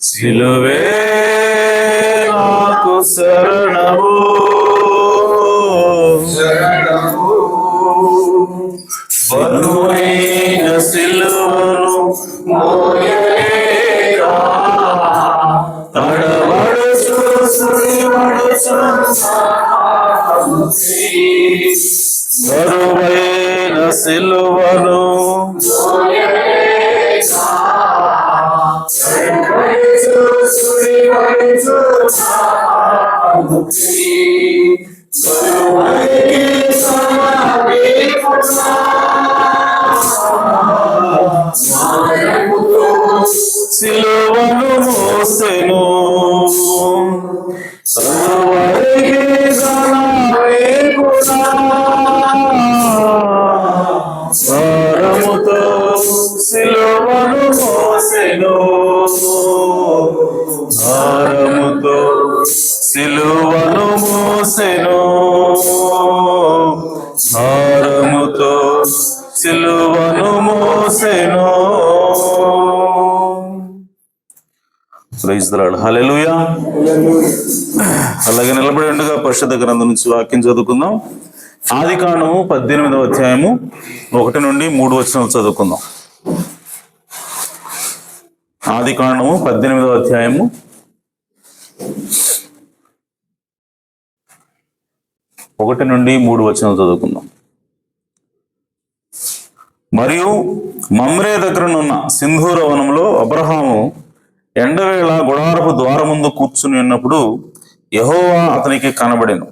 సిలువే నాకు శరణము, బరువైన సిలువను మోయలేరా, తడబడుచు సుడివడుచు బరువైన సిలువను సిలువను మోసెను, భారముతో సిలువను మోసెను, భారముతో సిలువను మోసెను, భారముతో సిలువను మోసెను. ప్రైజ్ ది లార్డ్, హల్లెలూయా. అలాగే నిలబడి ఉండగా పరిశుద్ధ గ్రంథం నుంచి వాక్యం చదువుకుందాం. ఆదికాండము 18వ అధ్యాయము 1 నుండి 3 వచనాలు చదువుకుందాం. ఆదికాండము 18వ అధ్యాయము 1 నుండి 3 వచనాలు చదువుకుందాం. మరియు మమ్రే దగ్గరనున్న సింధూర వనంలో అబ్రహాము ఎండవేళ గుడారపు ద్వారముందు కూర్చుని ఉన్నప్పుడు యెహోవా అతనికి కనబడెను.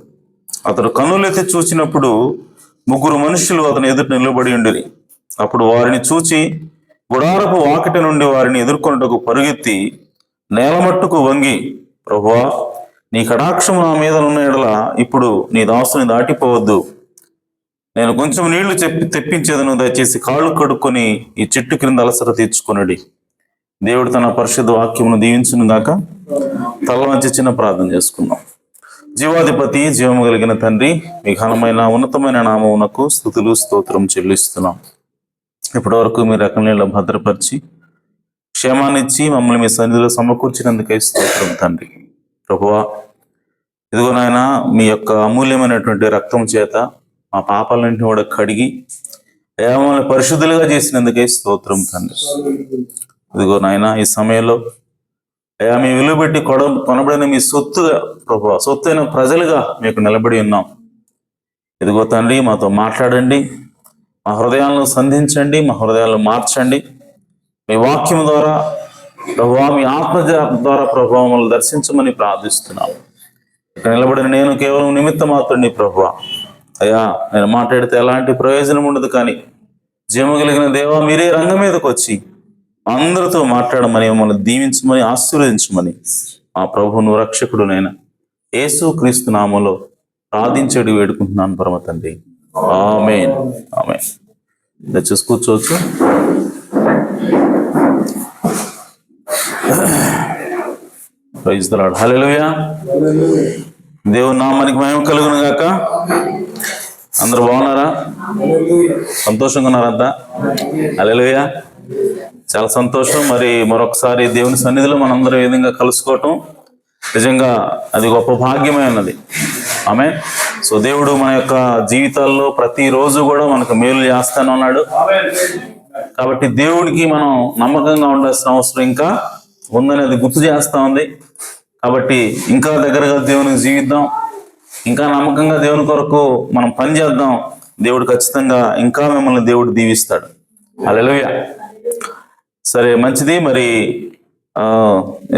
అతడు కన్నులెత్తి చూచినప్పుడు 3 మనుషులు అతని ఎదుట నిలబడి ఉండిరి. అప్పుడు వారిని చూచి గుడారపు వాకిట నుండి వారిని ఎదుర్కొనుటకు పరుగెత్తి నేలమట్టుకు వంగి, ప్రభువా, నీ కటాక్షము నా మీద ఉన్న ఎడల ఇప్పుడు నీ దాసుని దాటిపోవద్దు. నేను కొంచెం నీళ్లు తెప్పించేదను, దయచేసి కాళ్ళు కడుక్కొని ఈ చెట్టు క్రింద అలసట తీర్చుకొనుడి. దేవుడు తన పరిశుద్ధ వాక్యమును దీవించును గాక. తల వంచి చిన్న ప్రార్థన చేసుకుందాం. జీవాధిపతి, జీవము కలిగిన తండ్రి, మీ ఘనమైన ఉన్నతమైన నామమునకు స్తుతులు స్తోత్రం చెల్లిస్తున్నాం. ఇప్పటి వరకు మీరు రకంలో భద్రపరిచి క్షేమాన్నిచ్చి మమ్మల్ని మీ సన్నిధిలో సమకూర్చినందుకై స్తోత్రం తండ్రి. ప్రభువా, ఇదిగో నాయన, మీ యొక్క అమూల్యమైనటువంటి రక్తం చేత మా పాపాలన్నింటినీ కూడా కడిగి మమ్మల్ని పరిశుద్ధులుగా చేసినందుకై స్తోత్రం తండ్రి. ఇదిగో నాయన, ఈ సమయంలో మీ విలువ పెట్టి కొనబడిన మీ సొత్తుగా ప్రభువా, సొత్తైన ప్రజలుగా మీకు నిలబడి ఉన్నాం. ఇదిగో తండ్రి, మాతో మాట్లాడండి, మా హృదయాలను సంధించండి, మా హృదయాలను మార్చండి. మీ వాక్యం ద్వారా ప్రభువా, మీ ఆత్మ ద్వారా ప్రభువా మమ్మల్ని దర్శించమని ప్రార్థిస్తున్నాం. ఇక్కడ నిలబడిన నేను కేవలం నిమిత్త మాత్రుడిని ప్రభువా. అయ్యా, నేను మాట్లాడితే ఎలాంటి ప్రయోజనం ఉండదు, కానీ జీవము కలిగిన దేవా, మీరే రంగం మీదకి వచ్చి అందరితో మాట్లాడమని, మమ్మల్ని దీవించమని, ఆశీర్వదించమని ఆ ప్రభువును రక్షకుడునైనా యేసు క్రీస్తు నామములో ప్రార్థించేడు వేడుకుంటున్నాను పరమ తండ్రి. ఆమేన్, ఆమేన్. దయచేసి కూర్చోవచ్చు. ప్రైజ్ ది లార్డ్, హల్లెలూయా. దేవుని నామానికి మహిమ కలుగును గాక. అందరూ బాగున్నారా? సంతోషంగా ఉన్నారంతా? హల్లెలూయా. చాలా సంతోషం. మరి మరొకసారి దేవుని సన్నిధిలో మనందరం ఏ విధంగా కలుసుకోవటం నిజంగా అది గొప్ప భాగ్యమైనది. ఆమేన్. సో దేవుడు మన యొక్క జీవితాల్లో ప్రతిరోజు కూడా మనకు మేలు చేస్తానే ఉన్నాడు. కాబట్టి దేవుడికి మనం నమ్మకంగా ఉండాల్సిన అవసరం ఇంకా ఉందని అది గుర్తు చేస్తా ఉంది. కాబట్టి ఇంకా దగ్గరగా దేవునికి జీవిద్దాం, ఇంకా నమ్మకంగా దేవుని కొరకు మనం పని చేద్దాం. దేవుడు ఖచ్చితంగా ఇంకా మిమ్మల్ని దేవుడు దీవిస్తాడు. హల్లెలూయా. సరే, మంచిది. మరి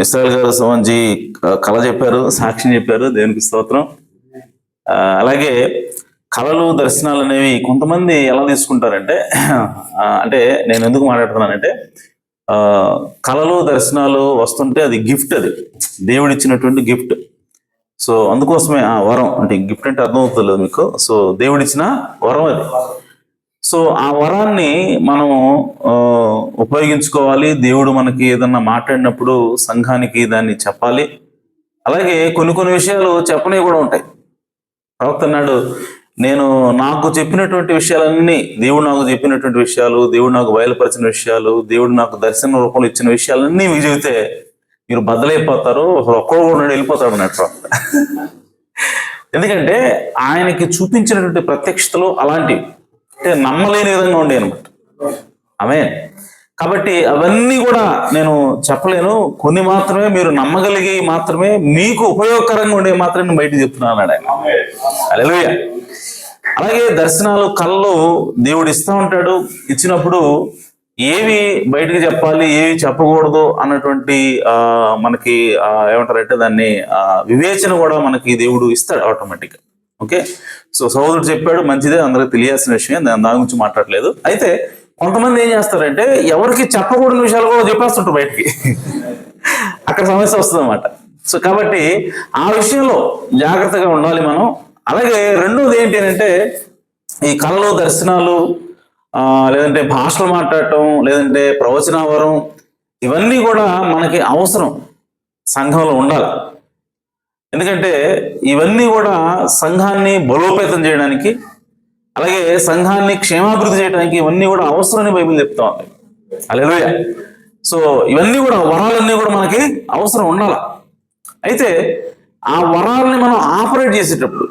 ఇస్రాయల్ గారు మంచి కళ చెప్పారు, సాక్ష్యం చెప్పారు. దేవునికి స్తోత్రం. అలాగే కళలు దర్శనాలు అనేవి కొంతమంది ఎలా తీసుకుంటారంటే అంటే నేను ఎందుకు మాట్లాడుతున్నానంటే కళలు దర్శనాలు వస్తుంటే అది గిఫ్ట్, అది దేవుడిచ్చినటువంటి గిఫ్ట్. సో అందుకోసమే ఆ వరం అంటే గిఫ్ట్ అంటే అర్థం అవుతుంది మీకు. సో దేవుడిచ్చిన వరం అది. సో ఆ వరాన్ని మనం ఉపయోగించుకోవాలి. దేవుడు మనకి ఏదన్నా మాట్లాడినప్పుడు సంఘానికి దాన్ని చెప్పాలి. అలాగే కొన్ని విషయాలు చెప్పనివి కూడా ఉంటాయి. ప్రవక్త అన్నాడు, నేను నాకు చెప్పినటువంటి విషయాలన్నీ, దేవుడు నాకు చెప్పినటువంటి విషయాలు, దేవుడు నాకు బయలుపరిచిన విషయాలు, దేవుడు నాకు దర్శన రూపంలో ఇచ్చిన విషయాలన్నీ మీకు చెబితే మీరు బద్దలైపోతారు, ఒక్కడు కూడా వెళ్ళిపోతాడు అన్నట్టు ప్రవక్త. ఎందుకంటే ఆయనకి చూపించినటువంటి ప్రత్యక్షతలు అలాంటివి, అంటే నమ్మలేని విధంగా ఉండే అనమాట. ఆమేన్. కాబట్టి అవన్నీ కూడా నేను చెప్పలేను, కొన్ని మాత్రమే మీరు నమ్మగలిగి మాత్రమే, మీకు ఉపయోగకరంగా ఉండే మాత్రమే బయట చెప్తున్నాను అన్నాడు ఆయన. హల్లెలూయా. అలాగే దర్శనాలు, కళ్ళు దేవుడు ఇస్తూ ఉంటాడు. ఇచ్చినప్పుడు ఏవి బయటకు చెప్పాలి, ఏవి చెప్పకూడదు అన్నటువంటి మనకి ఏమంటారంటే దాన్ని వివేచన కూడా మనకి దేవుడు ఇస్తాడు ఆటోమేటిక్గా. ఓకే. సో సహోదరుడు చెప్పాడు, మంచిదే, అందరికి తెలియాల్సిన విషయం, దాని గురించి మాట్లాడలేదు. అయితే కొంతమంది ఏం చేస్తారంటే ఎవరికి చెప్పకూడని విషయాలు కూడా చెప్పేస్తుంటారు బయటికి. అక్కడ సమస్య వస్తుంది అన్నమాట. సో కాబట్టి ఆ విషయంలో జాగ్రత్తగా ఉండాలి మనం. అలాగే రెండోది ఏంటి అంటే ఈ కళలు, దర్శనాలు, లేదంటే భాషలు మాట్లాడటం, లేదంటే ప్రవచనావరం, ఇవన్నీ కూడా మనకి అవసరం, సంఘంలో ఉండాలి. ఎందుకంటే ఇవన్నీ కూడా సంఘాన్ని బలోపేతం చేయడానికి, అలాగే సంఘాన్ని క్షేమాభివృద్ధి చేయడానికి ఇవన్నీ కూడా అవసరమని బైబిల్ చెప్తా ఉంది. హల్లెలూయా. సో ఇవన్నీ కూడా, వరాలన్నీ కూడా మనకి అవసరం ఉండాలి. అయితే ఆ వరాలని మనం ఆపరేట్ చేసేటప్పుడు,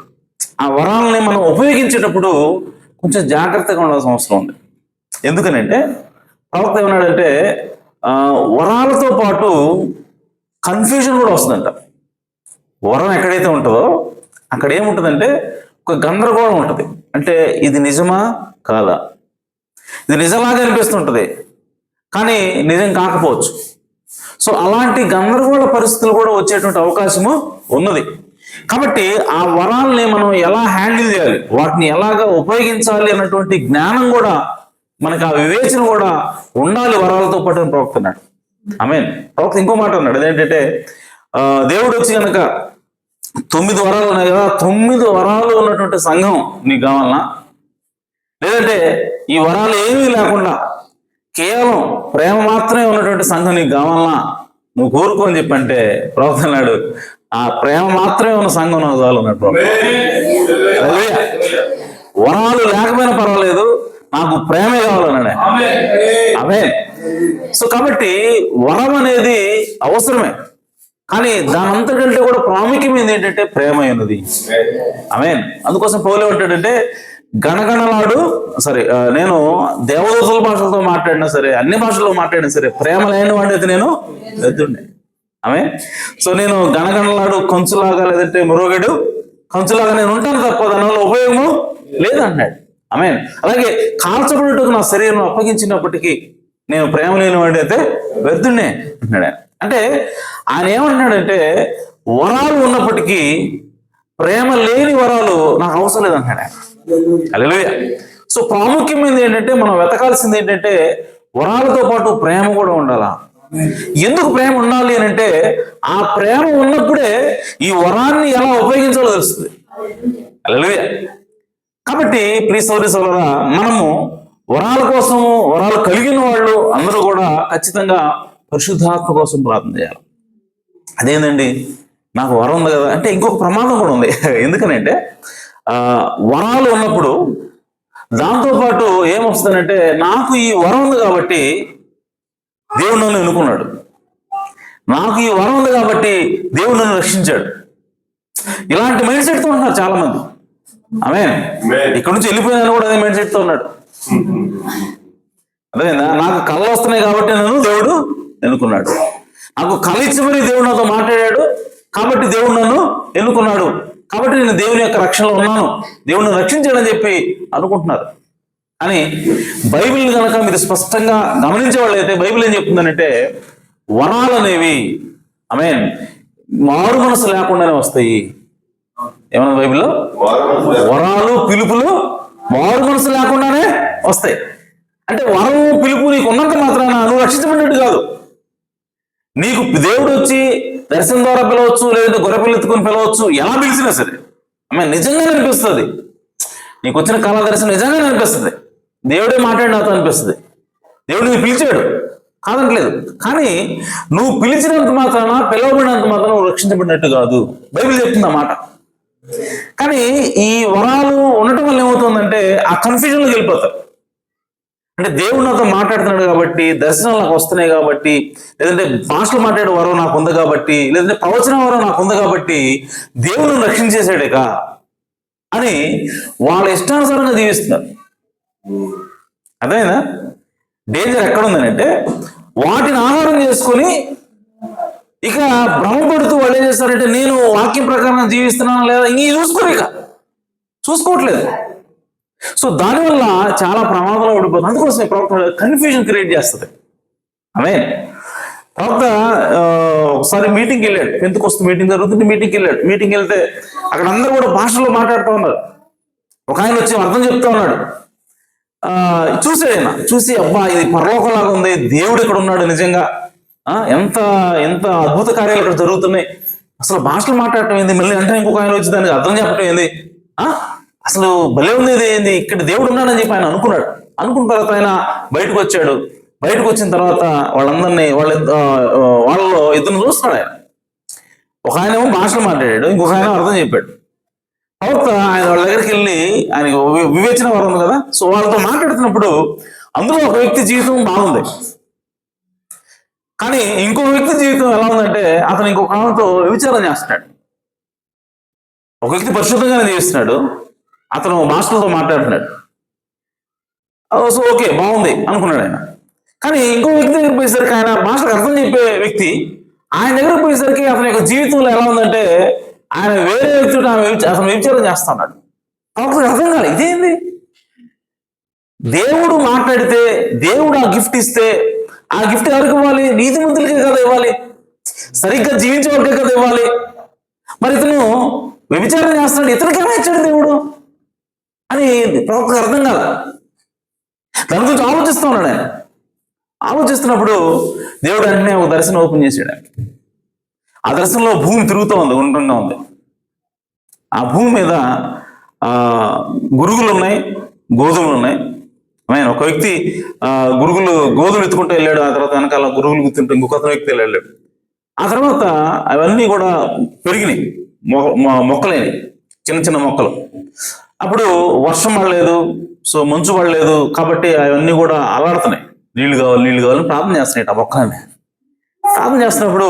ఆ వరాలని మనం ఉపయోగించేటప్పుడు కొంచెం జాగ్రత్తగా ఉండాల్సిన అవసరం ఉంది. ఎందుకనంటే ప్రవక్త ఏమన్నాడంటే వరాలతో పాటు కన్ఫ్యూజన్ కూడా వస్తుందంట. వరం ఎక్కడైతే ఉంటుందో అక్కడ ఏముంటుందంటే ఒక గందరగోళం ఉంటుంది. అంటే ఇది నిజమా కాదా, ఇది నిజంలాగా అనిపిస్తుంటుంది కానీ నిజం కాకపోవచ్చు. సో అలాంటి గందరగోళ పరిస్థితులు కూడా వచ్చేటువంటి అవకాశము ఉన్నది. కాబట్టి ఆ వరాలని మనం ఎలా హ్యాండిల్ చేయాలి, వాటిని ఎలాగా ఉపయోగించాలి అన్నటువంటి జ్ఞానం కూడా మనకి, ఆ వివేచన కూడా ఉండాలి వరాలతో పాటు అని ప్రవక్త అన్నాడు. ఆమేన్. ప్రవక్త ఇంకో మాట అన్నాడు, అదేంటంటే దేవుడు వచ్చి కనుక 9 వరాలు ఉన్నాయి కదా, 9 వరాలు ఉన్నటువంటి సంఘం నీకు కావాలన్నా, లేదంటే ఈ వరాలు ఏమీ లేకుండా కేవలం ప్రేమ మాత్రమే ఉన్నటువంటి సంఘం నీకు కావాలన్నా నువ్వు కోరుకో అని చెప్పంటే ప్రవక్త అన్నాడు, ఆ ప్రేమ మాత్రమే ఉన్న సంఘం నాకు చాలు అన్నట్టు. వరాలు లేకపోయినా పర్వాలేదు, నాకు ప్రేమే కావాలన్నాడు. ఆమేన్. సో కాబట్టి వరం అనేది అవసరమే, కానీ దాని అంతకంటే కూడా ప్రాముఖ్యమైనది ఏంటంటే ప్రేమ అన్నది. ఆమేన్. అందుకోసం పౌలు ఏమంటాడంటే గణగణలాడు, సరే నేను దేవదూతల భాషలతో మాట్లాడినా సరే, అన్ని భాషల్లో మాట్లాడినా సరే, ప్రేమ లేని వాడి అయితే నేను ఎద్దుండే. ఆమేన్. సో నేను గణగణలాడు కంచులాగా, లేదంటే మురుగడు కంచులాగా నేను ఉంటాను తప్ప దానివల్ల ఉపయోగము లేదన్నాడు. ఆమేన్. అలాగే కాల్చబడుటకు నా శరీరం అప్పగించినప్పటికీ నేను ప్రేమ లేని వాడి అయితే వ్యర్థున్నే అంటున్నాడు. అంటే ఆయన ఏమంటున్నాడంటే వరాలు ఉన్నప్పటికీ ప్రేమ లేని వరాలు నాకు అవసరం లేదంటున్నాడు. హల్లెలూయా. సో ప్రాముఖ్యమైనది ఏంటంటే మనం వెతకాల్సింది ఏంటంటే వరాలతో పాటు ప్రేమ కూడా ఉండాలా. ఎందుకు ప్రేమ ఉండాలి అని అంటే ఆ ప్రేమ ఉన్నప్పుడే ఈ వరాన్ని ఎలా ఉపయోగించాలో తెలుస్తుంది. హల్లెలూయా. కాబట్టి ప్రియ సోదరి సోదరులారా, మనము వరాల కోసము, వరాలు కలిగిన వాళ్ళు అందరూ కూడా ఖచ్చితంగా పరిశుద్ధాత్మ కోసం ప్రార్థన చేయాలి. అదేంటండి నాకు వరం ఉంది కదా అంటే ఇంకొక ప్రమాదం కూడా ఉంది. ఎందుకనంటే వరాలు ఉన్నప్పుడు దాంతోపాటు ఏమొస్తుందంటే నాకు ఈ వరం ఉంది కాబట్టి దేవుడు నన్ను ఎన్నుకున్నాడు, నాకు ఈ వరం ఉంది కాబట్టి దేవుడు నన్ను రక్షించాడు, ఇలాంటి మైండ్ సెట్తో ఉన్నారు చాలా మంది. ఆమేన్. ఇక్కడ నుంచి వెళ్ళిపోయినా కూడా అదే మైండ్ సెట్తో ఉన్నాడు. అదేనా, నాకు కళ్ళు వస్తున్నాయి కాబట్టి నన్ను దేవుడు ఎన్నుకున్నాడు, నాకు కళ ఇచ్చి మరి దేవుడు నాతో మాట్లాడాడు కాబట్టి దేవుడు నన్ను ఎన్నుకున్నాడు, కాబట్టి నేను దేవుని యొక్క రక్షణలో ఉన్నాను, దేవుడిని రక్షించాడని చెప్పి అనుకుంటున్నారు. అని బైబిల్ కనుక మీరు స్పష్టంగా గమనించే వాళ్ళు అయితే బైబిల్ ఏం చెప్తుందనంటే వరాలు అనేవి ఆమేన్ మారు మనసు లేకుండానే వస్తాయి. ఏమన్నా బైబిల్లో? వరాలు పిలుపులు మారు మనసు లేకుండానే వస్తాయి. అంటే వరం పిలుపు నీకు ఉన్నంత మాత్రాన నువ్వు రక్షించబడినట్టు కాదు. నీకు దేవుడు వచ్చి దర్శనం ద్వారా పిలవచ్చు, లేదంటే గొర్రెపిల్ల ఎత్తుకొని పిలవచ్చు, ఎలా పిలిచినా సరే ఆమె నిజంగానే అనిపిస్తుంది. నీకు వచ్చిన కాల దర్శనం నిజంగానే అనిపిస్తుంది. దేవుడే మాట్లాడినాతో అనిపిస్తుంది. దేవుడు నీకు పిలిచాడు కాదనట్లేదు. కానీ నువ్వు పిలిచినంత మాత్రాన, పిలవబడినంత మాత్రాన నువ్వు రక్షించబడినట్టు కాదు. బైబిల్ చెప్తుంది ఆ మాట. కానీ ఈ వరాలు ఉండటం వల్ల ఏమవుతుందంటే ఆ కన్ఫ్యూజన్లోకి వెళ్ళిపోతారు. అంటే దేవుడు నాతో మాట్లాడుతున్నాడు కాబట్టి, దర్శనాలు నాకు వస్తున్నాయి కాబట్టి, లేదంటే భాషలు మాట్లాడే వరం నాకు ఉంది కాబట్టి, లేదంటే ప్రవచన వరం నాకు ఉంది కాబట్టి దేవుడు రక్షించేసాడేక అని వాళ్ళ ఇష్టానుసారంగా జీవిస్తున్నారు. అదేనా డేంజర్ ఎక్కడ ఉందనంటే, వాటిని ఆహారం చేసుకొని ఇక భ్రమపడుతూ వాళ్ళు ఏం చేస్తారంటే, నేను వాక్యం ప్రకారం జీవిస్తున్నాను లేదా ఇంక చూసుకోవట్లేదు. సో దానివల్ల చాలా ప్రమాదంలో ఓడిపోతుంది. అందుకోసమే ప్రవక్త కన్ఫ్యూజన్ క్రియేట్ చేస్తుంది. ఆమె ప్రవక్త ఒకసారి మీటింగ్కి వెళ్ళాడు. పెంతెకొస్తు మీటింగ్ జరుగుతుంది, మీటింగ్కి వెళ్తే అక్కడ అందరూ కూడా భాషలో మాట్లాడుతూ ఉన్నారు. ఒక ఆయన వచ్చి అర్థం చెప్తా ఉన్నాడు. చూసి అబ్బా ఇది పరలోకంలాగా ఉంది, దేవుడు ఇక్కడ ఉన్నాడు నిజంగా, ఎంత ఎంత అద్భుత కార్యాలు ఇక్కడ జరుగుతున్నాయి, అసలు భాషలు మాట్లాడటం ఏంది, మళ్ళీ అంటే ఇంకొక ఆయన వచ్చి దానికి అర్థం చెప్పటం ఏంది, అసలు భలే ఉంది ఇది ఏంది, ఇక్కడ దేవుడు ఉన్నాడని చెప్పి ఆయన అనుకున్న తర్వాత ఆయన బయటకు వచ్చాడు. బయటకు వచ్చిన తర్వాత వాళ్ళందరినీ వాళ్ళలో ఇద్దరు చూస్తున్నాడు ఆయన. ఒక ఆయన ఏమో భాషలు మాట్లాడాడు, ఇంకొక ఆయన అర్థం చెప్పాడు. తర్వాత ఆయన వాళ్ళ దగ్గరికి వెళ్ళి ఆయనకు వివేచన వరం ఉంది కదా, సో వాళ్ళతో మాట్లాడుతున్నప్పుడు అందులో ఒక వ్యక్తి జీవితం బాగుంది, కానీ ఇంకో వ్యక్తి జీవితం ఎలా ఉందంటే అతను ఇంకొక ఆమెతో విచారం చేస్తున్నాడు. ఒక వ్యక్తి పరిశుద్ధంగానే జీవిస్తున్నాడు, అతను మాస్టర్తో మాట్లాడుతున్నాడు. సో ఓకే బాగుంది అనుకున్నాడు ఆయన. కానీ ఇంకో వ్యక్తి దగ్గర పోయేసరికి, ఆయన మాస్టర్కి అర్థం చెప్పే వ్యక్తి, ఆయన దగ్గర పోయేసరికి అతని యొక్క జీవితంలో ఎలా ఉందంటే ఆయన వేరే వ్యక్తితో అతను విచారం చేస్తున్నాడు. అప్పుడు అర్థం కాదు ఇదేంది, దేవుడు మాట్లాడితే, దేవుడు ఆ గిఫ్ట్ ఇస్తే ఆ గిఫ్ట్ ఎవరికి ఇవ్వాలి? నీతిమంతులకే కదా ఇవ్వాలి, సరిగ్గా జీవించే వాళ్ళకే కదా ఇవ్వాలి. మరి ఇతను వ్యభిచారం చేస్తున్నాడు, ఇతనికి ఎలా ఇచ్చాడు దేవుడు అని ప్రవక్తకు అర్థం కాదు. దాని గురించి ఆలోచిస్తూ ఉన్నాడు ఆయన. ఆలోచిస్తున్నప్పుడు దేవుడు వెంటనే ఒక దర్శనం ఓపెన్ చేశాడు. ఆ దర్శనంలో భూమి తిరుగుతూ ఉంది, గుండ్రంగా ఉంది. ఆ భూమి మీద గురుగులు ఉన్నాయి, గోధుమలు ఉన్నాయి. ఒక వ్యక్తి గోధుమలు ఎత్తుకుంటూ వెళ్ళాడు. ఆ తర్వాత వెనకాల గురుగులు గుర్తుంటే ఇంకొక వ్యక్తి వెళ్ళాడు. ఆ తర్వాత అవన్నీ కూడా పెరిగినాయి, మొక్కలేని చిన్న చిన్న మొక్కలు. అప్పుడు వర్షం పడలేదు, సో మంచు పడలేదు కాబట్టి అవన్నీ కూడా అలాడుతున్నాయి. నీళ్లు కావాలని ప్రార్థన చేస్తున్నాయి ఆ మొక్కలని. ప్రార్థన చేస్తున్నప్పుడు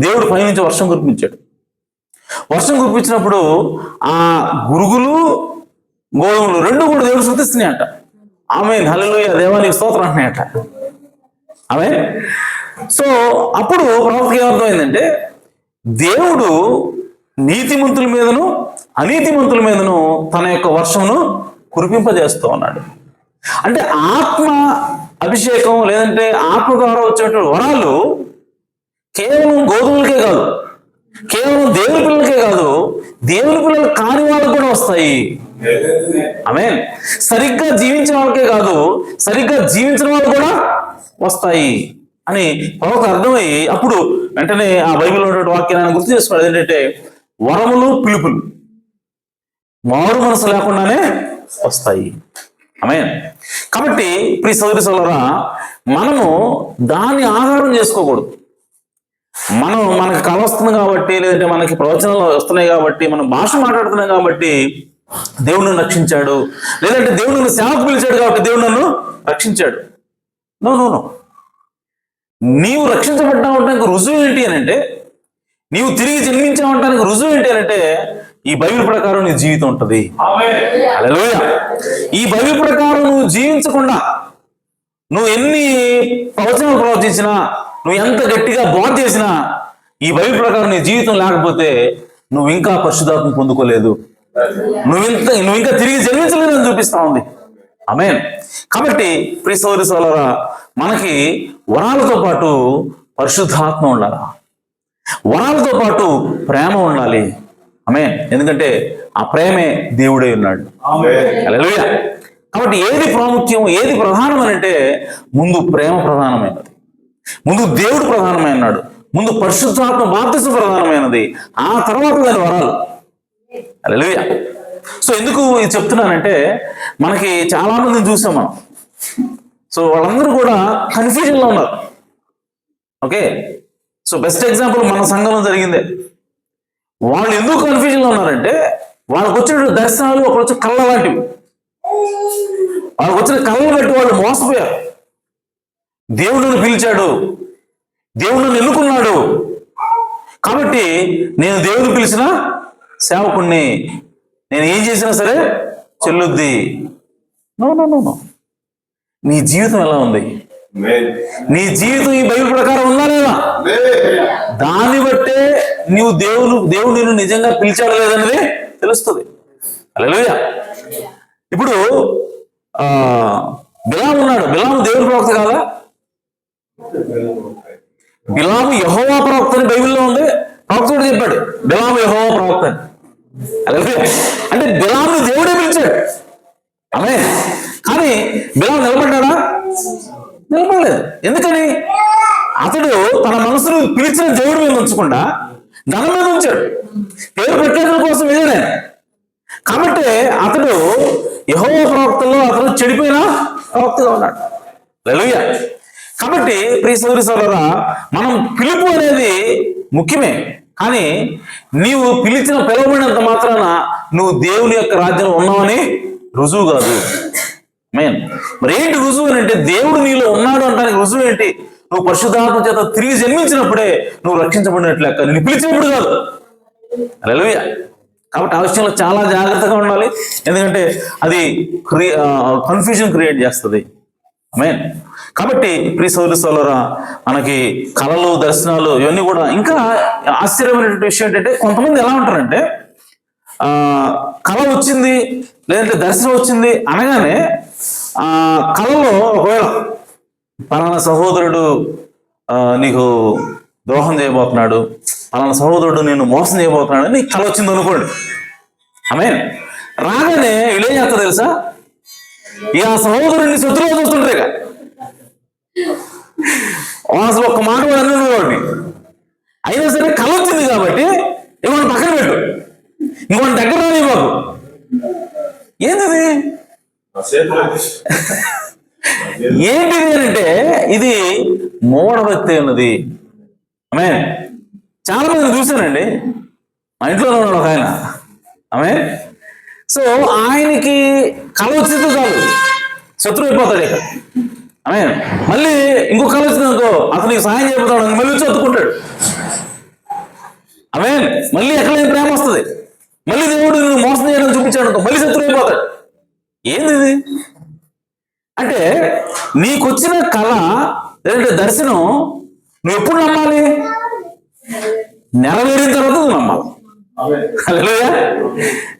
దేవుడు పైనుంచి వర్షం కురిపించాడు. వర్షం కురిపించినప్పుడు ఆ గురుగులు గోధుమలు రెండు కూడా దేవుడు శృతిస్తున్నాయట. ఆమేన్ హల్లెలూయా, దేవానికి స్తోత్రం అంటున్నాయట. ఆమేన్. సో అప్పుడు ప్రవక్తకి ఏమర్థమైందంటే, దేవుడు నీతిమంతుల మీదను అనీతిమంతుల మీదను తన యొక్క వర్షమును కురిపింపజేస్తూ ఉన్నాడు. అంటే ఆత్మ అభిషేకం లేదంటే ఆత్మ ద్వారా వచ్చేటువంటి వరాలు కేవలం గోధుమలకే కాదు, కేవలం దేవుని పిల్లలకే కాదు, దేవుని పిల్లలు కాని వాళ్ళకు కూడా వస్తాయి. ఆమేన్. సరిగ్గా జీవించిన వాళ్ళకే కాదు, సరిగ్గా జీవించిన వాళ్ళు కూడా వస్తాయి అని ప్రవక్త అర్థమయ్యి అప్పుడు వెంటనే ఆ బైబిల్లో ఉన్నటువంటి వాక్యాన్ని గుర్తు చేసుకోవాలి. ఏంటంటే వరములు పిలుపులు మారు మనసు లేకుండానే వస్తాయి. ఆమేన్. కాబట్టి ప్రియ సోదరి సోదరులారా, మనము దాన్ని ఆధారం చేసుకోకూడదు. మనకి కళ వస్తుంది కాబట్టి, లేదంటే మనకి ప్రవచనాలు వస్తున్నాయి కాబట్టి, మనం భాష మాట్లాడుతున్నాం కాబట్టి దేవుడు నన్ను రక్షించాడు, లేదంటే దేవుడు నన్ను సేవకు పిలిచాడు కాబట్టి దేవుడు నన్ను రక్షించాడు. నో. నీవు రక్షించబడ్డావటానికి రుజువు ఏంటి అని అంటే, నీవు తిరిగి జన్మించావటానికి రుజువు ఏంటి అని అంటే, ఈ బైబిల్ ప్రకారం నీ జీవితం ఉంటుంది. హల్లెలూయా. ఈ బైబిల్ ప్రకారం నువ్వు జీవించకుండా, నువ్వు ఎన్ని ప్రవచనాలు ప్రవచించినా, నువ్వు ఎంత గట్టిగా బోధ చేసినా, ఈ బైబిల్ ప్రకారం నీ జీవితం లేకపోతే నువ్వు ఇంకా పరిశుద్ధాత్మ పొందుకోలేదు, నువ్వు ఇంకా తిరిగి జన్మించలేదని చూపిస్తా ఉంది. ఆమేన్. కాబట్టి ప్రియ సోదరి సోదరులారా, మనకి వరాలతో పాటు పరిశుద్ధాత్మ ఉండాలి, వరాలతో పాటు ప్రేమ ఉండాలి, ఆమె ఎందుకంటే ఆ ప్రేమే దేవుడే ఉన్నాడు. హల్లెలూయా. కాబట్టి ఏది ప్రాముఖ్యం, ఏది ప్రధానమనంటే ముందు ప్రేమ ప్రధానమైనది, ముందు దేవుడు ప్రధానమైనాడు, ముందు పరిశుద్ధాత్మ బాప్తిసం ప్రధానమైనది, ఆ తర్వాత దాని వరాలు. హల్లెలూయా. సో ఎందుకు ఇది చెప్తున్నానంటే మనకి చాలా మందిని చూసాం మనం. సో వాళ్ళందరూ కూడా కన్ఫ్యూజన్లో ఉన్నారు. ఓకే, సో బెస్ట్ ఎగ్జాంపుల్ మన సంఘంలో జరిగిందే. వాళ్ళు ఎందుకు కన్ఫ్యూజన్లో ఉన్నారంటే వాళ్ళకు వచ్చిన దర్శనాలు ఒకరు వచ్చి కళ్ళ లాంటివి, వాళ్ళకు వచ్చిన కళ్ళను బట్టి వాళ్ళు మోసపోయారు. దేవుడు నన్ను పిలిచాడు, దేవుడు నన్ను ఎన్నుకున్నాడు, కాబట్టి నేను దేవుడు పిలిచిన సేవకుణ్ణి, నేను ఏం చేసినా సరే చెల్లుద్ది. No no no no. నీ జీవితం ఎలా ఉంది? నీ జీవితం ఈ బైబిల్ ప్రకారం ఉందా లేదా? దాన్ని బట్టే నీవు దేవుడు నిన్ను నిజంగా పిలిచాడు లేదనేది తెలుస్తుంది. హల్లెలూయా. ఇప్పుడు బిలాము ఉన్నాడు. బిలాము దేవుని ప్రవక్త కాదా? బిలాము యెహోవా ప్రవక్త అని బైబిల్లో ఉంది. ప్రవక్త కూడా చెప్పాడు బిలాము యెహోవా ప్రవక్త అని. హల్లెలూయా. అంటే బిలాముని దేవుడే పిలిచాడు. ఆమె కానీ బిలాము నిలబడ్డాడా? నిలబడలేదు. ఎందుకని? అతడు తన మనసును పిలిచిన దేవుడి మీద ఉంచకుండా ధనం మీద ఉంచాడు. పేరు ప్రఖ్యాతుల కోసం వెళ్ళాడు. కాబట్టి అతడు యెహోవా ప్రవక్తల్లో అతడు చెడిపోయిన ప్రవక్తగా ఉన్నాడు. హల్లెలూయా. కాబట్టి ప్రియ సోదరి సోదరులారా, మనం పిలుపు అనేది ముఖ్యమే, కానీ నీవు పిలవబడినంత మాత్రాన నువ్వు దేవుని యొక్క రాజ్యంలో ఉన్నావని రుజువు కాదు. మరి ఏంటి రుజువు అని అంటే, దేవుడు నీలో ఉన్నాడు అంటానికి రుజువు ఏంటి? నువ్వు పరిశుద్ధాత్మ చేత తిరిగి జన్మించినప్పుడే నువ్వు రక్షించబడినట్లు లెక్క, నేను పిలిచినప్పుడు కాదు. హల్లెలూయా. కాబట్టి ఆ విషయంలో చాలా జాగ్రత్తగా ఉండాలి, ఎందుకంటే అది కన్ఫ్యూజన్ క్రియేట్ చేస్తుంది. ఆమేన్. కాబట్టి ప్రియ సోదరి సోదరులారా, మనకి కళలు, దర్శనాలు ఇవన్నీ కూడా ఇంకా ఆశ్చర్యమైనటువంటి విషయం ఏంటంటే, కొంతమంది ఎలా ఉంటారంటే కళ వచ్చింది లేదంటే దర్శనం వచ్చింది అనగానే కళలో ఒకవేళ పలానా సహోదరుడు నీకు ద్రోహం చేయబోతున్నాడు, పలానా సహోదరుడు నేను మోసం చేయబోతున్నాడు అని కళ వచ్చింది అనుకోండి. ఆమేన్. రాగానే వీళ్ళేం చేస్తారు తెలుసా? ఇక ఆ సహోదరుడిని శత్రువుగా చూస్తుంటారు. ఇక అసలు ఒక్క మాట కూడా అన్నది వాడిని. అయినా సరే కళ వచ్చింది కాబట్టి ఇవాళ పక్కన పెట్టు, ఇంకోటి దగ్గర రాని బాబు. ఏంటిది ఏంటిది అంటే ఇది మూఢభక్తి ఉన్నది. ఆమె చాలా మంది చూశానండి, మా ఇంట్లోనే ఉన్నాడు ఒక ఆయన. ఆమె సో ఆయనకి కళ వచ్చిందో చాలు శత్రువు అయిపోతాడు. ఇక ఆమె మళ్ళీ ఇంకో కళ వచ్చిందనుకో అతనికి సహాయం చేయబోతాడు, మళ్ళీ వచ్చి అతుకుంటాడు. ఆమె మళ్ళీ ఎక్కడైనా ప్రేమ వస్తుంది, మళ్ళీ దేవుడు నువ్వు మోసం చేయడం చూపించాడు అనుకో మళ్ళీ శత్రువు అయిపోతాడు. ఏంది ఇది అంటే, నీకొచ్చిన కళ లేదంటే దర్శనం నువ్వు ఎప్పుడు నమ్మాలి? నెరవేరిన తర్వాత నువ్వు నమ్మాలి. హల్లెలూయా.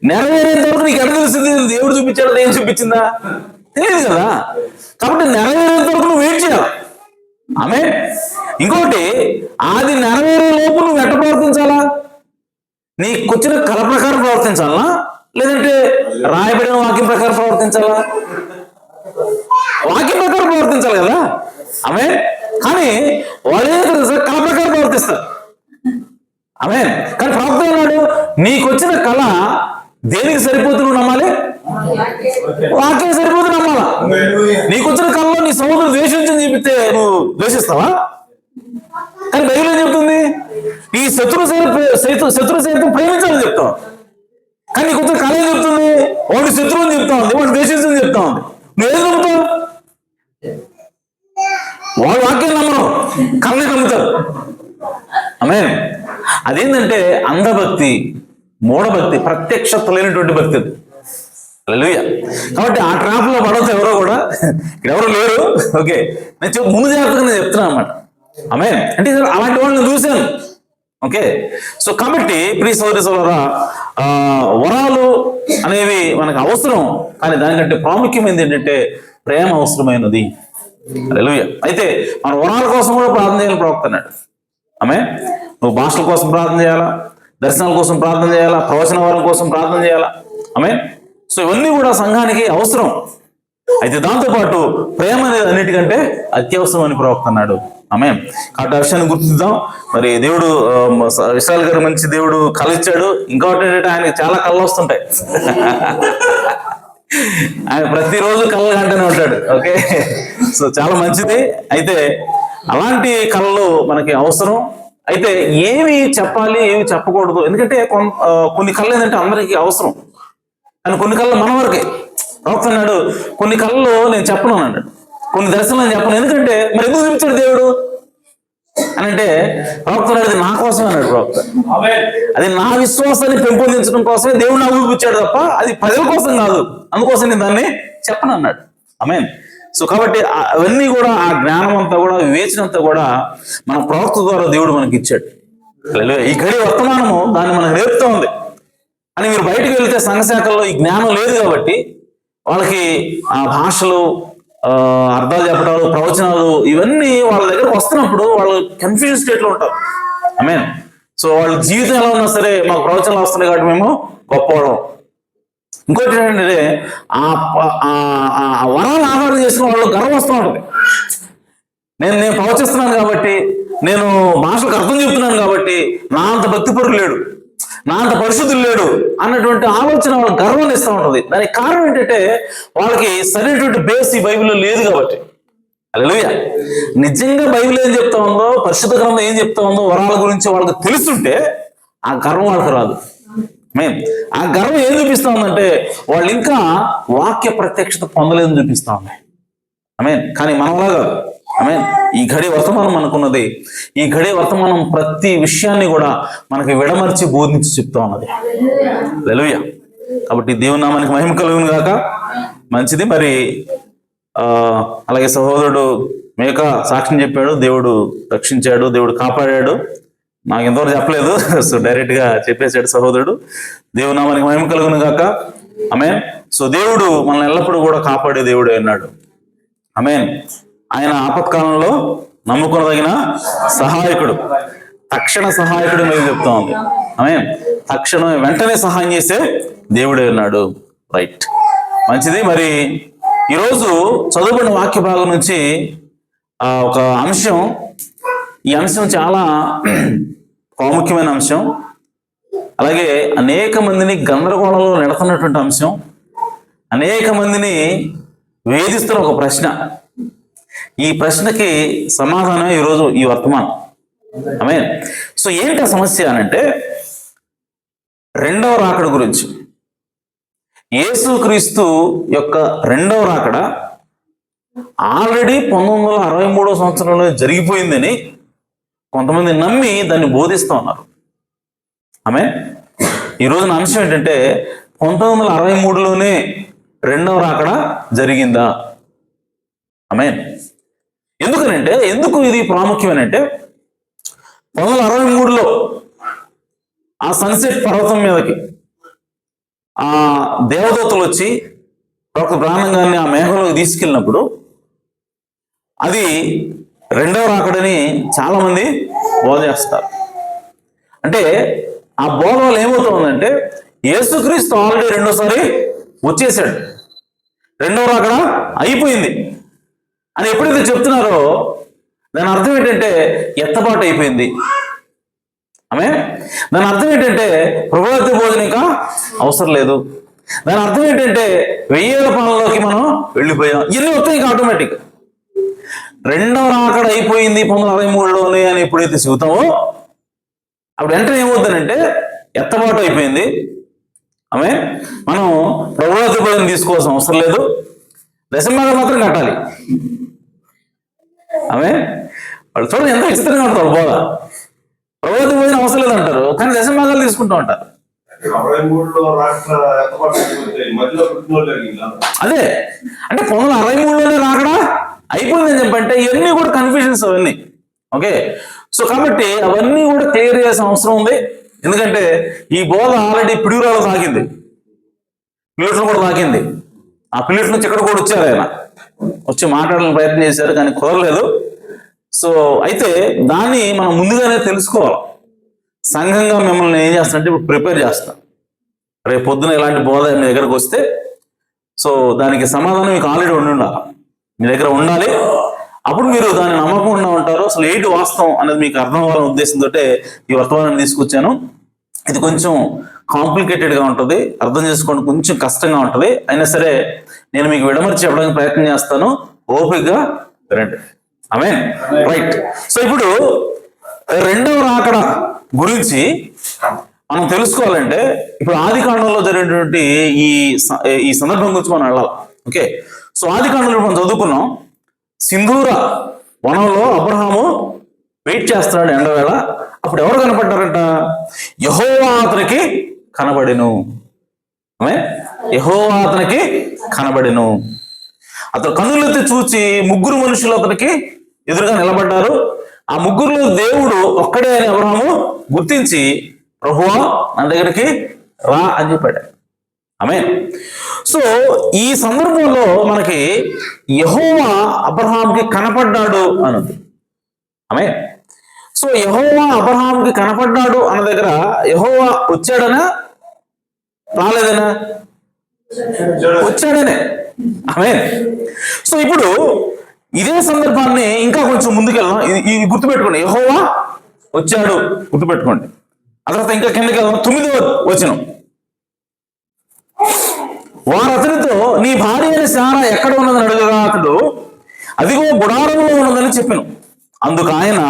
నెరవేరిన తర్వాత నీకు ఎక్కడ తెలుస్తుంది దేవుడు చూపించాడు ఏం చూపించిందా? తెలియదు కదా. కాబట్టి నెరవేరేంత వరకు నువ్వు వెయిట్ చేయాలి. ఆమె ఇంకోటి, అది నెరవేరే లోపు నువ్వు ఎట్ట ప్రవర్తించాలా? నీకొచ్చిన కళ ప్రకారం ప్రవర్తించాలా లేదంటే రాయబడిన వాక్యం ప్రకారం ప్రవర్తించాలా? వాక్యం ప్రకారం ప్రవర్తించాలి కదా. ఆమె కానీ వాళ్ళే కళ ప్రకారం ప్రవర్తిస్తారు. ఆమె కానీ ప్రవక్త అన్నాడు, నీకొచ్చిన కళ దేనికి సరిపోతు నువ్వు నమ్మాలి? వాక్యం సరిపోతు నమ్మాలా. నీకొచ్చిన కళలో నీ సహోదరుడు ద్వేషించని చెప్తే నువ్వు ద్వేషిస్తావా? కానీ బైబిల్ ఏం చెప్తుంది? ఈ శత్రు సైతం ప్రేమించాలని చెప్తావు. కానీ నీకు వచ్చిన కళ ఏం చెప్తుంది? వాడు శత్రువు అని చెప్తా ఉంది, వాడు ద్వేషించని చెప్తా ఉంది. నువ్వేం నమ్ముతావు? వాడు వాక్యం నమ్మరు, కళని నమ్ముతారు. ఆమేన్. అదేంటంటే అంధభక్తి, మూఢభక్తి, ప్రత్యక్షత లేనటువంటి భక్తి. హల్లెలూయా. కాబట్టి ఆ ట్రాప్ లో పడవచ్చు ఎవరో కూడా, ఎవరు లేరు. ఓకే, నేను ముందు జాగ్రత్తగా నేను చెప్తున్నాను అన్నమాట. ఆమేన్. అంటే అలాంటి వాళ్ళని చూశాను. ఓకే, సో కాబట్టి ప్రియ సోదరి సోదరులారా, వరాలు అనేవి మనకు అవసరం, కానీ దానికంటే ప్రాముఖ్యమైనది ఏంటంటే ప్రేమ అవసరమైనది. హల్లెలూయా. అయితే మన వరాల కోసం కూడా ప్రార్థన చేయాలని ప్రవక్త అన్నాడు. ఆమె నువ్వు భాషల కోసం ప్రార్థన చేయాలా, దర్శనాల కోసం ప్రార్థన చేయాలా, ప్రవచన వారం కోసం ప్రార్థన చేయాలా. ఆమేన్. సో ఇవన్నీ కూడా సంఘానికి అవసరం. అయితే దాంతోపాటు ప్రేమ అనేది అన్నిటికంటే అత్యవసరం అని ప్రవక్త అన్నాడు. ఆమేన్. కాబట్టి ఆ విషయాన్ని గుర్తిద్దాం. మరి దేవుడు విశాల్ గారు మంచి దేవుడు కళ ఇచ్చాడు. ఇంకొకటి ఏంటంటే ఆయనకి చాలా కళ్ళు వస్తుంటాయి. ఆయన ప్రతిరోజు కళ్ళు కంటూనే ఉంటాడు. ఓకే, సో చాలా మంచిది. అయితే అలాంటి కళలు మనకి అవసరం. అయితే ఏమి చెప్పాలి, ఏమి చెప్పకూడదు, ఎందుకంటే కొన్ని కళ్ళు ఏంటంటే అందరికీ అవసరం, కానీ కొన్ని కళ్ళు మన వరకే. ప్రవక్త అన్నాడు కొన్ని కళ్ళు నేను చెప్పను అన్నాడు, కొన్ని దర్శనాలు నేను చెప్పను. ఎందుకంటే మరి ఎందుకు చూపించాడు దేవుడు అని అంటే, ప్రవక్త అన్నాడు నా కోసం అన్నాడు. ప్రవక్త అది నా విశ్వాసాన్ని పెంపొందించడం కోసమే దేవుడు నాకు చూపించాడు తప్ప అది ప్రజల కోసం కాదు. అందుకోసం నేను దాన్ని చెప్పను అన్నాడు. ఆమేన్. సో కాబట్టి అవన్నీ కూడా ఆ జ్ఞానం అంతా కూడా, వివేచన అంతా కూడా మన ప్రవక్త ద్వారా దేవుడు మనకి ఇచ్చాడు. ఈ గడి వర్తమానము దాన్ని మనకు నేర్పుతూ ఉంది. అని మీరు బయటకు వెళ్తే సంఘశాఖల్లో ఈ జ్ఞానం లేదు కాబట్టి వాళ్ళకి ఆ భాషలు, అర్థాలు చెప్పడాలు, ప్రవచనాలు ఇవన్నీ వాళ్ళ దగ్గరకు వస్తున్నప్పుడు వాళ్ళు కన్ఫ్యూజన్ స్టేట్ లో ఉంటారు. ఆమేన్. సో వాళ్ళ జీవితం ఎలా ఉన్నా సరే మాకు ప్రవచనాలు వస్తున్నాయి కాబట్టి మేము గొప్పవాళ్ళం. ఇంకోటి ఏంటంటే ఆ వరాలు ఆహారం చేసుకున్న వాళ్ళు గర్వం వస్తూ ఉంటుంది. నేను ప్రవచిస్తున్నాను కాబట్టి, నేను భాషలకు అర్థం చెప్తున్నాను కాబట్టి నా అంత భక్తిపరుడు లేడు, నా అంత పరిశుద్ధులు లేడు అన్నటువంటి ఆలోచన వాళ్ళకి గర్వం ఇస్తూ ఉంటుంది. దానికి కారణం ఏంటంటే వాళ్ళకి సరైనటువంటి బేస్ ఈ బైబిల్లో లేదు కాబట్టి. హల్లెలూయా. నిజంగా బైబిల్ ఏం చెప్తా ఉందో, పరిశుద్ధ గ్రంథం ఏం చెప్తా ఉందో, వరాల గురించి వాళ్ళకి తెలుసుంటే ఆ గర్వం వాళ్ళకి రాదు. మెయిన్ ఆ గర్వం ఏం చూపిస్తా ఉందంటే వాళ్ళు ఇంకా వాక్య ప్రత్యక్షత పొందలేదని చూపిస్తా ఉన్నాయి. ఆమేన్. కానీ మనలాగా ఆమేన్. ఈ ఘడి వర్తమానం మనకున్నది. ఈ ఘడి వర్తమానం ప్రతి విషయాన్ని కూడా మనకి విడమర్చి బోధించి చెప్తా ఉన్నది. హల్లెలూయా. కాబట్టి దేవుని నామానికి మహిమ కలుగును గాక. మంచిది. మరి అలాగే సహోదరుడు మేక సాక్ష్యం చెప్పాడు, దేవుడు రక్షించాడు, దేవుడు కాపాడాడు. నాకు ఎంతవరకు చెప్పలేదు, సో డైరెక్ట్ గా చెప్పేశాడు సహోదరుడు. దేవుని నామానికి మహిమ కలుగును గాక. ఆమేన్. సో దేవుడు మనల్ని ఎల్లప్పుడూ కూడా కాపాడే దేవుడు అన్నాడు. ఆమేన్. ఆయన ఆపత్కాలంలో నమ్ముకునదగిన సహాయకుడు, తక్షణ సహాయకుడు మీద చెప్తా ఉంది. ఆమేన్. తక్షణమే వెంటనే సహాయం చేసే దేవుడే ఉన్నాడు. రైట్, మంచిది. మరి ఈరోజు చదువుకున్న వాక్య భాగం నుంచి ఒక అంశం, ఈ అంశం చాలా ప్రాముఖ్యమైన అంశం, అలాగే అనేక మందిని గందరగోళంలో నెడుతున్నటువంటి అంశం, అనేక మందిని వేధిస్తున్న ఒక ప్రశ్న. ఈ ప్రశ్నకి సమాధానమే ఈరోజు ఈ వర్తమానం. ఆమేన్. సో ఏంటి ఆ సమస్య అనంటే రెండవ రాకడ గురించి. యేసుక్రీస్తు యొక్క రెండవ రాకడ ఆల్రెడీ 1963 సంవత్సరంలో జరిగిపోయిందని కొంతమంది నమ్మి దాన్ని బోధిస్తూ ఉన్నారు. ఆమేన్. ఈ రోజున అంశం ఏంటంటే 1963లోనే రెండవ రాకడ జరిగిందా? ఆమేన్. ఎందుకనంటే, ఎందుకు ఇది ప్రాముఖ్యమనంటే 1963లో ఆ సన్సెట్ పర్వతం మీదకి ఆ దేవదూతలు వచ్చి ప్రవక్త బ్రాహ్మణ్ గారిని ఆ మేఘంలోకి తీసుకెళ్ళినప్పుడు అది రెండవ రాకడని చాలా మంది బోధ చేస్తారు. అంటే ఆ బోధ వల్ల ఏమవుతుందంటే యేసుక్రీస్తు ఆల్రెడీ రెండోసారి వచ్చేసాడు, రెండవ రాకడ అయిపోయింది అని ఎప్పుడైతే చెప్తున్నారో దాని అర్థం ఏంటంటే ఎత్తబాటు అయిపోయింది. ఆమె దాని అర్థం ఏంటంటే ప్రభుత్వ భోజనం ఇంకా అవసరం లేదు. దాని అర్థం ఏంటంటే 1000 పనుల్లోకి మనం వెళ్ళిపోయాం. ఇవన్నీ వస్తాయి ఇంకా ఆటోమేటిక్. రెండవ రాకడ అయిపోయింది 1963లోనే అని ఎప్పుడైతే చెబుతామో అప్పుడు వెంటనే ఏమవుతుందంటే ఎత్తబాటు అయిపోయింది. ఆమె మనం ప్రభుత్వ భోజనం తీసుకోవాల్సిన అవసరం లేదు, దశంభాగం మాత్రం కట్టాలి. ఆమె వాళ్ళు చూడండి ఎంత విచిత్రంగా ఉంటారు. బోధ ప్రభుత్వ భోజనం అవసరం లేదంటారు, కానీ దశంభాగాలు తీసుకుంటూ ఉంటారు. అదే అంటే 1963లోనే రాకడా అయిపోయిందని చెప్పంటే ఇవన్నీ కూడా కన్ఫ్యూజన్స్ అవన్నీ. ఓకే, సో కాబట్టి అవన్నీ కూడా క్లియర్ చేయాల్సిన అవసరం ఉంది. ఎందుకంటే ఈ బోధ ఆల్రెడీ పిడుగురాలు తాకింది, పిల్లట్లు కూడా తాకింది. ఆ పిల్లట్ నుంచి ఇక్కడ కూడా వచ్చారు, ఆయన వచ్చి మాట్లాడాలని ప్రయత్నం చేశారు కానీ కుదరలేదు. సో అయితే దాన్ని మనం ముందుగానే తెలుసుకోవాలి. సంఘంగా మిమ్మల్ని ఏం చేస్తానంటే ఇప్పుడు ప్రిపేర్ చేస్తాను. రేపు పొద్దున ఇలాంటి బోధ మీ దగ్గరకు వస్తే సో దానికి సమాధానం మీకు ఆల్రెడీ ఉండాలి, మీ దగ్గర ఉండాలి. అప్పుడు మీరు దాన్ని నమ్మకుండా ఉంటారు. అసలు ఏంటి వాస్తవం అనేది మీకు అర్థం అవ్వాలనే ఉద్దేశంతో ఈ వర్తమానాన్ని తీసుకొచ్చాను. ఇది కొంచెం కాంప్లికేటెడ్గా ఉంటుంది, అర్థం చేసుకోవడం కొంచెం కష్టంగా ఉంటుంది. అయినా సరే నేను మీకు విడమర్చి చెప్పడానికి ప్రయత్నం చేస్తాను. ఓపికగా వినండి. ఆమేన్. రైట్. సో ఇప్పుడు రెండవ రాకడ గురించి మనం తెలుసుకోవాలంటే ఇప్పుడు ఆది కాండంలో జరిగినటువంటి ఈ సందర్భం గురించి మనం వెళ్ళాలి. ఓకే. సో ఆది కాండంలో మనం చదువుకున్నాం, సింధూర వనంలో అబ్రహాము వెయిట్ చేస్తున్నాడు ఎండవేళ. అప్పుడు ఎవరు కనపడ్డారంట? యెహోవా అతనికి కనబడెను. యెహోవా అతనికి కనబడెను. అతను కన్నులెత్తి చూచి ముగ్గురు మనుషులు అతనికి ఎదురుగా నిలబడ్డారు. ఆ ముగ్గురులో దేవుడు ఒక్కడే అని అబ్రహాము గుర్తించి, ప్రభువా నా దగ్గరికి రా అని చెప్పాడు. ఆమేన్. సో ఈ సందర్భంలో మనకి యెహోవా అబ్రహాంకి కనపడ్డాడు అన్నది. ఆమేన్. సో యెహోవా అబ్రహాంకి కనపడ్డాడు అన్న దగ్గర యెహోవా వచ్చాడనా రాలేదనా? వచ్చాడనే. ఆమేన్. సో ఇప్పుడు ఇదే సందర్భాన్ని ఇంకా కొంచెం ముందుకెళ్దాం. ఇది గుర్తుపెట్టుకోండి, యెహోవా వచ్చాడు గుర్తుపెట్టుకోండి. ఆ తర్వాత ఇంకా కిందకి వెళ్దాం. 9వ వచనం, వారు అతనితో నీ భార్య అయిన శారా ఎక్కడ ఉన్నదని అడుగగా అతడు అదిగో గుడారంలో ఉన్నదని చెప్పాను. అందుకు ఆయన,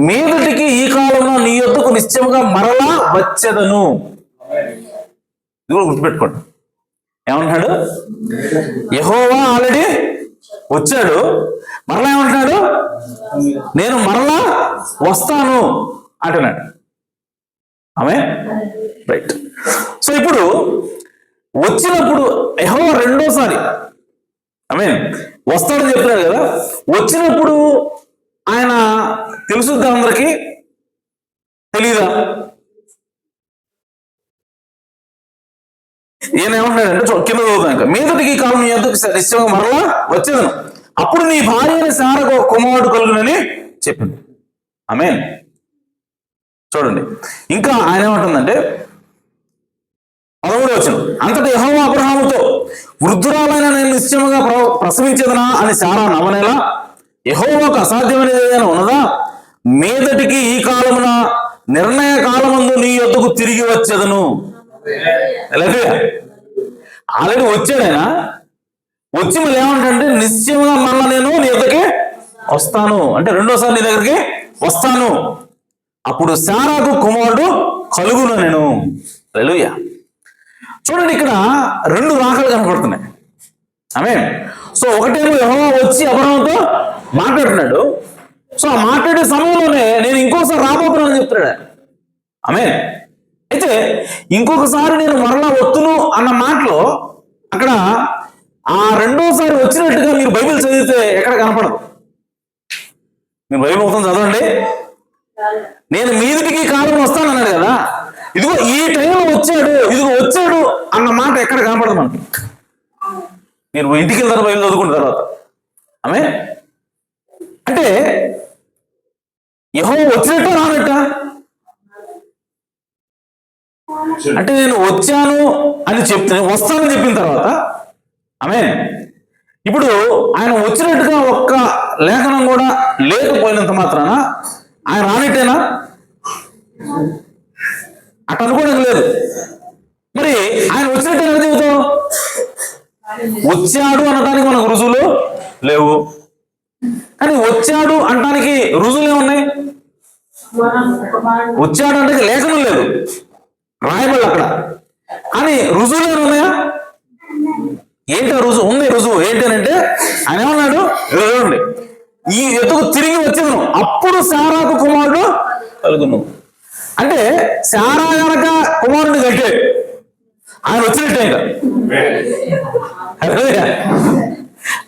మీదటికి ఈ కాలంలో నీ యొద్దకు నిశ్చయముగా మరలా వచ్చేదను. ఇది కూడా గుర్తుపెట్టుకోండి. ఏమంటున్నాడు? యెహోవా ఆల్రెడీ వచ్చాడు, మరలా ఏమంటున్నాడు? నేను మరలా వస్తాను అంటున్నాడు. ఆమె రైట్. సో ఇప్పుడు వచ్చినప్పుడు యెహోవా రెండోసారి వస్తాడని చెప్తున్నాడు కదా. వచ్చినప్పుడు ఆయన తెలుసుద్దా అందరికి? తెలీదా? ఈయన ఏమంటున్నాడంటే కింద చదువుతాను, మీదటికి ఈ కాలం నిశ్చయంగా మరలా వచ్చేదను, అప్పుడు నీ భార్య అయిన శారకు ఒక కుమారుడు కలుగునని చెప్పింది. ఆమేన్. చూడండి ఇంకా ఆయన ఏమంటుందంటే 13వ వచనం, అంతటి యెహోవా అబ్రహాముతో వృద్ధురాలైన నేను నిశ్చయముగా ప్రసవించదనా అని శారా నవ్వనేలా, యెహోవాకు అసాధ్యమైనది ఏదైనా ఉన్నదా? మీదటికి ఈ కాలమున నిర్ణయ కాలమందు నీ యొద్దకు తిరిగి వచ్చేదను. ఆల్రెడీ వచ్చాడైనా, వచ్చి మళ్ళీ ఏమంటే నిశ్చయంగా మళ్ళా నేను నీ దగ్గరికి వస్తాను అంటే రెండోసారి నీ దగ్గరికి వస్తాను, అప్పుడు శారాకు కుమారుడు కలుగును నేను. హల్లెలూయా. చూడండి ఇక్కడ రెండు రాకలు కనపడుతున్నాయి. ఆమేన్. సో ఒకటేమో యెహోవా వచ్చి అబ్రహాముతో మాట్లాడుతున్నాడు. సో ఆ మాట్లాడే సమయంలోనే నేను ఇంకోసారి రాబోతున్నానని చెప్తున్నాడు. ఆమేన్. అయితే ఇంకొకసారి నేను మరలా వస్తును అన్న మాటలో అక్కడ ఆ రెండోసారి వచ్చినట్టుగా మీరు బైబిల్ చదివితే ఎక్కడ కనపడదు. మీరు బైబిల్ మొత్తం చదవండి. నేను మీదికి కాలం వస్తాను అన్నాడు కదా, ఇదిగో ఈ టైంలో వచ్చాడు, ఇదిగో వచ్చాడు అన్న మాట ఎక్కడ కనపడదు మనకి. మీరు ఇంటికి వెళ్తారు బైబిల్ చదువుకున్న తర్వాత. ఆమె అంటే యెహోవా వచ్చినట్ట రానట్ట? అంటే నేను వచ్చాను అని చెప్తే వస్తానని చెప్పిన తర్వాత ఆమె ఇప్పుడు ఆయన వచ్చినట్టుగా ఒక్క లేఖనం కూడా లేకపోయినంత మాత్రాన ఆయన రానట్టేనా? అట్ట అనుకోవడం లేదు. మరి ఆయన వచ్చినట్టు ఎలా చెబుతాం? వచ్చాడు అనడానికి మనకు రుజువులు లేవు. కానీ వచ్చాడు అనడానికి రుజువులు ఏమున్నాయి? వచ్చాడు అంటే లేఖనం లేదు, రాయబడి అక్కడ. కానీ రుజువులు ఏమైనా ఉన్నాయా? ఏంటి రుజువు? ఉంది రుజువు. ఏంటనంటే ఆయన ఏమన్నాడు, చూడండి, ఈ ఎత్తుకు తిరిగి వచ్చేదను, అప్పుడు శారాకు కుమారుడు కలుగును. అంటే శారా గనక కుమారుడిని కట్టే ఆయన వచ్చినట్టే. ఇంకా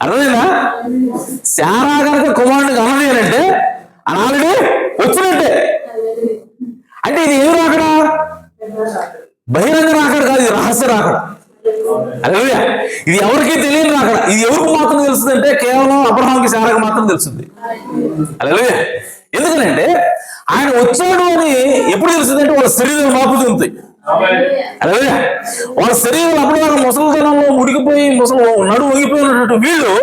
అర్థమైనా? శారా గనక కుమారుడిని కనది అంటే ఆయన ఆల్రెడీ వచ్చినట్టే. అంటే ఇది ఏమి రాకడా? బహిరంగ రాకడ కాదు, ఇది రహస్య రాకడ. హల్లెలూయా. ఇది ఎవరికి తెలియని రాకడ. ఇది ఎవరికి మాత్రం తెలుస్తుంది అంటే కేవలం అబ్రహాంకి శారాకు మాత్రం తెలుస్తుంది. హల్లెలూయా. ఎందుకనంటే ఆయన వచ్చాడు అని ఎప్పుడు తెలుస్తుందంటే వాళ్ళ శరీరం మార్పు చెందుతాయి. అదే వాళ్ళ శరీరం అప్పటిదాకా ముసలితనంలో ముడికిపోయి నడువు వంగిపోయినటువంటి వీళ్ళు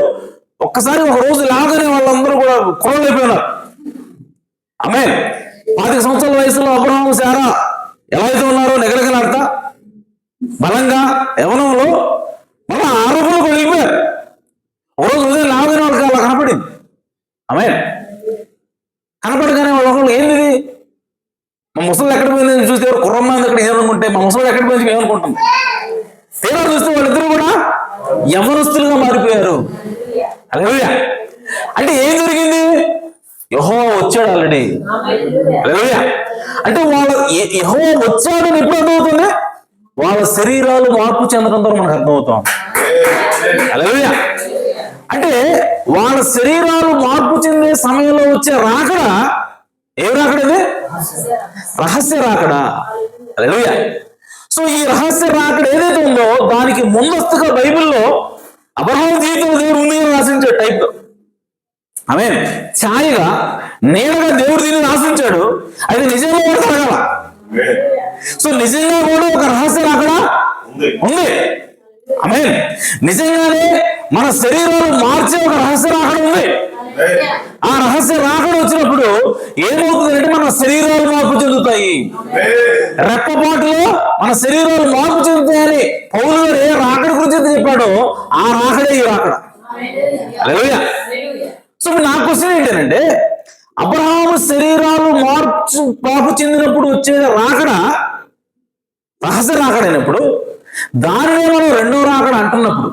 ఒక్కసారి ఒక రోజు లాగానే వాళ్ళందరూ కూడా కుర్రలు అయిపోయినారు. ఆమె 25 సంవత్సరాల వయసులో అబ్రహాము శారా ఎలా అయితే ఉన్నారో నిగలగలాడతా బలంగా యవనంలో మళ్ళీ ఆరోపణలు కూడా వెళ్ళిపోయారు. ఒకరోజు ఉదయం లాగానే వాళ్ళకి అలా కనపడింది. ఆమె కనపడగానే వాళ్ళు ఏంది మా ముసలు ఎక్కడ పోయిందని చూస్తే కుర్రమ్మాంది అక్కడ ఏమనుకుంటే మా ముసలు ఎక్కడ పోయింది ఏమనుకుంటాం. తీరా చూస్తే వాళ్ళిద్దరూ కూడా యవనస్తులుగా మారిపోయారు. హల్లెలూయా. అంటే ఏం జరిగింది? యెహోవా వచ్చాడు ఆల్రెడీ. హల్లెలూయా. అంటే వాళ్ళ యెహోవా వచ్చాడని ఎప్పుడు అర్థమవుతుంది? వాళ్ళ శరీరాలు మార్పు చెందడం ద్వారా మనకు అర్థమవుతాం. హల్లెలూయా. అంటే వాళ్ళ శరీరాలు మార్పు చెందే సమయంలో వచ్చే రాకడ ఏ రాకడది? రహస్య రాకడ. హల్లెలూయా. సో ఈ రహస్య రాకడ ఏదైతే ఉందో దానికి ముందస్తుగా బైబిల్లో అబ్రహాము జీవితంలో దేవుడు ఉంది రాసించాడు టైప్. ఆమె ఛాయగా నేరుగా దేవుడు దీన్ని రాసించాడు. అది నిజంగా కూడా జరగాల. సో నిజంగా కూడా ఒక రహస్య రాకడ ఉంది. ఆమె నిజంగానే మన శరీరాలు మార్చే ఒక రహస్య రాకడ ఉంది. ఆ రహస్య రాకడ వచ్చినప్పుడు ఏమవుతుందంటే మన శరీరాలు మార్పు చెందుతాయి. రెప్పపాటులో మన శరీరాలు మార్పు చెందుతాయని పౌలు గారు ఏ రాకడ గురించి చెప్పాడో ఆ రాకడే ఈ రాకడ. హల్లెలూయా. సో నా క్వశ్చన్ ఏంటంటే అబ్రహాము శరీరాలు మార్పు చెందినప్పుడు వచ్చే రాకడ రహస్య రాకడైనప్పుడు దానినే మనం రెండో రాకడ అంటున్నప్పుడు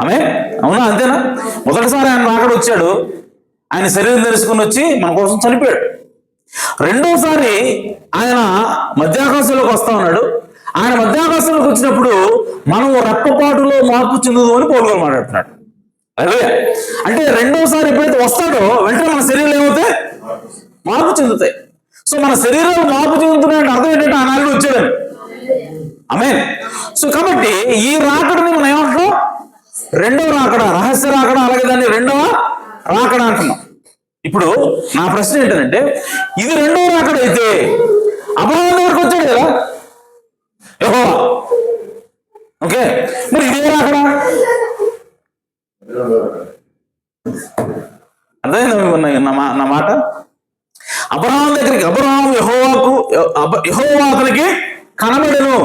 ఆమె అవునా? అంతేనా? మొదటిసారి ఆయన రాకడ వచ్చాడు, ఆయన శరీరం తెలుసుకుని వచ్చి మన కోసం చనిపోయాడు. రెండోసారి ఆయన మధ్యాకాశంలోకి వస్తా ఉన్నాడు. ఆయన మధ్యాకాశంలోకి వచ్చినప్పుడు మనం రెప్పపాటులో మార్పు చెందుదు అని పౌలు గారు మాట్లాడుతున్నాడు. అదే అంటే రెండోసారి ఎప్పుడైతే వస్తాడో వెంటనే మన శరీరాలు ఏమవుతాయి? మార్పు చెందుతాయి. సో మన శరీరాలు మార్పు చెందుతున్నాయంటే అర్థం ఏంటంటే ఆ నాలుగు వచ్చాడని. ఆమేన్. సో కాబట్టి ఈ రాకడని మనం ఏమంటున్నాం? రెండవ రాకడ, రహస్య రాకడ, అలాగే దాన్ని రెండవ రాకడ అంటున్నాం. ఇప్పుడు నా ప్రశ్న ఏంటంటే ఇది రెండవ రాకడ అయితే అబ్రహాము దగ్గరికి వచ్చాడు కదా యెహోవా, ఓకే, మరి ఇదే రాకడ అర్థమైందా నా మాట? అబ్రహాము దగ్గరికి అబ్రహాము యెహోవా అతనికి కనబడెను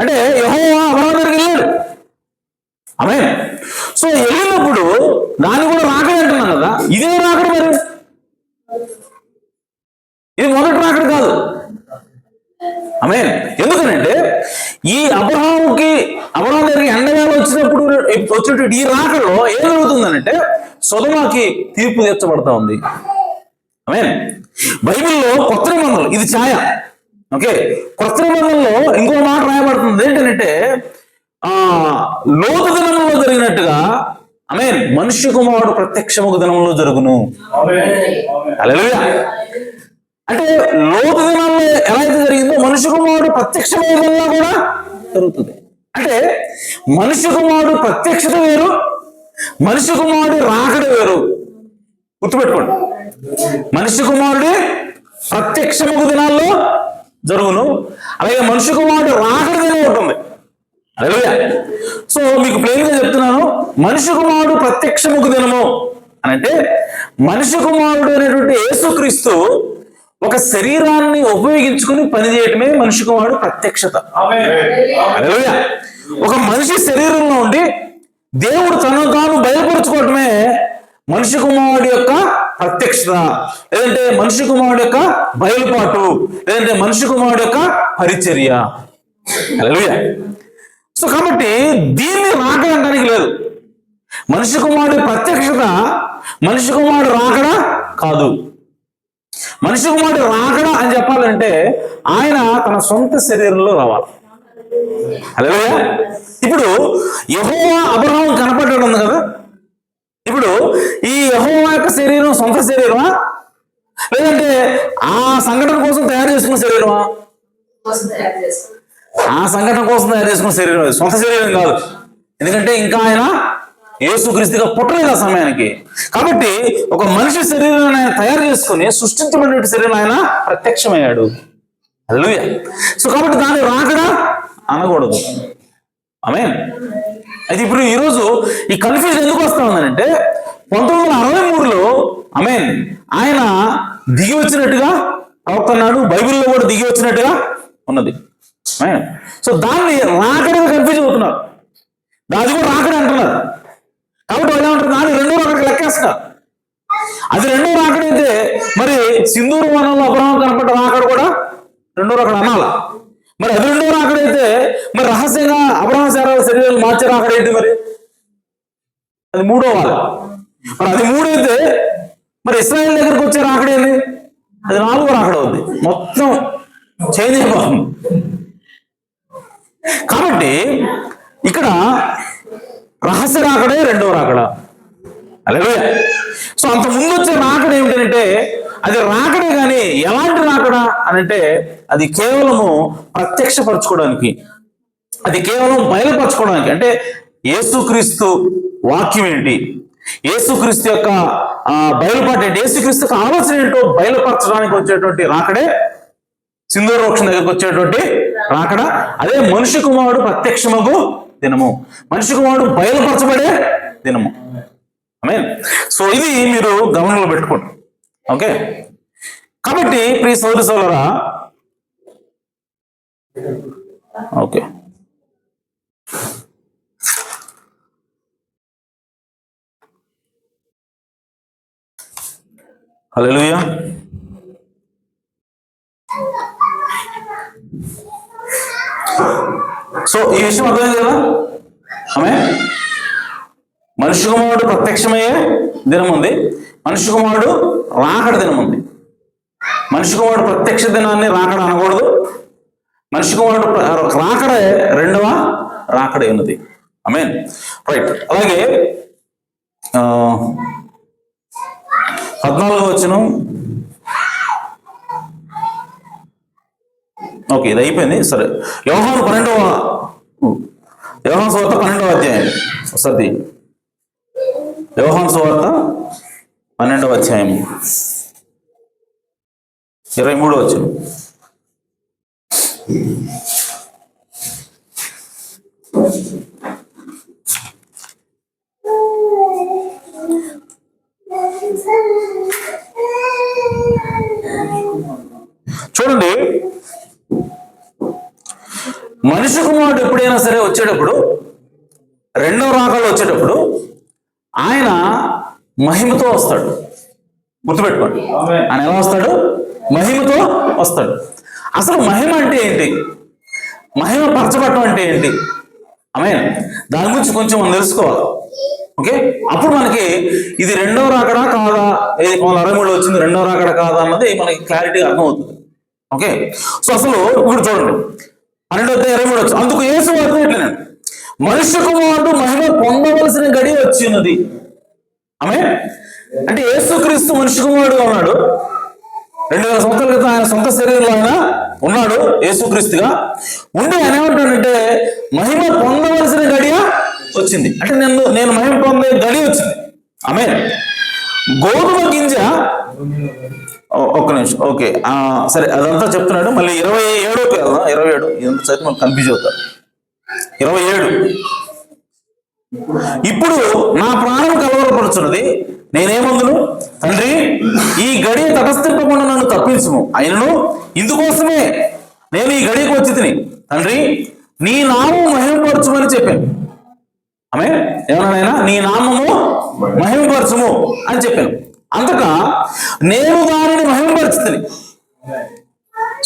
అంటే యెహోవా అబ్రహాము దగ్గరికి వెళ్ళాడు. ఆమేన్. సో వెళ్ళినప్పుడు దాన్ని కూడా రాకడ అంటున్నాం కదా, ఇదే రాకడ. మరి ఇది మొదటి రాకడ కాదు. ఆమేన్. ఎందుకనంటే ఈ అబ్రహాము దగ్గరికి ఎండవేళ వచ్చినటువంటి ఈ రాకడలో ఏం జరుగుతుందనంటే సొదొమకి తీర్పు తీర్చబడతా ఉంది. ఆమేన్. బైబిల్లో కొత్త నిబంధనలు ఇది ఛాయ, ఓకే. కొత్త నిబంధనలో ఇంకో మాట రాయబడుతుంది ఏంటంటే లోతు దినంలో జరిగినట్టుగా ఆమేన్ మనుష్య కుమారుడు ప్రత్యక్షముగు దినంలో జరుగును. హల్లెలూయా. అంటే లోతు దినంలో ఎలా అయితే జరిగిందో మనుష్య కుమారుడు ప్రత్యక్షమయ్యే దినంలో కూడా జరుగుతుంది. అంటే మనుష్య కుమారుడు ప్రత్యక్షత వేరు, మనుష్య కుమారుడు రాకడ వేరు. గుర్తుపెట్టుకోండి, మనుష్య కుమారుడే ప్రత్యక్షముగు దినాల్లో జరుగును, అలాగే మనుష్య కుమారుడు రాకడ దినం ఉంటుంది. హల్లెలూయా. సో మీకు ప్లెయిన్ గా చెప్తున్నాను, మనుష్య కుమారుడు ప్రత్యక్షముగు దినము అని అంటే మనుష్య కుమారుడు అనేటువంటి యేసుక్రీస్తు ఒక శరీరాన్ని ఉపయోగించుకుని పనిచేయటమే మనుష్య కుమారుడు ప్రత్యక్షత. హల్లెలూయా. ఒక మనిషి శరీరంలో ఉండి దేవుడు తనను తాను బయలుపరుచుకోవటమే మనుష్య కుమారుడు యొక్క ప్రత్యక్షత, లేదంటే మనుష్య కుమారుడు యొక్క బయలుపాటు, లేదంటే మనుష్య కుమారుడు యొక్క పరిచర్య. హల్లెలూయా. సో కాబట్టి దీన్ని రాకడ అనడానికి లేదు. మనుష్య కుమారుడి ప్రత్యక్షత మనుష్య కుమారుడు రాకడ కాదు. మనుష్య కుమారుడు రాకడ అని చెప్పాలంటే ఆయన తన సొంత శరీరంలో రావాలి. హల్లెలూయా. ఇప్పుడు యెహోవా అబ్రహాము కనపడ్డాడు ఉంది కదా, ఇప్పుడు ఈ యెహోవా యొక్క శరీరం సొంత శరీరమా, లేదంటే ఆ సంఘటన కోసం తయారు చేసుకున్న శరీరమా? ఆ సంఘటన కోసం తయారు చేసుకున్న శరీరం, సొంత శరీరం కాదు. ఎందుకంటే ఇంకా ఆయన యేసుక్రీస్తుగా పుట్టలేదు ఆ సమయానికి. కాబట్టి ఒక మనిషి శరీరాన్ని ఆయన తయారు చేసుకుని సృష్టించబడిన శరీరం ఆయన ప్రత్యక్షమయ్యాడు. హల్లెలూయా. సో కాబట్టి దాన్ని రాకడా అనకూడదు. ఆమేన్. అయితే ఇప్పుడు ఈరోజు ఈ కన్ఫ్యూజన్ ఎందుకు వస్తా ఉందంటే 1963లో ఆమేన్ ఆయన దిగి వచ్చినట్టుగా అవుతున్నాడు, బైబిల్లో కూడా దిగి వచ్చినట్టుగా ఉన్నది. సో దాన్ని రాకడా కన్ఫ్యూజ్ అవుతున్నారు, అది కూడా రాకడా అంటున్నారు. కాబట్టి వాళ్ళు ఏమంటారు, దాన్ని రెండో రాకడికి లెక్కేస్తారు. అది రెండో రాకడైతే మరి సింధూరు వనంలో అబ్రహాం కనపడ్డ రాకడ కూడా రెండో రాకడ అనాలా? మరి అది రెండో రాకడైతే మరి రహస్యంగా అబ్రహాం శరీరాలు మార్చే రాకడైతే మరి అది మూడో వాళ్ళు. మరి అది మూడైతే మరి ఇశ్రాయేల్ దగ్గరికి వచ్చే రాకడేంది? అది నాలుగో రాకడ అవుద్ది. మొత్తం చేంజ్ అయిపోతుంది. కాబట్టి ఇక్కడ రహస్య రాకడే రెండో రాకడ. హల్లెలూయా. సో అంత ముందు వచ్చే రాకడ ఏమిటంటే అది రాకడే, కానీ ఎలాంటి రాకడ అని అంటే అది కేవలము ప్రత్యక్షపరచుకోవడానికి, అది కేవలం బయలుపరచుకోవడానికి. అంటే యేసుక్రీస్తు వాక్యం ఏంటి, యేసుక్రీస్తు యొక్క బయలుపాటు ఏంటి, యేసుక్రీస్తు యొక్క ఆలోచన ఏంటో బయలుపరచడానికి వచ్చేటువంటి రాకడే సింధూర వృక్షం దగ్గరకు వచ్చేటువంటి రాకడ. అదే మనిషి కుమారుడు ప్రత్యక్షమగు దినము, మనిషి కుమారుడు బయలుపరచబడే దినము. ఆమేన్. సో ఇది మీరు గమనంలో పెట్టుకోండి. ఓకే. కాబట్టి ప్రియ సోదర సోదరా, ఓకే, హల్లెలూయా. సో ఈ విషయం అర్థమైంది కదా? ఆమేన్. మనిషి కుమారుడు ప్రత్యక్షమయ్యే దినం ఉంది, మనిషి కుమారుడు రాకడ దినం ఉంది. మనిషి కుమారుడు ప్రత్యక్ష దినాన్ని రాకడ అనకూడదు, మనిషి కుమారుడు రాకడే రెండవ రాకడే ఉన్నది. ఆమేన్. రైట్. అలాగే 14వ వచనం. ఓకే, ఇది అయిపోయింది. సరే, యోహాను సువార్త 12వ అధ్యాయం. సతి యోహాను సువార్త 12వ అధ్యాయం 23వ వచనం. చూడండి, మనిషి కుమారుడు ఎప్పుడైనా సరే వచ్చేటప్పుడు, రెండవ రాకడలో వచ్చేటప్పుడు ఆయన మహిమతో వస్తాడు. గుర్తుపెట్టుకోండి, ఆయన ఎలా వస్తాడు? మహిమతో వస్తాడు. అసలు మహిమ అంటే ఏంటి, మహిమ పరచబడటం అంటే ఏంటి? ఆమేన్. దాని గురించి కొంచెం మనం తెలుసుకోవాలి. ఓకే, అప్పుడు మనకి ఇది రెండవ రాకడా కాదా, ఇది 1963లో వచ్చింది రెండవ రాకడా కాదా అన్నది మనకి క్లారిటీగా అర్థమవుతుంది. ఓకే. సో అసలు ఇప్పుడు చూడండి 12:23 వచ్చి, అందుకు యేసు ఎట్లనే మనుష్య కుమారుడు మహిమ పొందవలసిన గడి వచ్చి ఉన్నది. ఆమేన్. అంటే యేసుక్రీస్తు మనుష్య కుమారుడుగా ఉన్నాడు. 2000 సంవత్సరాల క్రితం ఆయన సొంత శరీరంలో ఆయన ఉన్నాడు యేసుక్రీస్తుగా ఉండి, ఆయన ఏమంటాడంటే మహిమ పొందవలసిన గడియ వచ్చింది. అంటే నేను మహిమ పొందే గడి వచ్చింది. ఆమేన్. గోధుమ గింజ, ఒక్క నిమిషం. ఓకే, సరే, అదంతా చెప్తున్నాడు. మళ్ళీ 27 ఇదంతా చదివి మనకు కన్ఫ్యూజ్ అవుతారు. 27, ఇప్పుడు నా ప్రాణం కలవరపడుచున్నది, నేనేమందును, తండ్రి ఈ గడియ తటస్థింపకుండా నన్ను తప్పించుము. అయినను ఇందుకోసమే నేను ఈ గడియకు వచ్చి తిని, తండ్రి నీ నామము మహిమపరచుమని చెప్పాను. ఆమె ఏమన్నా, నీ నామము మహిమపరచుము అని చెప్పాను. అంతటా నేను దానిని మహిమపరిచితిని.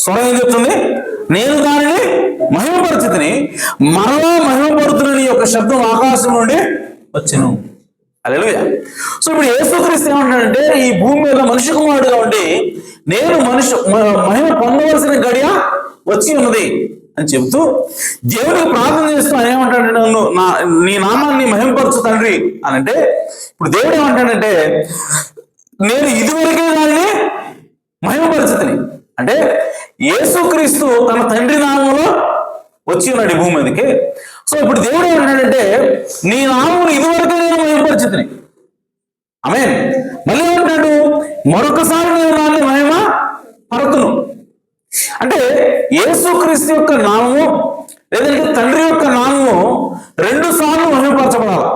స్వరం ఏం చెప్తుంది? నేను దానిని మహిమపరిచితిని, మరలా మహిమపడుతున్న యొక్క శబ్దం ఆకాశం నుండి వచ్చెను. హల్లెలూయా. సో ఇప్పుడు యేసుక్రీస్తు ఏమంటాడంటే, ఈ భూమి మీద మనిషి కుమారుడుగా ఉండి నేను మహిమ పొందవలసిన గడియ వచ్చి ఉన్నది అని చెబుతూ దేవుడికి ప్రార్థన చేస్తూ ఆయన ఏమంటాడంటే, నన్ను నీ నామాన్ని మహిమపరచు తండ్రి అని అంటే, ఇప్పుడు దేవుడు ఏమంటాడంటే నేను ఇదివరకే దాన్ని మహిమపరిచితిని. అంటే యేసుక్రీస్తు తన తండ్రి నామంలో వచ్చి ఉన్నాడు ఈ భూమి మీదకి. సో ఇప్పుడు దేవుడు ఏమంటాడంటే నీ నామమును ఇదివరకు నేను మహిమపరిచితిని. ఆమేన్. మళ్ళీ ఏమంటాడు, మరొకసారి నేను నాన్ని మహిమ పరతును. అంటే యేసుక్రీస్తు యొక్క నామము లేదంటే తండ్రి యొక్క నామము 2 సార్లు మహిమపరచబడాలి.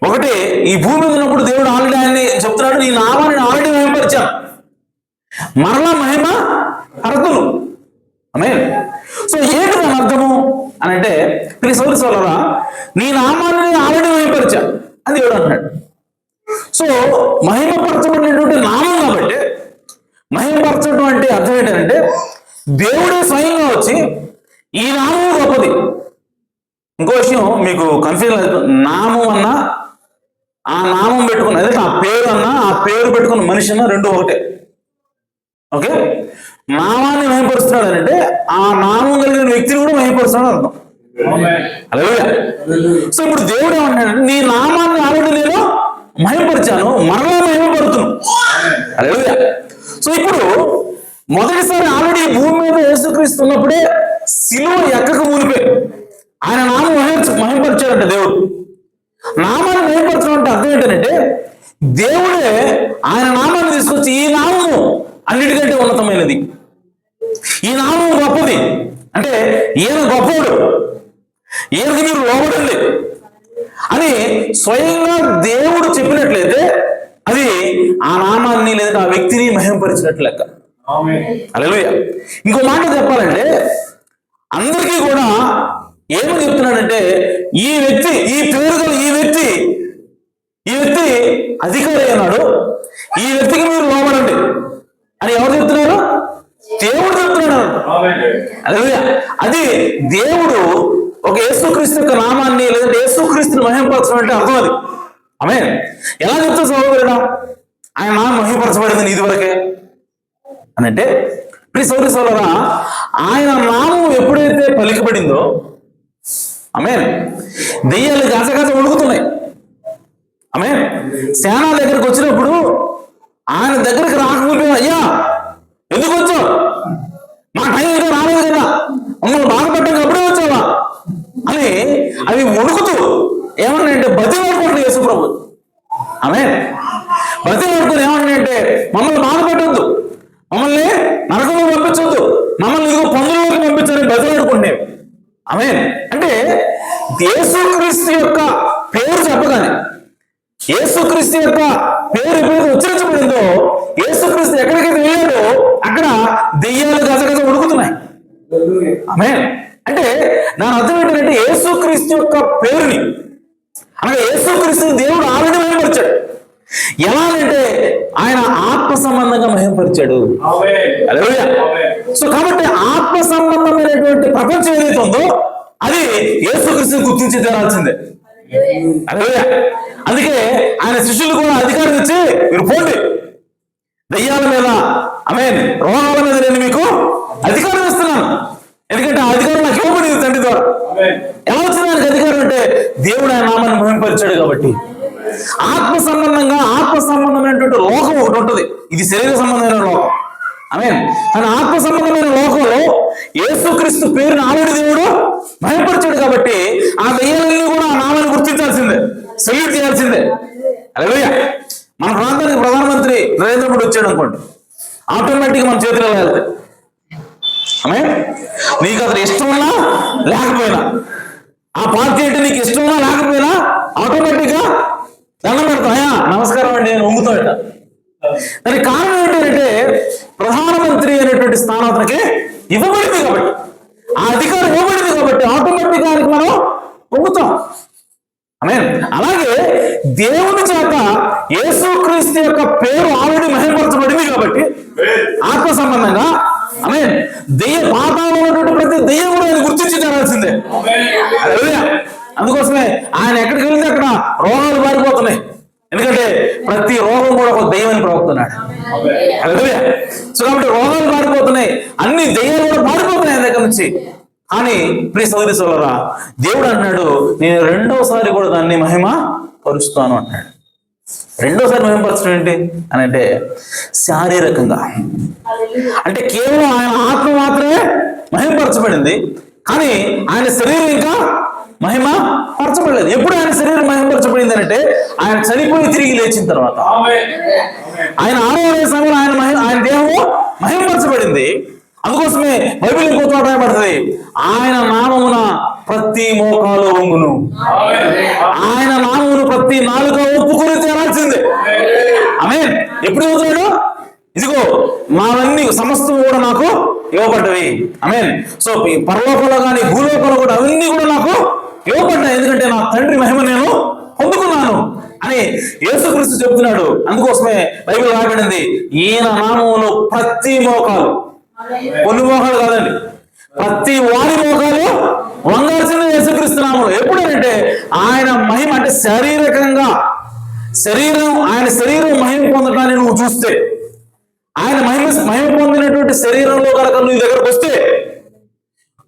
ఒకటి, ఈ భూమి మీద ఉన్నప్పుడు దేవుడు ఆల్రెడీ ఆయన్ని చెప్తున్నాడు, నీ నామాన్ని నేను ఆల్రెడీ మహిమపరిచాను, మరలా మహిమ పరతును. ఆమేన్. సో ఏంటి దాని అర్థము అని అంటే, ప్రియ సోదరి సోదరులారా, నీ నామాన్ని నేను ఆల్రెడీ మహిమపరిచా అని దేవుడు అంటున్నాడు. సో మహిమపరచబడినటువంటి నామం కాబట్టి, మహిమపరచడం అంటే అర్థం ఏంటంటే దేవుడే స్వయంగా వచ్చి ఈ నామం గొప్పది. ఇంకో విషయం మీకు కన్ఫ్యూజన్ అవుతుంది, నామం అన్నా ఆ నామం పెట్టుకున్న అదే ఆ పేరు అన్నా ఆ పేరు పెట్టుకున్న మనిషి అన్నా 2 ఒకటే. ఓకే, నామాన్ని మహిమపరుస్తున్నాడు అంటే ఆ నామం కలిగిన వ్యక్తిని కూడా మహిమపరుస్తున్నాడు అర్థం. హల్లెలూయా. సో ఇప్పుడు దేవుడు ఏమంటాడంటే నీ నామాన్ని ఆల్రెడీ నేను మహిమపరిచాను, మరలా మహిమపరుతున్నాను. హల్లెలూయా. సో ఇప్పుడు మొదటిసారి ఆల్రెడీ భూమి మీద యేసుక్రీస్తు ఉన్నప్పుడే సిలువ ఎక్కక మునిపే ఆయన నామం మహిమపరిచాడంట దేవుడు. నామాన్ని మహిమపరచడం అంటే అర్థం ఏంటంటే దేవుడే ఆయన నామాన్ని తీసుకొచ్చి ఈ నామము అన్నిటికంటే ఉన్నతమైనది, ఈ నామం గొప్పది, అంటే ఈయన గొప్పవాడు, ఈయనకి మీరు లోబడండి అని స్వయంగా దేవుడు చెప్పినట్లయితే అది ఆ నామాన్ని లేదా ఆ వ్యక్తిని మహిమపరిచినట్లు లెక్క. హల్లెలూయా. ఇంకో మాట చెప్పాలంటే అందరికీ కూడా ఏమని చెప్తున్నాడంటే ఈ వ్యక్తి, ఈ పేరు గల ఈ వ్యక్తి అధికారి అన్నాడు, ఈ వ్యక్తికి మీరు లోబడండి అని ఎవరు చెప్తున్నారు? దేవుడు చెప్తున్నాడు. హల్లెలూయా. అది దేవుడు ఒక యేసుక్రీస్తు యొక్క నామాన్ని లేదంటే యేసుక్రీస్తుని మహిమపరచడం అంటే అర్థం అది. ఆమేన్. ఎలా చెప్తా సహోదరుడా ఆయన నామం మహిమపరచబడింది ఇదివరకే అని అంటే, ప్రియ సోదరి సోదరులారా, ఆయన నామం ఎప్పుడైతే పలికబడిందో ఆమేన్ దెయ్యాలు గజగజ వణుకుతున్నాయి. ఆమేన్. సేనా దగ్గరికి వచ్చినప్పుడు ఆయన దగ్గరికి రాకపోతే అయ్యా ఎందుకు వచ్చావు, మా టైం ఇంకా రాలేదు కదా, మమ్మల్ని బాధపడ్డానికి అప్పుడే వచ్చావా అని అవి వణుకుతూ ఏమన్నాయంటే బతిలాడుకుంటారు యేసు ప్రభు. ఆమేన్. బతిలాడుకుని ఏమన్నాయంటే మమ్మల్ని బాధపడద్దు, మమ్మల్ని నరకంలో పంపించవద్దు, మమ్మల్ని ఇదిగో పందులలోకి పంపించాలని బతిలాడుకుంటే. ఆమేన్. అంటే యేసుక్రీస్తు యొక్క పేరు చెప్పగానే, యేసుక్రీస్తు యొక్క పేరు ఎప్పుడైతే ఉచ్చరించబడిందో, యేసుక్రీస్తు ఎక్కడికైతే వెళ్ళాడో అక్కడ దెయ్యాలు గజగజ ఉడుకుతున్నాయి. ఆమేన్. అంటే దాని అర్థం ఏంటంటే యేసుక్రీస్తు యొక్క పేరుని అనగా యేసుక్రీస్తుని దేవుడు ఆల్రెడీ మహిమపరిచాడు. ఎలా అంటే ఆయన ఆత్మ సంబంధంగా మహిమపరిచాడు. హల్లెలూయా. సో కాబట్టి ఆత్మ సంబంధమైనటువంటి ప్రపంచం ఏదైతే ఉందో అది యేసుక్రీస్తుని గుర్తించి తీరాల్సిందే. హల్లెలూయా. అందుకే ఆయన శిష్యులు కూడా అధికారం ఇచ్చి మీరు పోండి, దయ్యాల మీద ఆమేన్ రోగాల మీద నేను మీకు అధికారం ఇస్తున్నాను, ఎందుకంటే ఆ అధికారం నాకు ఇవ్వబడింది తండ్రి ద్వారా. ఎలా వచ్చింది ఆయనకు అధికారం అంటే దేవుడు ఆయన నామాన్ని మహిమపరిచాడు కాబట్టి. ఆత్మ సంబంధమైనటువంటి లోకం ఒకటి ఉంటుంది, ఇది శరీర సంబంధమైన లోకం. ఆమేన్. కానీ ఆత్మ సంబంధమైన లోకంలో యేసుక్రీస్తు పేరుని ఆల్రెడీ దేవుడు మహిమపరిచాడు కాబట్టి ఆ దయ్యాలన్నీ కూడా ఆ నామాన్ని గుర్తించాల్సిందే, సెల్యూట్ చేయాల్సిందే. హల్లెలూయా. మన ప్రాంతానికి ప్రధానమంత్రి నరేంద్ర మోడీ వచ్చాడు అనుకోండి, ఆటోమేటిక్ మన చేతిలో వెళ్తాయి. ఆమేన్. నీకు అతను ఇష్టం ఉన్నా లేకపోయినా, ఆ పార్టీ అంటే నీకు ఇష్టం ఉన్నా లేకపోయినా ఆటోమేటిక్ గా దండం పెడతా, అయ్యా నమస్కారం అండి నేను వంగుతాడట. దానికి కారణం ఏంటంటే ప్రధానమంత్రి అనేటువంటి స్థానం అతనికి ఇవ్వబడింది కాబట్టి, ఆ అధికారం ఇవ్వబడింది కాబట్టి ఆటోమేటిక్ గా మనం వంగుతాం. ఆమేన్. అలాగే దేవుని చేత యేసుక్రీస్తు యొక్క పేరు ఆల్రెడీ మహిమపరచబడింది కాబట్టి ఆత్మ సంబంధంగా ఆమేన్ పాతాళంలో ఉన్నటువంటి ప్రతి దెయ్యం కూడా ఆయన గుర్తించి తీరాల్సిందే. హల్లెలూయా. అందుకోసమే ఆయన ఎక్కడికి వెళ్తే అక్కడ రోగాలు మారిపోతున్నాయి, ఎందుకంటే ప్రతి రోగం కూడా ఒక దెయ్యాన్ని ప్రవక్తున్నాడు. హల్లెలూయా. సో కాబట్టి రోగాలు మారిపోతున్నాయి, అన్ని దెయ్యాలు కూడా మారిపోతున్నాయి ఆయన దగ్గర నుంచి. అని ప్రియ సోదరి సోదరులారా, దేవుడు అన్నాడు నేను 2వసారి కూడా దాన్ని మహిమ పరుస్తాను అన్నాడు. 2వసారి మహిమపరచడం ఏంటి అని అంటే శారీరకంగా, అంటే కేవలం ఆయన ఆత్మ మాత్రమే మహిమపరచబడింది, కానీ ఆయన శరీరం ఇంకా మహిమ పరచబడలేదు. ఎప్పుడు ఆయన శరీరం మహిమపరచబడింది అంటే ఆయన చనిపోయి తిరిగి లేచిన తర్వాత. ఆయన 6వ సమయంలో ఆయన దేహము మహిమపరచబడింది. అందుకోసమే బైబిల్ ఇంకో చోట రాయబడుతుంది, ఆయన నామమున ప్రతి మోకాలు వంగును, ఆయన నామమును ప్రతి నాలుక ఒప్పుకొని తేరాల్సిందే. ఆమేన్. ఎప్పుడు చదువుతున్నాడు? ఇదిగో మావన్నీ సమస్తం కూడా నాకు ఇవ్వబడ్డవి. ఆమేన్. సో పరలోకంలో కానీ భూలోకంలో కూడా అవన్నీ కూడా నాకు ఇవ్వబడ్డాయి, ఎందుకంటే నా తండ్రి మహిమ నేను పొందుకున్నాను అని యేసుక్రీస్తు చెబుతున్నాడు. అందుకోసమే బైబిల్ రాయబడింది, ఈయన నామములో ప్రతి మోకాలు, కొన్ని మోకాలు కాదండి, ప్రతి వారి మోకాలు వంగాల్సిన యేసుక్రీస్తు నామములో. ఎప్పుడంటే ఆయన మహిమ, అంటే శారీరకంగా ఆయన శరీరం మహిమ పొందటాన్ని నువ్వు చూస్తే, ఆయన మహిమ పొందినటువంటి శరీరంలో కనుక నువ్వు దగ్గరకు వస్తే,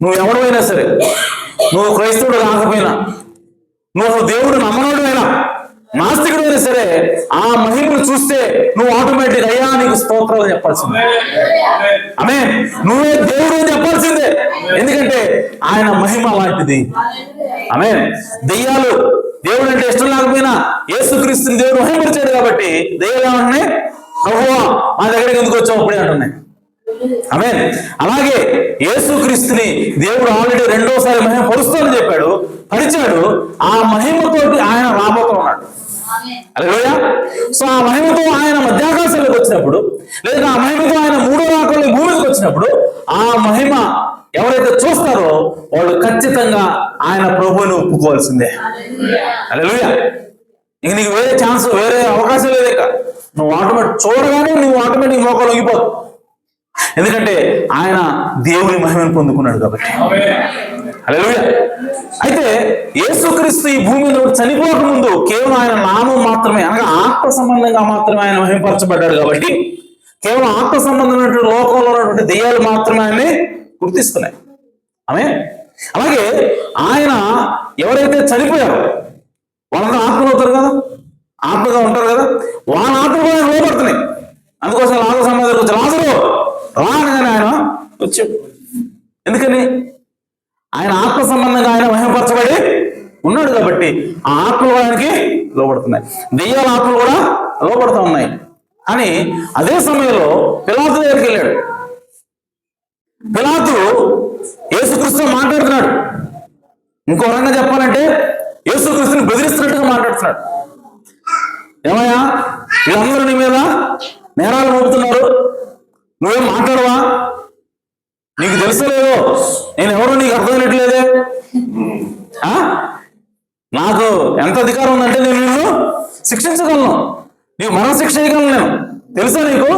నువ్వు ఎవడైనా సరే, నువ్వు క్రైస్తవుడు కాకపోయినా, నువ్వు దేవుడు నమ్మనోడు అయినా, నాస్తికుడు అయినా సరే, ఆ మహిమను చూస్తే నువ్వు ఆటోమేటిక్ అయ్యా నీకు స్తోత్రాలు చెప్పాల్సిందే. ఆమేన్. నువ్వే దేవుడు అని చెప్పాల్సిందే, ఎందుకంటే ఆయన మహిమ అలాంటిది. ఆమేన్. దెయ్యాలు దేవుడు అంటే ఇష్టం లేకపోయినా యేసుక్రీస్తుని దేవుడు మహిమపరిచాడు కాబట్టి దెయ్యాలు ఏమంటున్నాయి, ప్రభువా మా దగ్గరికి ఎందుకు వచ్చావు అప్పుడే అంటున్నాయి. ఆమేన్. అలాగే యేసుక్రీస్తుని దేవుడు ఆల్రెడీ 2వసారి మహిమ పరుస్తానని చెప్పాడు, పరిచాడు. ఆ మహిమతోటి ఆయన రాబోతూ ఉన్నాడు. హల్లెలూయా. సో ఆ మహిమతో ఆయన మధ్యాకాశంలోకి వచ్చినప్పుడు, లేదా ఆ మహిమతో ఆయన 3వ రాకడలో భూమికి వచ్చినప్పుడు, ఆ మహిమ ఎవరైతే చూస్తారో వాళ్ళు ఖచ్చితంగా ఆయన ప్రభువుని ఒప్పుకోవాల్సిందే. హల్లెలూయా. ఇంక నీకు వేరే ఛాన్స్, వేరే అవకాశం లేదు. ఇక నువ్వు చూడగానే నువ్వు ఆటోమేటిక్ మోకాలు లొంగిపోదు, ఎందుకంటే ఆయన దేవుని మహిమను పొందుకున్నాడు కాబట్టి. హల్లెలూయా. అయితే యేసుక్రీస్తు ఈ భూమి మీద చనిపోక ముందు కేవలం ఆయన నామం మాత్రమే, అనగా ఆత్మ సంబంధంగా మాత్రమే ఆయన మహిమపరచబడ్డాడు కాబట్టి, కేవలం ఆత్మ సంబంధమైనటువంటి లోకంలో ఉన్నటువంటి దెయ్యాలు మాత్రమే ఆయన్ని గుర్తిస్తున్నాయి. ఆమేన్. అలాగే ఆయన ఎవరైతే చనిపోయారో వాళ్ళంతా ఆత్మలు అవుతారు కదా, ఆత్మగా ఉంటారు కదా, వాళ్ళ ఆత్మలు కూడా లోపడుతున్నాయి. అందుకోసం లాజరు సమాధికి వచ్చి, లాజరు రాగానే ఆయన వచ్చాడు. ఎందుకని? ఆయన ఆత్మ సంబంధంగా ఆయన మహిమపరచబడి ఉన్నాడు కాబట్టి ఆ ఆత్మలు ఆయనకి లోపడుతున్నాయి, దెయ్యాల ఆత్మలు కూడా లోపడుతూ ఉన్నాయి. అని అదే సమయంలో పిలాతు దగ్గరికి వెళ్ళాడు. పిలాతు యేసుక్రీస్తు మాట్లాడుతున్నాడు. ఇంకో రకంగా చెప్పాలంటే యేసుక్రీస్తుని బెదిరిస్తున్నట్టుగా మాట్లాడుతున్నాడు. ఏమయ్యా, వీళ్ళందరూ నీ మీద నేరాలు మోపుతున్నారు, నువ్వేం మాట్లాడవా? నీకు తెలుసలేదో నేను ఎవరో నీకు అర్థమైనట్లేదే. నాకు ఎంత అధికారం ఉందంటే నేను నిన్ను శిక్షించగలను, నీకు మరణ శిక్ష చేయగలను నేను, తెలుసా నీకు?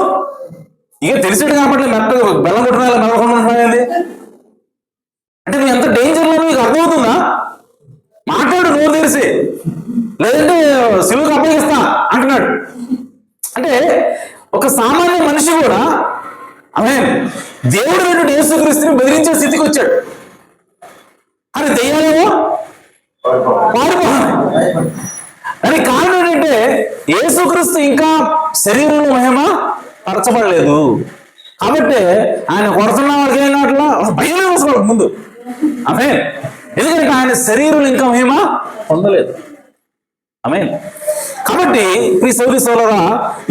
ఇక తెలిసేది కాబట్టి మెత్తగా బెల్లం కొట్టిన మెల్లకుండా ఉంటున్నాయండి. అంటే నువ్వు ఎంత డేంజర్లో నీకు అర్థమవుతుందా? మాట్లాడు నోరు తెరిసి, లేదంటే సిలువకు అప్పగిస్తా అంటున్నాడు. అంటే ఒక సామాన్య మనిషి కూడా ఆమేన్ దేవుడు యేసుక్రీస్తుని బెదిరించే స్థితికి వచ్చాడు. అని దెయ్యాలేమో పారిపోవాలి. దానికి కారణం ఏంటంటే యేసుక్రీస్తు ఇంకా శరీరంలో మహిమ పరచబడలేదు కాబట్టి ఆయన కొడుతున్న వాళ్ళకి ఏమన్నట్లా భయం వేసుకోవాలి ముందు. ఆమేన్. ఎందుకంటే ఆయన శరీరం ఇంకా మహిమ పొందలేదు. ఆమేన్. కాబట్టి ఈ సౌరి సోదరా,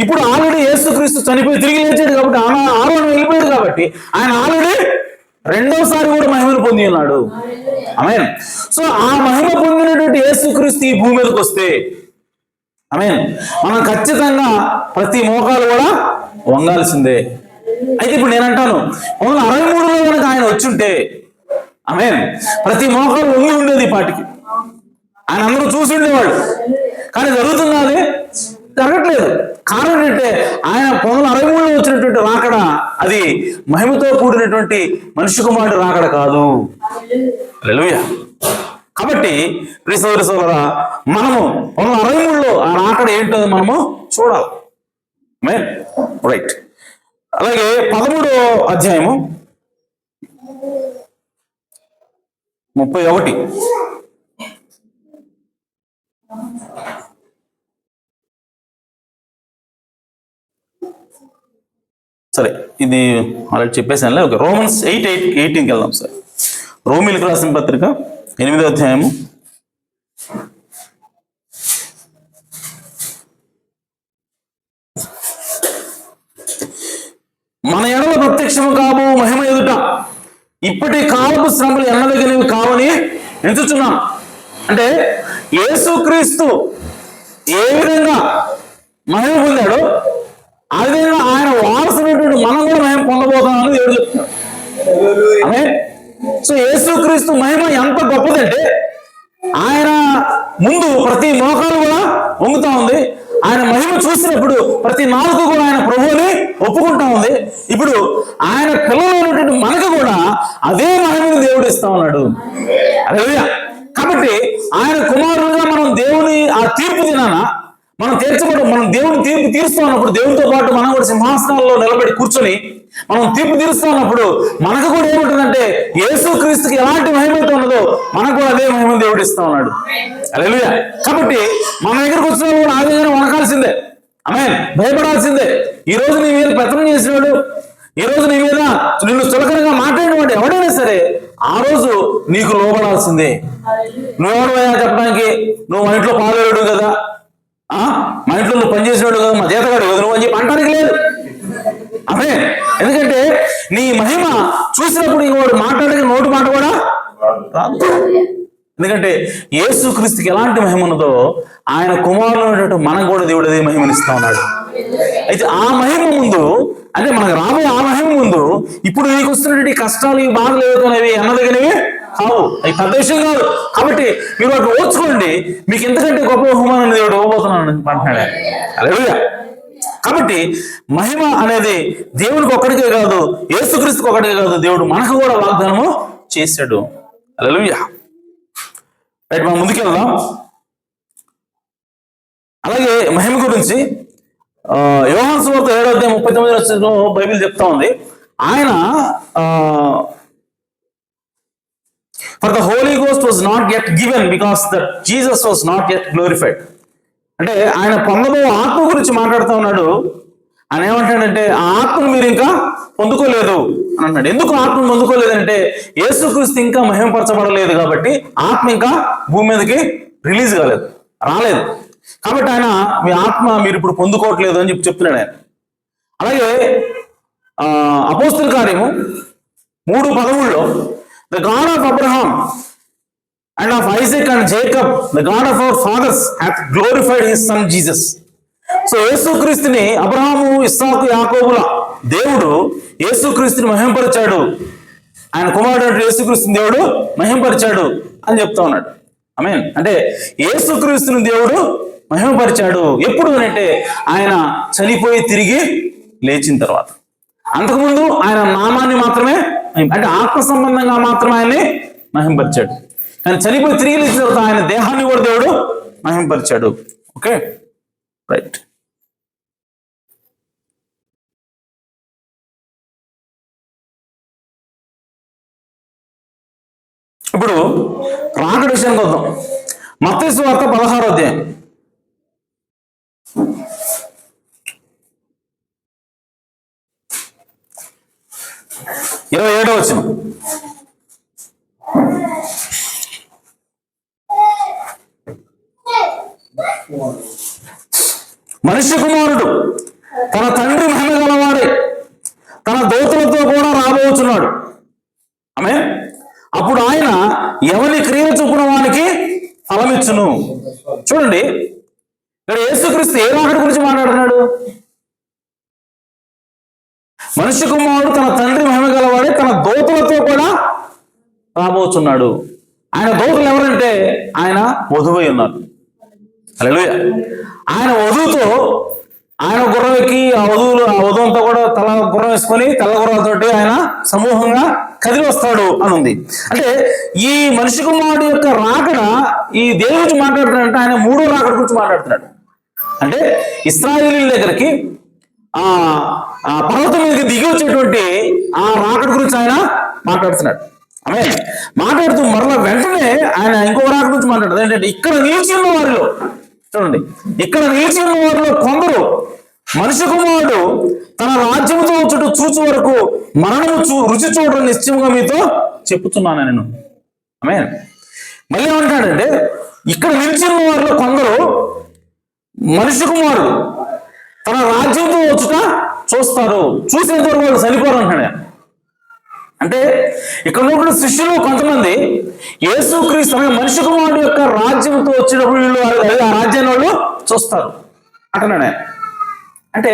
ఇప్పుడు ఆల్రెడీ యేసుక్రీస్తు చనిపోయి తిరిగి లేచాడు కాబట్టి, ఆరోహణ వెళ్ళిపోయాడు కాబట్టి ఆయన ఆల్రెడీ 2వసారి కూడా మహిమను పొంది ఉన్నాడు. ఆమేన్. సో ఆ మహిమ పొందినటువంటి యేసుక్రీస్తు ఈ భూమి మీదకి వస్తే ఆమేన్ మనం ఖచ్చితంగా ప్రతి మోకాలు కూడా వంగాల్సిందే. అయితే ఇప్పుడు నేనంటాను, 1963లో కనుక ఆయన వచ్చుంటే ఆమేన్ ప్రతి మోకాలు వంగి ఉండేది పాటికి, ఆయన అందరూ చూసి ఉండేవాడు. కానీ జరుగుతుందా? అది జరగట్లేదు. కారణం ఏంటంటే ఆయన 1963లో వచ్చినటువంటి రాకడ అది మహిమతో కూడినటువంటి మనిషి కుమారుడు రాకడ కాదు. హల్లెలూయా. కాబట్టి ప్రియ సోదర సోదరా, మనము 1963లో ఆ రాకడ ఏంటో మనము చూడాలి. రైట్. అలాగే 13వ అధ్యాయము 31. సరే, ఇది ఆల్రెడీ చెప్పేసానులే. ఓకే, రోమన్స్ 8:18కి వెళ్దాం సార్. రోమిలకు రాసిన పత్రిక 8వ అధ్యాయము మన ఎడల ప్రత్యక్షము కాబో మహిమ ఎదుట ఇప్పటి కాలపు శ్రమలు ఎన్నదగినవి కావని ఎంచుచున్నాం. అంటే యేసుక్రీస్తు ఏ విధంగా మహిమ పొందాడో ఆ విధంగా ఆయన వారసుడైనటువంటి మనం కూడా మహిమ పొందబోతామని దేవుడు చెప్తున్నాడు. ఆమె సో యేసుక్రీస్తు మహిమ ఎంత గొప్పదంటే ఆయన ముందు ప్రతి మోకాలు కూడా వంగుతా ఉంది. ఆయన మహిమ చూసినప్పుడు ప్రతి నాలుగు కూడా ఆయన ప్రభువుని ఒప్పుకుంటా ఉంది. ఇప్పుడు ఆయన పిల్లలైనటువంటి మనకు కూడా అదే మహిమను దేవుడు ఇస్తా ఉన్నాడు. హల్లెలూయా. కాబట్టి ఆయన కుమారులుగా మనం దేవుని ఆ తీర్పు దినాన మనం మనం దేవుని తీర్పు తీరుస్తూ ఉన్నప్పుడు దేవునితో పాటు మనం కూడా సింహాసనాల్లో నిలబడి కూర్చొని మనం తీర్పు తీరుస్తూ ఉన్నప్పుడు మనకు కూడా ఏముంటుందంటే యేసుక్రీస్తుకి ఎలాంటి మహిమ అయితే ఉన్నదో మనకు కూడా అదే మహిమ దేవుడు ఇస్తా ఉన్నాడు. హల్లెలూయా. కాబట్టి మన దగ్గరకు వచ్చిన కూడా ఆ విధంగా వణకాల్సిందే, ఆమేన్, భయపడాల్సిందే. ఈ రోజు నీ మీద పెత్తనం చేసినాడు, ఈ రోజు నీ మీద నిన్ను చులకనగా మాట్లాడినవాడు ఎవడైనా సరే ఆ రోజు నీకు లోబడాల్సిందే. నువ్వెవడవైనా చెప్పడానికి నువ్వు మా ఇంట్లో పాలేడు కదా, మా ఇంట్లో నువ్వు పనిచేసినాడు కదా, మా జీతగాడు కదా నువ్వు అని చెప్పి అంటానికి లేదు. అదే ఎందుకంటే నీ మహిమ చూసినప్పుడు ఇంకోటి మాట్లాడక నోటి మాట కూడా రాదు. ఎందుకంటే యేసుక్రీస్తుకి ఎలాంటి మహిమ ఉన్నదో ఆయన కుమారుడు మనకు కూడా దేవుడు అదే మహిమనిస్తా ఉన్నాడు. అయితే ఆ మహిమ ముందు, అంటే మనకు రాబోయే ఆ మహిమ ముందు ఇప్పుడు నీకు వస్తున్నటువంటి కష్టాలు, ఈ బాధలు ఏవైతే అన్నదగినవి కావు, అవి పెద్ద విషయం కాదు. కాబట్టి మీరు వాటిని ఓర్చుకోండి, మీకు ఎంతకంటే గొప్ప బహుమానాన్ని దేవుడు ఇవ్వబోతున్నాడు అంటున్నాడు. హల్లెలూయా. కాబట్టి మహిమ అనేది దేవునికి ఒక్కడికే కాదు, యేసుక్రీస్తుకి ఒక్కడికే కాదు, దేవుడు మనకు కూడా వాగ్దానము చేశాడు. హల్లెలూయా. రైట్, మనం ముందుకెళ్దాం. అలాగే మహిమ గురించి యోహాను సువార్త 7:39 బైబిల్ చెప్తా ఉంది. ఆయన for the holy ghost was not yet given because that Jesus was not yet glorified. అంటే ఆయన పొందబో ఆత్మ గురించి మాట్లాడుతూ ఉన్నాడు. ఆయన ఏమంటాడంటే ఆ ఆత్మను మీరు ఇంకా పొందుకోలేదు అని అన్నాడు. ఎందుకు ఆత్మను పొందుకోలేదంటే యేసుక్రీస్తు ఇంకా మహిమపరచబడలేదు కాబట్టి ఆత్మ ఇంకా భూమి మీదకి రిలీజ్ కాలేదు, రాలేదు. కాబట్టి ఆయన మీ ఆత్మ మీరు ఇప్పుడు పొందుకోవట్లేదు అని చెప్పి చెప్తున్నాడు ఆయన. అలాగే అపోస్తల కార్యము 3:13 the God of Abraham and of Isaac and Jacob, the God of our fathers hath glorified his son Jesus. So యేసుక్రీస్తుని అబ్రహాము, ఇస్సాకు, యాకోబుల దేవుడు యేసుక్రీస్తుని మహిమపరిచాడు, ఆయన కుమారుడు యేసుక్రీస్తుని దేవుడు మహిమపరిచాడు అని చెప్తా ఉన్నాడు. ఆమేన్. అంటే యేసుక్రీస్తుని దేవుడు మహిమపరిచాడు ఎప్పుడు అంటే ఆయన చనిపోయి తిరిగి లేచిన తర్వాత. అంతకుముందు ఆయన నామాన్ని మాత్రమే, అంటే ఆత్మ సంబంధంగా మాత్రమే ఆయన్ని మహిమపరిచాడు. కానీ చనిపోయి తిరిగి లేచిన తర్వాత ఆయన దేహాన్ని కూడా దేవుడు మహిమపరిచాడు. Okay, right. ఇప్పుడు రాకడ విషయానికి వద్దాం. మత్తయి సువార్త 16వ అధ్యాయం 27వ వచనం. మనుష్య కుమారుడు తన తండ్రి మహిమ గలవాడే తన దూతలతో కూడా రాబోతున్నాడు. ఆమె అప్పుడు ఆయన ఎవరి క్రియలు చొప్పున వానికి ఫలమిచ్చును. చూడండి, ఇక్కడ యేసుక్రీస్తు ఏ రాకడ గురించి మాట్లాడుతున్నాడు? మనుష్య కుమారుడు తన తండ్రి మహిమ గలవాడే తన దూతలతో కూడా రాబోతున్నాడు. ఆయన దూతలు ఎవరంటే ఆయన వధువై ఉన్నారు. హల్లెలూయా. ఆయన వధువుతో, ఆయన గుర్రం ఎక్కి ఆ వధువు అంతా కూడా తల గుర్రం వేసుకొని తెల్ల గుర్రాలతోటి ఆయన సమూహంగా కదిలి వస్తాడు అని ఉంది. అంటే ఈ మనిషి కుమారుడు యొక్క రాకడ ఈ దేని గురించి మాట్లాడుతున్నాడంటే ఆయన 3వ రాకడ గురించి మాట్లాడుతున్నాడు. అంటే ఇశ్రాయేలీయుల దగ్గరికి ఆ పర్వతం మీదకి దిగి వచ్చేటువంటి ఆ రాకడ గురించి ఆయన మాట్లాడుతున్నాడు. ఆమె మాట్లాడుతూ మరలా వెంటనే ఆయన ఇంకో రాకడ గురించి మాట్లాడుతుంది. ఏంటంటే ఇక్కడ నిలిచి ఉన్న వారిలో, చూడండి, ఇక్కడ నిలిచి ఉన్న వారిలో కొందరు మనిషి కుమారుడు తన రాజ్యంతో చుట్టూ చూచు వరకు మరణము రుచి చూడడం నిశ్చయంగా మీతో చెప్పుతున్నాను నేను. ఆమేన్. మళ్ళీ ఏమంటాడంటే, ఇక్కడ నిలిచిన వారిలో కొందరు మనిషి కుమారుడు తన రాజ్యంతో వచ్చుట చూస్తారు, చూసేంత వరకు వాళ్ళు చనిపోరు అంటాడు. అంటే ఇక్కడ ఉన్న శిష్యులు కొంతమంది యేసుక్రీస్తు మనిషి కుమారుడు యొక్క రాజ్యంతో వచ్చినప్పుడు వీళ్ళు ఆ రాజ్యాన్ని వాళ్ళు చూస్తారు అంటున్నాడు. అంటే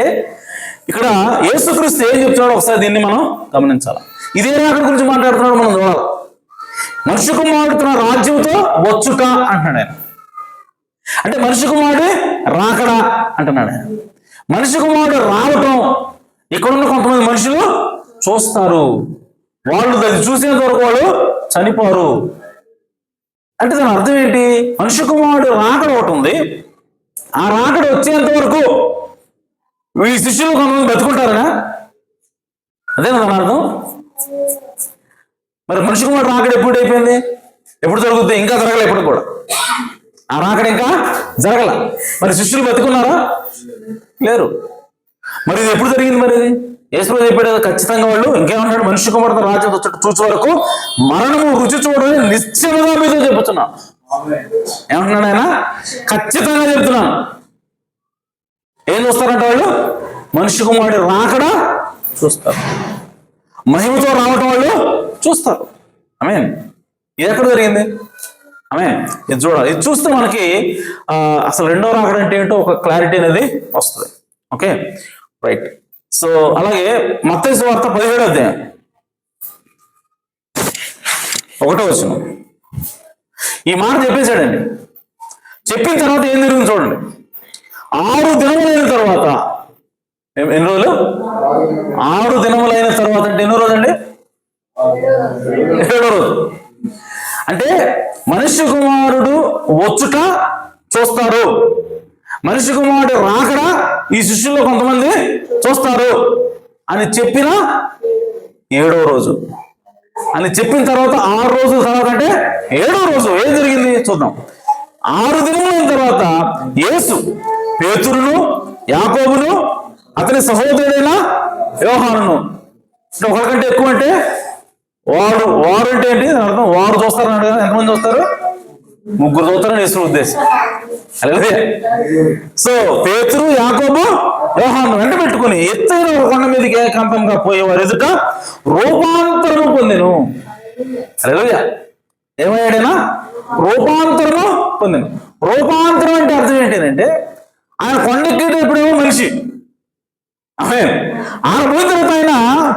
ఇక్కడ యేసుక్రీస్తు ఏం చెప్తున్నాడో ఒకసారి దీన్ని మనం గమనించాలి. ఇదే రాకడ గురించి మాట్లాడుతున్నాడు, మనం చూడాలి. మనిషి కుమారుడు తన రాజ్యంతో వచ్చుట అంటున్నాడు ఆయన. అంటే మనిషి కుమారుడే రాకడా అంటున్నాడు ఆయన. మనిషి కుమారుడు రావటం ఇక్కడున్న కొంతమంది మనుషులు చూస్తారు, వాళ్ళు దాన్ని చూసేంత వరకు వాళ్ళు చనిపోరు. అంటే దాని అర్థం ఏంటి? మనిషి కుమారుడు రాకడ ఒకటి ఉంది, ఆ రాకడ వచ్చేంత వరకు ఈ శిష్యులు కొంతమంది బతుకుంటారనా? అదే దాని అర్థం. మరి మనిషి కుమారుడు రాకడ ఎప్పుడు అయిపోయింది? ఎప్పుడు జరుగుతుంది? ఇంకా జరగలే ఎప్పుడు కూడా. ఆ రాకడ ఇంకా జరగల. మరి శిష్యులు బతుకున్నారా? లేరు. మరి ఇది ఎప్పుడు జరిగింది? మరి ఇది యేసుప్రభువు చెప్పాడు ఖచ్చితంగా. వాళ్ళు ఇంకేమంటాడు? మనిషి కుమారుడు రాజ్యం చూచే వరకు మరణము రుచి చూడని నిశ్చయముగా మీతో చెప్తున్నా. ఏమంటున్నాడు ఆయన? ఖచ్చితంగా చెప్తున్నాను. ఏం చూస్తారంట వాళ్ళు? మనిషి కుమారుడు రాకడ చూస్తారు, మహిమతో రావటం వాళ్ళు చూస్తారు. ఆమేన్. ఇది ఎక్కడ జరిగింది? ఆమేన్. ఇది చూడాలి. ఇది చూస్తే మనకి అసలు రెండో రాకడ అంటే ఏంటో ఒక క్లారిటీ అనేది వస్తుంది. Okay, right. సో అలాగే మత్తయి సువార్త 17వ అధ్యాయం 1వ వచనం ఈ మాట చెప్పేశాడండి. చెప్పిన తర్వాత ఏం జరిగింది చూడండి. 6 దినములైన తర్వాత, ఎన్ని రోజులు? 6 దినములైన తర్వాత అంటే ఎన్నో రోజు అండి? 7వ రోజు. అంటే మనిషి కుమారుడు వచ్చుట చూస్తారు, మనిషి కుమారుడు రాకడ ఈ శిష్యుల్లో కొంతమంది చూస్తారు అని చెప్పిన 7వ రోజు అని చెప్పిన తర్వాత 6 రోజుల తర్వాత అంటే 7వ రోజు ఏం జరిగింది చూద్దాం. 6 దినములైన తర్వాత యేసు పేతురును, యాకోబును, అతని సహోదరుడైన యోహానును, ఒకరికంటే ఎక్కువ అంటే వారు అంటే ఏంటి అర్థం? వారు చూస్తారు అన్నాడు కదా. ఎంతమంది చూస్తారు? 3 చూస్తారని యేసు ఉద్దేశం. అలాగే సో పేతురు, యాకోబు, యోహాను వెంట పెట్టుకుని ఎత్తైన కొండ మీదకి ఏకాంతంగా పోయేవారు ఎదుట రూపాంతరము పొందెను. అలాగే ఏమయ్యాడైనా? రూపాంతరము పొందెను. రూపాంతరం అంటే అర్థం ఏంటంటే ఆయన కొండెక్కేటప్పుడు ఇప్పుడేమో మనిషి, ఆమేన్, ఆయన పోయిన తర్వాత ఆయన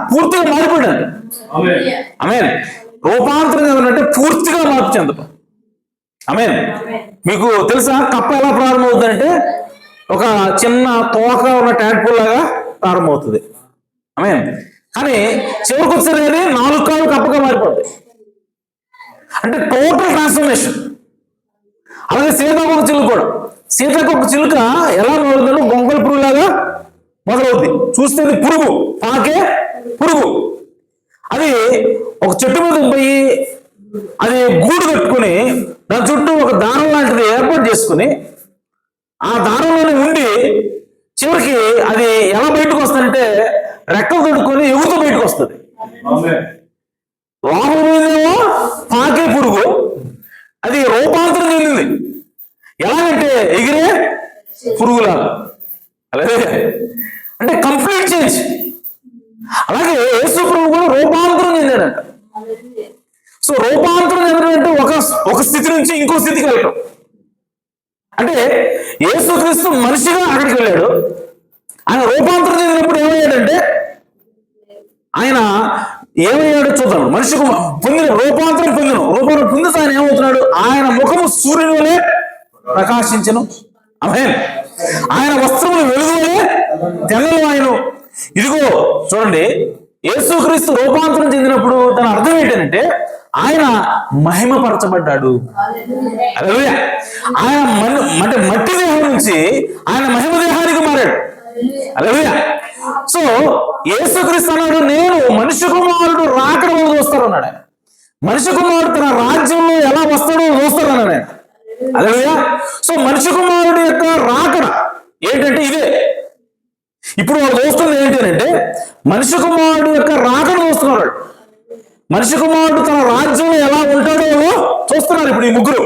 పూర్తిగా మారిపోయాడు. ఆమేన్. రూపాంతరం చెందడంటే పూర్తిగా మార్పు చెందడం. ఆమేన్. మీకు తెలుసా కప్ప ఎలా ప్రారంభమవుతుందంటే ఒక చిన్న తోక ఉన్న ట్యాడ్పూల్ లాగా ప్రారంభమవుతుంది. ఆమేన్. కానీ చివరికి వచ్చేది 4 కాళ్ళు కప్పగా మారిపోతుంది. అంటే టోటల్ ట్రాన్స్ఫర్మేషన్. అలాగే సీతాకొక చిలుక కూడా. సీతాకొక చిలుక ఎలా మొదలవుతుందో గొంగళ పురుగు లాగా మొదలవుద్ది. చూస్తే పురుగు, పాకే పురుగు. అది ఒక చెట్టు మీద పోయి అది గూడు కట్టుకుని దాని చుట్టూ ఒక దారం లాంటిది ఏర్పాటు చేసుకుని ఆ దారంలోనే ఉండి చివరికి అది ఎలా బయటకు వస్తుందంటే రెక్కలు తొడుక్కొని ఎగురుతూ బయటకు వస్తుంది. లోపల మీదేమో పాకే పురుగు, అది రూపాంతరం చెందింది. ఎలాగంటే ఎగిరే పురుగులాగా. అలాగే అంటే కంప్లీట్ చేంజ్. అలాగే యేసు ప్రభు కూడా రూపాంతరం చెందాడంట. సో రూపాంతరం చెందడం అంటే ఒక స్థితి నుంచి ఇంకో స్థితికి వెళ్ళడం. అంటే యేసుక్రీస్తు మనిషిగా అక్కడికి వెళ్ళాడు. ఆయన రూపాంతరం చెందినప్పుడు ఏమయ్యాడంటే ఆయన ఏమయ్యాడో చూద్దాం. మనిషికి పొందిన రూపాంతరం పొందితే ఆయన ఏమవుతున్నాడు? ఆయన ముఖము సూర్యుని వలె ప్రకాశించను. ఆమేన్. ఆయన వస్త్రములు వెలుగులే తెల్లని ఆయను. ఇదిగో చూడండి, యేసుక్రీస్తు రూపాంతరం చెందినప్పుడు దాని అర్థం ఏంటంటే ఆయన మహిమపరచబడ్డాడు. హల్లెలూయా. ఆయన అంటే మట్టి దేహం నుంచి ఆయన మహిమ దేహానికి మారాడు. హల్లెలూయా. సో యేసుక్రీస్తు అన్నాడు, నేను మనిషి కుమారుడు రాకడ చూస్తాడు అన్నాడు ఆయన. మనిషి కుమారుడు తన రాజ్యంలో ఎలా వస్తాడో చూస్తాడు అన్నాడు ఆయన. హల్లెలూయా. సో మనిషి కుమారుడు యొక్క రాకడ ఏంటంటే ఇదే. ఇప్పుడు వాళ్ళు చూస్తుంది ఏంటి అంటే మనిషి కుమారుడు యొక్క రాకడ చూస్తున్నాడు. మనిషి కుమారుడు తన రాజ్యంలో ఎలా ఉంటాడో చూస్తున్నారు ఇప్పుడు ఈ ముగ్గురు.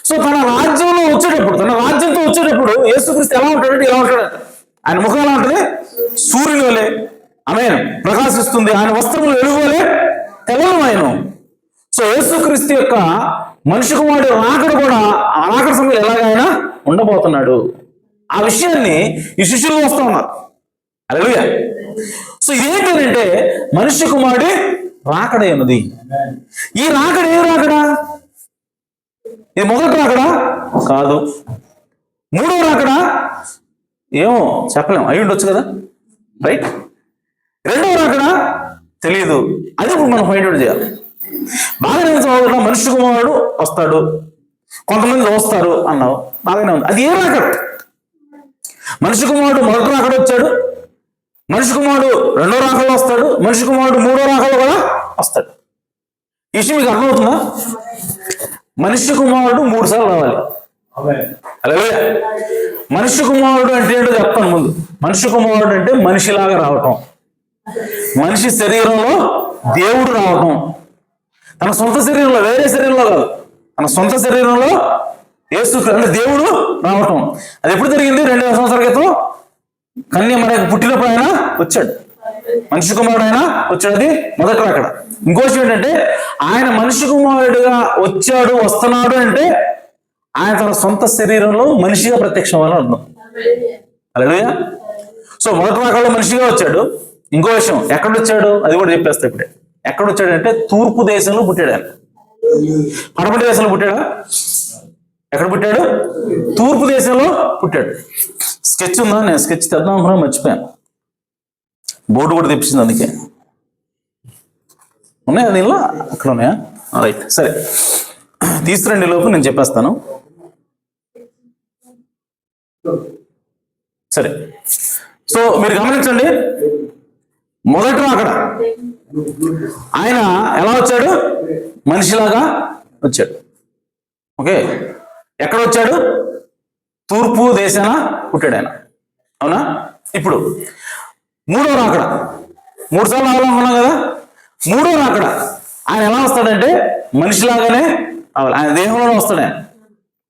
సో తన రాజ్యంలో వచ్చేటప్పుడు, తన రాజ్యంతో వచ్చేటప్పుడు యేసుక్రీస్తు ఎలా ఉంటాడంటే ఇలా ఉంటాడు. ఆయన ముఖం ఎలా ఉంటుంది? సూర్యుని వలె ఆమేన్ ప్రకాశిస్తుంది. ఆయన వస్త్రములు వెలుగు వలె తెల్లవాయను. సో యేసుక్రీస్తు యొక్క మనిషి కుమారుడు రాకడ కూడా ఆ రాకడ సమయంలో ఎలాగైనా ఉండబోతున్నాడు. ఆ విషయాన్ని ఈ శిష్యులు వస్తూ ఉన్నారు. హల్లెలూయా. సో ఇదేంటంటే మనిషి కుమారుడి రాకడ అన్నది. ఈ రాకడ ఏ రాకడా? ఇది మొదటి రాకడా? కాదు. మూడో రాకడా? ఏమో చెప్పలేము, అయి ఉండొచ్చు కదా, రైట్. రెండవ రాకడా? తెలియదు. అది ఇప్పుడు మనం ఫైండ్ అవుట్ చేయాలి. బాగానే చదువుతున్నా, మనిషి కుమారుడు వస్తాడు, కొంతమంది వస్తారు అన్నావు, బాగానే ఉంది. అది ఏ రాకడ? మనిషి కుమారుడు మొదటి రాకడ వచ్చాడు, మనిషి కుమారుడు రెండో రాకడలో వస్తాడు, మనిషి కుమారుడు మూడో రాకడలో కూడా వస్తాడు. ఈ విషయం మీకు అర్థమవుతుందా? మనిషి కుమారుడు 3 సార్లు రావాలి. అలాగే మనిషి కుమారుడు అంటే ఏంటో చెప్తాను ముందు. మనిషి కుమారుడు అంటే మనిషిలాగా రావటం, మనిషి శరీరంలో దేవుడు రావటం, తన సొంత శరీరంలో, వేరే శరీరంలో కాదు, తన సొంత శరీరంలో యేసు అంటే దేవుడు రావటం. అది ఎప్పుడు జరిగింది? 2000 సంవత్సరాల క్రితం కన్య మనకు పుట్టినప్పుడు ఆయన వచ్చాడు, మనిషి కుమారుడు ఆయన వచ్చాడు. అది మొదటి రాకడ. ఇంకో విషయం ఏంటంటే ఆయన మనిషి కుమారుడుగా వచ్చాడు, వస్తున్నాడు అంటే ఆయన తన సొంత శరీరంలో మనిషిగా ప్రత్యక్షం అవ్వాలని అర్థం. హల్లెలూయా. సో మొదటి రాకడలో మనిషిగా వచ్చాడు. ఇంకో విషయం, ఎక్కడ వచ్చాడు అది కూడా చెప్పేస్తా ఇప్పుడే. ఎక్కడ వచ్చాడంటే తూర్పు దేశంలో పుట్టాడు ఆయన. పడమటి దేశంలో పుట్టాడా? ఎక్కడ పుట్టాడు? తూర్పు దేశంలో పుట్టాడు. స్కెచ్ ఉందా? నేను స్కెచ్ తెద్దాం అనుకున్నా, మర్చిపోయాను. బోర్డు కూడా తెప్పించింది, అందుకే. ఉన్నాయా దీనిలో? అక్కడ ఉన్నాయా? రైట్, సరే తీసుకురండి, లోపు నేను చెప్పేస్తాను. సరే, సో మీరు గమనించండి. మొదటి రాకడ ఆయన ఎలా వచ్చాడు? మనిషిలాగా వచ్చాడు. ఓకే, ఎక్కడ వచ్చాడు? తూర్పు దేశాన పుట్టాడు ఆయన, అవునా? ఇప్పుడు మూడో రాకడ, 3 సార్లు రావాలనుకున్నాం కదా. మూడో రాకడ ఆయన ఎలా వస్తాడంటే మనిషిలాగానే రావాలి, ఆయన దేహంలోనే వస్తాడు ఆయన.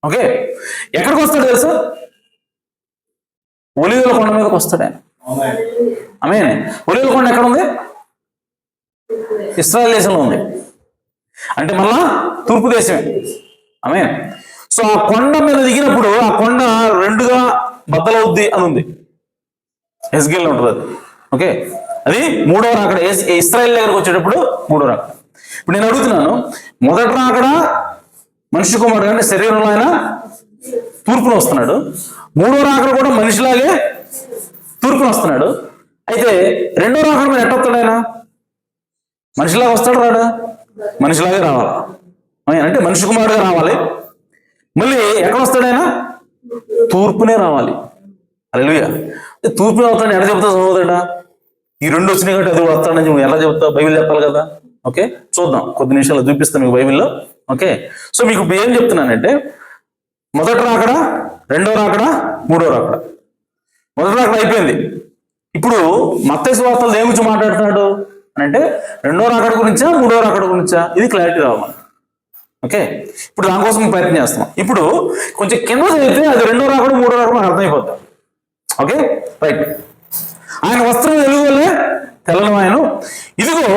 ఓకే, ఎక్కడికి వస్తాడు తెలుసా? ఒలీవల కొండ మీదకి వస్తాడు ఆయన. ఆమేన్. ఒలీవల కొండ ఎక్కడ ఉంది? ఇశ్రాయేల్ దేశంలో ఉంది, అంటే మళ్ళా తూర్పు దేశమే. ఆమేన్. సో ఆ కొండ మీద దిగినప్పుడు ఆ కొండ 2గా బద్దలవుద్ది అని ఉంది, ఎస్గేల్ ఉంటుంది అది. ఓకే, అది మూడో రాకడ. ఇశ్రాయేల్ దగ్గరకు వచ్చేటప్పుడు మూడో రాకడ. ఇప్పుడు నేను అడుగుతున్నాను, మొదటి రాకడ మనిషి కుమారుడు అంటే శరీరంలో ఆయన తూర్పున వస్తున్నాడు, మూడో రాకడ కూడా మనిషిలాగే తూర్పున వస్తున్నాడు. అయితే రెండో రాకడ మీద ఎట్ట వస్తాడు ఆయన? మనిషిలాగా వస్తాడు, రాడా? మనిషిలాగే రావాలా, అంటే మనిషి కుమారుడుగా రావాలి. మళ్ళీ ఎక్కడ వస్తాడు ఆయన? తూర్పునే రావాలి. హల్లెలూయా. తూర్పునే వస్తాడు, ఎక్కడ చెప్తా చదువుతాడా? ఈ 2 వచ్చినాయి కాబట్టి అది వస్తాడని నువ్వు ఎలా చెప్తావు? బైబిల్ చెప్పాలి కదా. ఓకే, చూద్దాం, కొద్ది నిమిషాలు చూపిస్తాను మీకు బైబిల్లో. ఓకే, సో మీకు ఏం చెప్తున్నానంటే మొదటి రాకడ, రెండో రాకడ, మూడో రాకడ. మొదటి రాకడ అయిపోయింది. ఇప్పుడు మత్తయి సువార్తలో దేని గురించి మాట్లాడుతున్నాడు అని అంటే రెండో రాకడ గురించా, మూడో రాకడ గురించా? ఇది క్లారిటీ రావాలి. ఓకే, ఇప్పుడు దానికోసం ప్రయత్నం చేస్తాం. ఇప్పుడు కొంచెం కింద చదివితే అది రెండో రాకడ, మూడో రాకడ మనకు అర్థమైపోతాం. Okay, right. ఆయన వస్త్రం వెలుగు వలె తెల్లవాయను, ఇదిగో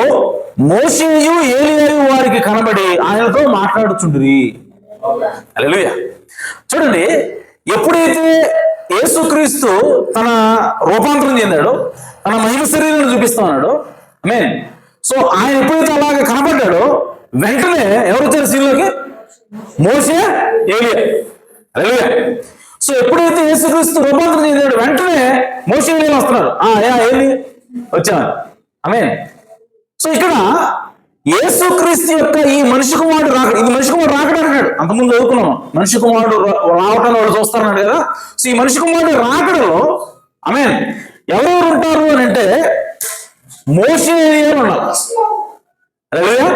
మోషేయు ఏలీయాయు వారికి కనబడి ఆయనతో మాట్లాడుచుండిరి. హల్లెలూయా. చూడండి, ఎప్పుడైతే యేసుక్రీస్తు తన రూపాంతరం చెందాడో, తన మహిమ శరీరాన్ని చూపిస్తా ఉన్నాడో, ఆమేన్. సో ఆయన ఎప్పుడైతే అలాగే కనబడ్డాడో వెంటనే ఎవరు వచ్చారు సీన్లోకి? మోషే, ఏలీయా. హల్లెలూయా. సో ఎప్పుడైతే యేసుక్రీస్తు రూపాంతరం చెందాడో వెంటనే మోషే, ఏలీయా వస్తున్నారు. ఏంది వచ్చాను, ఆమేన్. సో ఇక్కడ యేసుక్రీస్తు యొక్క ఈ మనిషి కుమారుడు రాకడ, ఇది మనిషి కుమారుడు రాకడ అన్నాడు. అంతకుముందు చదువుకున్నాము, మనిషి కుమారుడు రావటాన్ని వాళ్ళు చూస్తారన్నాడు కదా. సో ఈ మనిషి కుమారుడు రాకడలో ఆమేన్ ఎవరెవరు ఉంటారు అని అంటే మోషే, ఏలీయాలు ఉన్నారు. హల్లెలూయా.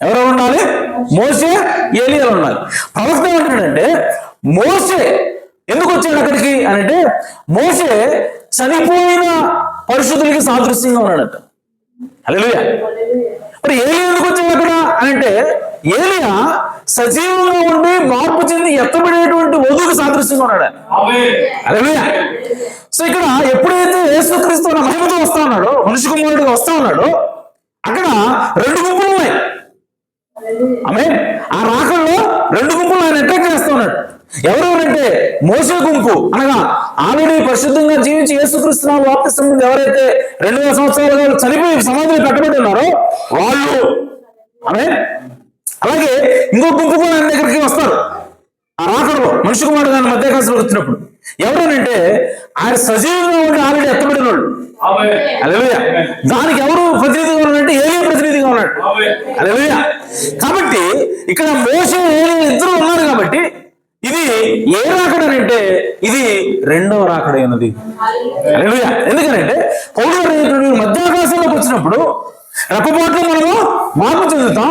ఎవరెవరు ఉండాలి? మోషే, ఏలీయాలు ఉండాలి. ప్రవక్త ఏమంటాడంటే మోషే ఎందుకు వచ్చాడు అక్కడికి అని అంటే మోషే చనిపోయిన పరిశుద్ధులకి సాదృశ్యంగా ఉన్నాడట. హల్లెలూయా. మరి ఏలియా ఎందుకు వచ్చాడు అక్కడ అని అంటే, ఏలియా సజీవంగా ఉండి మార్పు చెంది ఎత్తబడేటువంటి వధువుకు సాదృశ్యంగా ఉన్నాడు ఆయన. హల్లెలూయా. సో ఇక్కడ ఎప్పుడైతే యేసుక్రీస్తు మహిమతో వస్తా ఉన్నాడో, మనిషి కుమారుడిగా వస్తా ఉన్నాడో, అక్కడ రెండు గుంపులు ఉన్నాయి. ఆమేన్. ఆ రాకల్లో రెండు గుంపులు ఆయన అటాక్ చేస్తా ఉన్నాడు. ఎవరెవరంటే మోసే గుంపు, అనగా ఆల్రెడీ పరిశుద్ధంగా జీవించి యేసుక్రీస్తు బాప్తిసం ఎవరైతే 2000 సంవత్సరాలుగా చనిపోయి సమాధిలో కట్టబడి ఉన్నారో వాళ్ళు. ఆమేన్. అలాగే ఇంకో గుంపు కూడా ఆయన దగ్గరికి వస్తారు ఆ రాకడలో, మనిషి కుమారుడు ఆయన మధ్యాకాశంలోకి వచ్చినప్పుడు. ఎవరనంటే ఆయన సజీవంగా ఉండి ఆల్రెడీ ఎత్తబడిన వాళ్ళు. హల్లెలూయా. దానికి ఎవరు ప్రతినిధిగా ఉన్నాడంటే ఏలియా ప్రతినిధిగా ఉన్నాడు. హల్లెలూయా. కాబట్టి ఇక్కడ మోషే ఏలియా ఇద్దరు ఉన్నారు. కాబట్టి ఇది ఏ రాకడనంటే ఇది రెండవ రాకడైనది. హల్లెలూయా. ఎందుకంటే పౌలు మధ్యాకాశంలోకి వచ్చినప్పుడు రెప్పపాటులో మనము మార్పు చెందుతాం.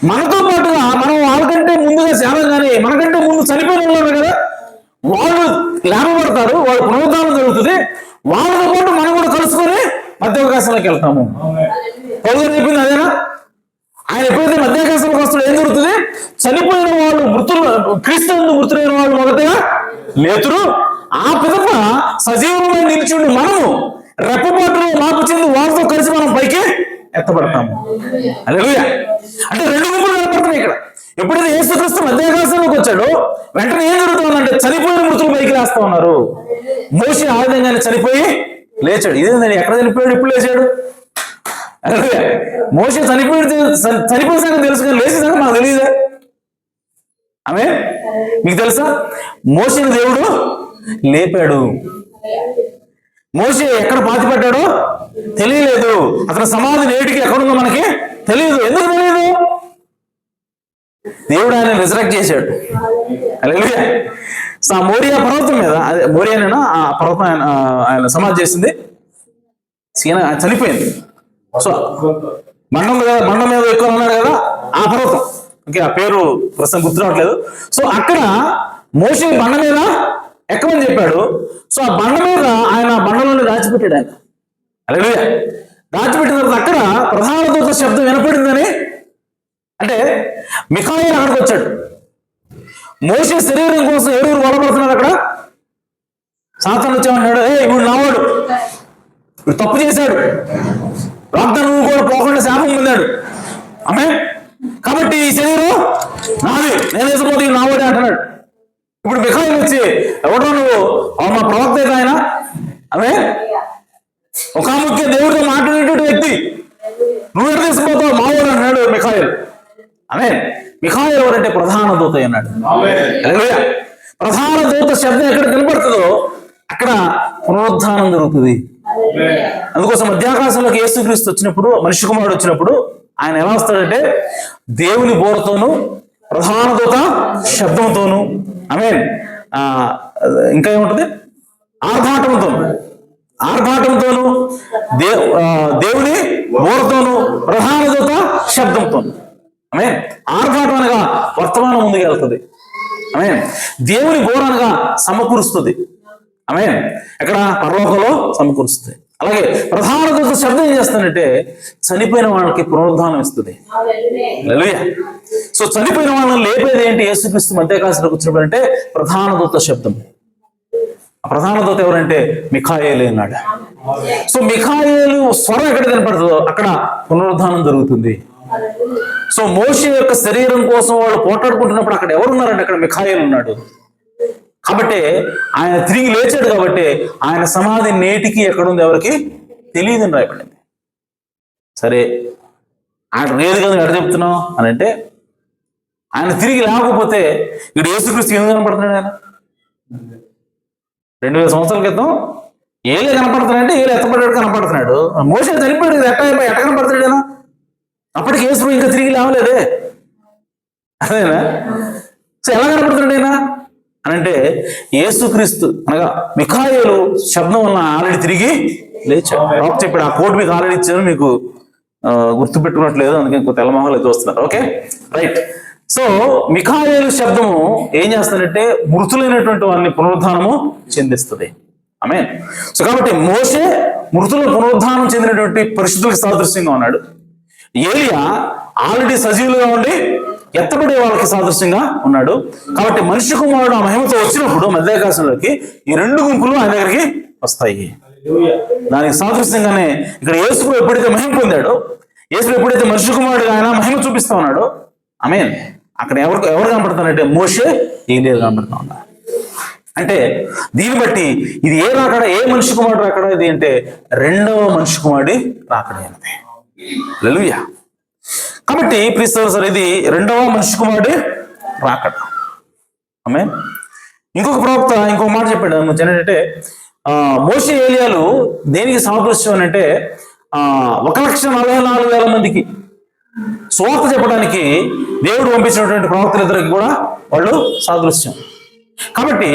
మనతో పాటుగా మనం వాళ్ళకంటే ముందుగా సేవ, కానీ మనకంటే ముందు చనిపోయిన వాళ్ళు కదా, వాళ్ళు లేపబడతారు, వాళ్ళ పునరుద్ధానం జరుగుతుంది. వాళ్ళతో పాటు మనం కూడా కలుసుకొని మధ్యాకాశంలోకి వెళ్తాము. పౌలు చెప్పింది అదేనా? ఆయన ఎప్పుడైతే మధ్యాకాశంలోకి వస్తాడో ఏం జరుగుతుంది? చనిపోయిన వాళ్ళు క్రీస్తునందు మృతులైన వాళ్ళు మొదటగా లేతురు. ఆ పిదప సజీవంగా నిలిచిండి మనము రెప్పపాటులో మార్పు చెంది వాళ్ళతో కలిసి మనం పైకి ఎత్తబడతాము. హల్లెలూయా. అంటే రెండు గుంపులు కనపడుతున్నాయి ఇక్కడ. ఎప్పుడైతే యేసుక్రీస్తు మధ్యాకాశంలోకి వచ్చాడో వెంటనే ఏం జరుగుతుందంటే చనిపోయిన మృతులు పైకి లేస్తా ఉన్నారు. మోషే ఆ విధంగానే చనిపోయి లేచాడు. ఇదేంటండి, ఎక్కడ చనిపోయాడు, ఎప్పుడు లేచాడు? మోషే చనిపోయిన సంగతి తెలుసు, కానీ లేచిన సంగతి మాకు తెలియదా? ఆమె మీకు తెలుసా? మోషేని దేవుడు లేపాడు. మోషే ఎక్కడ పాతిపెట్టాడో తెలియలేదు. అతని సమాధి నేటికి ఎక్కడుందో మనకి తెలియదు. ఎందుకు తెలియదు? దేవుడు ఆయన రిజరెక్ట్ చేశాడు. హల్లెలూయా. సో ఆ మోరియా పర్వతం మీద, అదే మోరియానేనా ఆ పర్వతం ఆయన సమాధి చేసింది, సీనా చనిపోయింది. సో బండ మీద ఎక్కువ ఉన్నాడు కదా ఆ పర్వతం, ఓకే, ఆ పేరు ప్రస్తుతం గుర్తురావట్లేదు. సో అక్కడ మోషే బండ మీద ఎక్కమని చెప్పాడు. సో ఆ బండ మీద ఆయన బండలోనే దాచిపెట్టాడు ఆయన. హల్లెలూయా. దాచిపెట్టిన తర్వాత అక్కడ ప్రధాన దూత శబ్దం వినపడిందని, అంటే మిఖాయేలు అక్కడికి వచ్చాడు. మోషే శరీరం కోసం ఎవరెవరు గొడవపడుతున్నారు అక్కడ? సాతాను వచ్చామన్నాడు, ఇప్పుడు నావాడు, ఇప్పుడు తప్పు చేశాడు, వాగ్దానం కూడా పోకుండా శాపం పొందాడు. ఆమె కాబట్టి ఈ శరీరం నాది, నేను వేసపోతే నావాడే అంటున్నాడు. ఇప్పుడు మిఖాయేలు వచ్చి, ఎవడో నువ్వు? మా ప్రవక్త ఆయన. ఆమె ఒక ముఖ్య దేవుడితో మాట్లాడేటువంటి వ్యక్తి, నువ్వు ఎక్కడ తీసుకుపోతావు? మావాడు అన్నాడు మిఖాయేలు. ఆమె మిఖాయేలు ఎవరంటే ప్రధాన దూత అన్నాడు. హల్లెలూయా. ప్రధాన దూత శబ్దం ఎక్కడ కనపడుతుందో అక్కడ పునరుద్ధానం జరుగుతుంది. అందుకోసం మధ్యాకాశంలోకి యేసుక్రీస్తు వచ్చినప్పుడు, మనిషి కుమారుడు వచ్చినప్పుడు ఆయన ఎలా వస్తాడంటే దేవుని బోరతోను, ప్రధాన దూత శబ్దంతోను, ఆమేన్, ఇంకా ఏముంటది, ఆర్భాటంతోను, దేవుని బోరతోను, ప్రధాన దూత శబ్దంతోను. ఆమేన్. ఆర్భాటం అనగా వర్తమానం ముందుకు వెళ్తుంది. ఆమేన్. దేవుని బోర అనగా సమకూరుస్తుంది. ఆమేన్. ఎక్కడ? పరలోకంలో సమకూరుస్తుంది. అలాగే ప్రధాన దూత శబ్దం ఏం చేస్తానంటే చనిపోయిన వాళ్ళకి పునరుద్ధానం ఇస్తుంది. హల్లెలూయా. సో చనిపోయిన వాళ్ళని లేపేది ఏంటి? యేసుక్రీస్తు మధ్యాకాశంలోకి వచ్చినప్పుడు అంటే ప్రధాన దూత శబ్దం. ఆ ప్రధాన దూత ఎవరంటే మిఖాయేలు అన్నాడు. సో మిఖాయేలు స్వరం ఎక్కడ కనపడుతుందో అక్కడ పునరుద్ధానం జరుగుతుంది. సో మోషే యొక్క శరీరం కోసం వాళ్ళు పోట్లాడుకుంటున్నప్పుడు అక్కడ ఎవరున్నారంటే అక్కడ మిఖాయేలు ఉన్నాడు. కాబట్టి ఆయన తిరిగి లేచాడు. కాబట్టి ఆయన సమాధి నేటికి ఎక్కడుంది ఎవరికి తెలియదని రాయబడింది. సరే, ఆయన లేదు కదా ఎక్కడ చెప్తున్నావు అని అంటే, ఆయన తిరిగి లేకపోతే ఇప్పుడు యేసుక్రీస్తు ఎందుకు కనపడుతున్నాడు? ఆయన 2000 సంవత్సరాల క్రితం ఏలే కనపడుతున్నాడంటే ఏలే ఎత్తపడ్డాడు కనపడుతున్నాడు. మోషే చనిపోయాడు, ఎట్ట కనపడుతున్నాడు ఆయన? అప్పటికి యేసు ఇంకా తిరిగి లేవలేదే. అదేనా? సో ఎలా కనపడుతున్నాడు ఆయన అని అంటే యేసుక్రీస్తు అనగా మిఖాయేలు శబ్దం వల్ల ఆల్రెడీ తిరిగి లేచాడు. చెప్పాడు, ఆ కోట్ మీకు ఆల్రెడీ ఇచ్చారు, మీకు గుర్తు పెట్టుకున్నట్లేదు, అందుకే ఇంకో తెల్లమొహాలు అయితే వస్తున్నారు. Okay, right. సో మిఖాయేలు శబ్దము ఏం చేస్తాడంటే మృతులైనటువంటి వారిని పునరుద్ధానము చెందిస్తుంది. ఆమేన్. సో కాబట్టి మోషే మృతుల పునరుద్ధానం చెందినటువంటి పరిశుద్ధులకు సాదృశ్యంగా ఉన్నాడు. ఏలియా ఆల్రెడీ సజీవులుగా ఉండి ఎత్తబడే వాళ్ళకి సాదృశ్యంగా ఉన్నాడు. కాబట్టి మనిషి కుమారుడు ఆ మహిమతో వచ్చినప్పుడు మధ్యాకాశంలోకి ఈ రెండు గుంపులు ఆయన దగ్గరికి వస్తాయి. దానికి సాదృశ్యంగానే ఇక్కడ యేసు ఎప్పుడైతే మహిమ పొందాడో, యేసు ఎప్పుడైతే మనిషి కుమారుడు ఆయన మహిమ చూపిస్తా ఉన్నాడో, ఆమేన్, అక్కడ ఎవరు కనపడతారంటే మోషే, ఏలియా కనపడతా ఉన్నారు. అంటే దీన్ని బట్టి ఇది ఏ రాకడ, ఏ మనిషి కుమారుడు రాకడ ఇది అంటే రెండవ మనిషి కుమారుడి రాకడ అనేది. హల్లెలూయా. కాబట్టి ప్రియులారా, సార్ ఇది రెండవ మనిషి కుమారుడి రాకడ. ఆమేన్. ఇంకొక ప్రవక్త ఇంకొక మాట చెప్పాడు ఏంటంటే, మోషే ఏలియాలు దేనికి సాదృశ్యం అని అంటే 1,44,000 మందికి సువార్త చెప్పడానికి దేవుడు పంపించినటువంటి ప్రవక్తలిద్దరికి కూడా వాళ్ళు సాదృశ్యం. కాబట్టి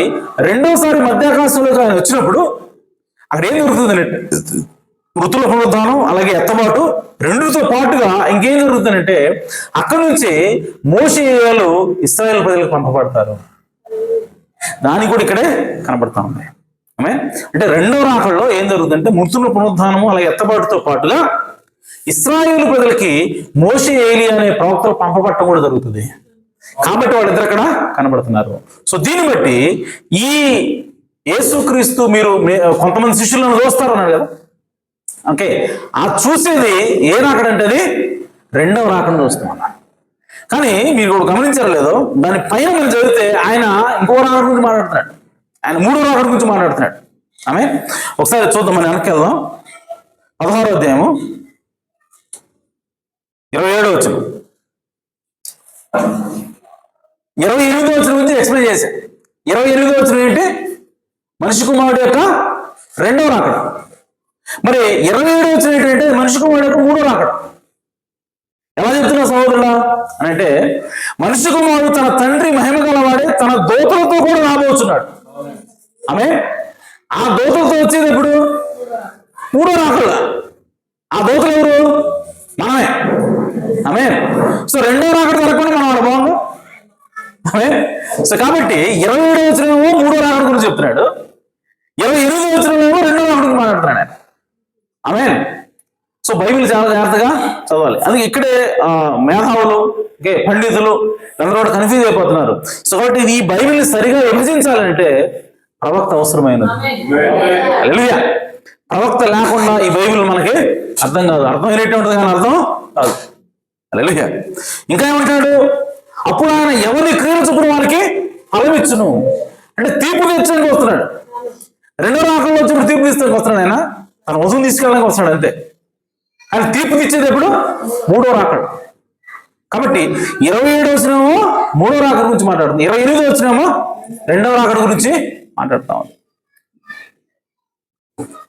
రెండోసారి మధ్యాకాశంలోకి ఆయన వచ్చినప్పుడు అక్కడ ఏం జరుగుతుందంటే మృతుల పునరుద్ధానం అలాగే ఎత్తబాటు రెండుతో పాటుగా ఇంకేం జరుగుతుందంటే అక్కడి నుంచి మోషే ఏలియాలు ఇశ్రాయేలు ప్రజలకు పంపబడతారు. దానికి కూడా ఇక్కడే కనబడతా ఉంది. అంటే రెండో రాకడలో ఏం జరుగుతుందంటే మృతుల పునరుద్ధానము అలాగే ఎత్తబాటుతో పాటుగా ఇశ్రాయేలు ప్రజలకి మోషే ఏలియా అనే ప్రవక్తలు పంపబట్టడం కూడా జరుగుతుంది. కాబట్టి వాళ్ళిద్దరు అక్కడ కనబడుతున్నారు. సో దీన్ని బట్టి ఈ యేసుక్రీస్తు మీరు కొంతమంది శిష్యులను చూస్తారు అన్నారు కదా, ఓకే, ఆ చూసేది ఏ రాకడ అంటే అది రెండవ రాకడ చూస్తాం. కానీ మీరు కూడా గమనించారో లేదో, దాని పైన మీరు చదివితే ఆయన ఇంకో రాకడ గురించి మాట్లాడుతున్నాడు, ఆయన మూడో రాకడ గురించి మాట్లాడుతున్నాడు. ఆమె ఒకసారి చూద్దాం, మనం వెనక్కి వెళ్దాం. 16వ అధ్యాయము 27వ వచనం 28వ వచనం గురించి ఎక్స్ప్లెయిన్ చేశాను. 28వ వచనం ఏంటి? మనిషి కుమారుడు యొక్క రెండవ రాకడ. మరి 27వ వచనం ఏంటంటే మనిషి కుమారుడు యొక్క మూడో రాకడ. ఎలా చెప్తున్నా సహోదరులా అని అంటే, మనిషి కుమారుడు తన తండ్రి మహిమ గలవాడే తన దూతలతో కూడా రాబోతున్నాడు. ఆమె ఆ దూతలతో వచ్చేది ఎప్పుడు? మూడో రాకడ. ఆ దూతలు ఎవరు? మనమే. ఆమె సో రెండో రాకడ జరగకుండా మనం వాడు బాగుంది. ఆమె సో కాబట్టి 27వ వచనమేమో మూడో రాకడ గురించి చెప్తున్నాడు, 28వ వచనమేమో రెండో రాకడ గురించి మాట్లాడుతున్నాడు ఆయన. ఆమె సో బైబిల్ చాలా జాగ్రత్తగా చదవాలి. అందుకే ఇక్కడే మేధావులు, పండితులు అందరూ కూడా కన్ఫ్యూజ్ అయిపోతున్నారు. సో కాబట్టి ఈ బైబిల్ని సరిగా విభజించాలంటే ప్రవక్త అవసరమైనది. హల్లెలూయా. ప్రవక్త లేకుండా ఈ బైబిల్ మనకి అర్థం కాదు. అర్థమైనట్టు ఉంటుంది కానీ అర్థం కాదు. హల్లెలూయా. ఇంకా ఏమంటాడు? అప్పుడు ఆయన ఎవరిని క్రియలు చొప్పున వారికి ఫలం ఇచ్చును. అంటే తీర్పు తెచ్చడానికి వస్తున్నాడు. రెండో రాకడలో వచ్చినప్పుడు తీర్పు తీసుకోడానికి వస్తున్నాడు. ఆయన తన వసూలు తీసుకెళ్ళడానికి వస్తున్నాడు అంతే. ఆయన తీర్పు ఇచ్చేది ఎప్పుడు? మూడో రాకడ. కాబట్టి 27వ వచనమో మూడో రాకడ గురించి మాట్లాడుతుంది, 28వ వచనమో రెండవ రాకడ గురించి మాట్లాడుతా ఉంది.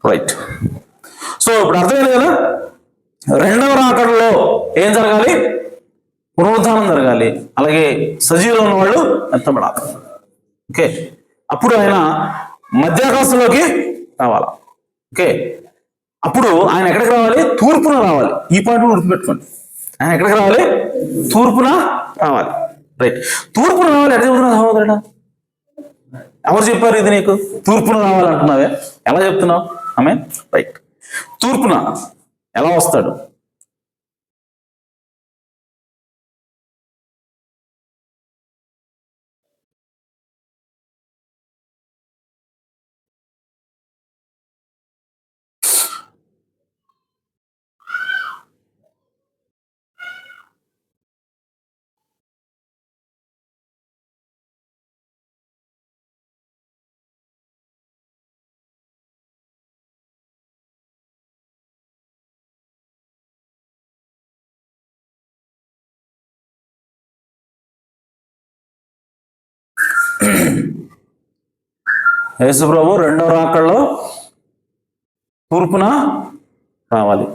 రైట్. సో ఇప్పుడు అర్థమైంది కదా, రెండవ రాకడలో ఏం జరగాలి? పునరుద్ధానం జరగాలి, అలాగే సజీవులు ఉన్న వాళ్ళు ఎత్తబడాలి. ఓకే, అప్పుడు ఆయన మధ్యాకాశంలోకి రావాలి. ఓకే, అప్పుడు ఆయన ఎక్కడికి రావాలి? తూర్పున రావాలి. ఈ పాయింట్ గుర్తుపెట్టుకోండి. ఆయన ఎక్కడికి రావాలి? తూర్పున రావాలి. రైట్. తూర్పున రావాలి. ఎక్కడ చెబుతున్నావు సహోదరుడా? ఎవరు చెప్పారు ఇది నీకు? తూర్పున రావాలంటున్నావే, ఎలా చెప్తున్నావు? ఆమె రైట్. తూర్పున ఎలా వస్తాడు? యేసు ప్రభు రెండో రాకడలో తూర్పున రావాలి.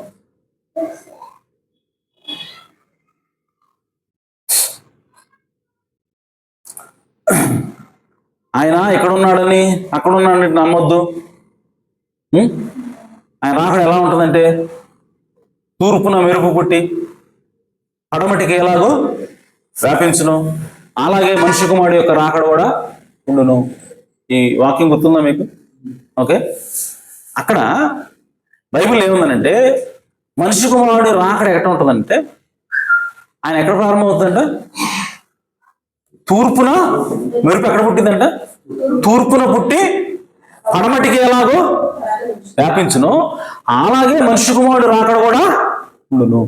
ఆయన ఎక్కడున్నాడని అక్కడున్నాడని నమ్మొద్దు. ఆయన రాకడ ఎలా ఉంటుందంటే తూర్పున మెరుపు పుట్టి పడమటికి ఎలాగో వ్యాపించును, అలాగే మనిషి కుమారుడు యొక్క రాకడ కూడా ఉండును. ఈ వాక్యం గుర్తుందా మీకు? ఓకే, అక్కడ బైబిల్ ఏముందనంటే మనిషి కుమారుడు రాకడ ఎక్కడ ఉంటుందంటే ఆయన ఎక్కడ ప్రారంభమవుతుందంట? తూర్పున మెరుపు ఎక్కడ పుట్టిందంట? తూర్పున పుట్టి పడమటికి ఎలాగో వ్యాపించును, అలాగే మనిషి కుమారుడు రాకడ కూడా ఉండును.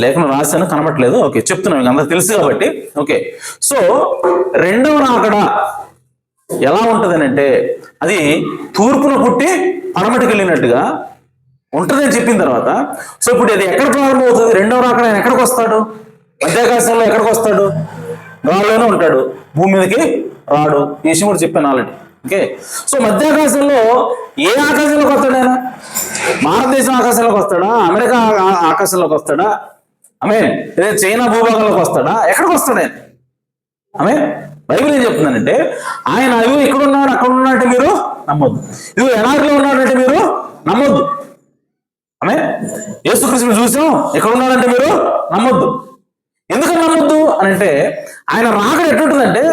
లేఖనం రాశాను, కనబట్లేదు. ఓకే, చెప్తున్నాను, మీకు అందరికి తెలుసు కాబట్టి. ఓకే, సో రెండవ రాకడ ఎలా ఉంటదని అంటే అది తూర్పున పుట్టి పడమటికి వెళ్ళినట్టుగా ఉంటుందని చెప్పిన తర్వాత, సో ఇప్పుడు అది ఎక్కడ ప్రారంభమవుతుంది? రెండవ రాకడ ఆయన ఎక్కడికి వస్తాడు? మధ్యాకాశంలో ఎక్కడికి వస్తాడు? గాల్లోనే ఉంటాడు, భూమి మీదకి రాడు. ఈ విషయం కూడా చెప్పాను ఆల్రెడీ. ఓకే, సో మధ్యాకాశంలో ఏ ఆకాశంలోకి వస్తాడు ఆయన? భారతదేశం ఆకాశంలోకి వస్తాడా? అమెరికా ఆకాశంలోకి వస్తాడా? లేదా చైనా భూభాగంలోకి వస్తాడా? ఎక్కడికి వస్తాడు ఆయన? బైబిల్ ఏం చెప్తుందంటే ఆయన అవి ఇక్కడ ఉన్నాడు, అక్కడ ఉన్నాడంటే మీరు నమ్మొద్దు. ఇవి ఎనారిలో ఉన్నాడంటే మీరు నమ్మొద్దు. యేసుక్రీస్తుని చూసాం, ఎక్కడ ఉన్నాడంటే మీరు నమ్మొద్దు. ఎందుకని నమ్మొద్దు అని అంటే ఆయన రాకడ ఎట్లుంటుందంటే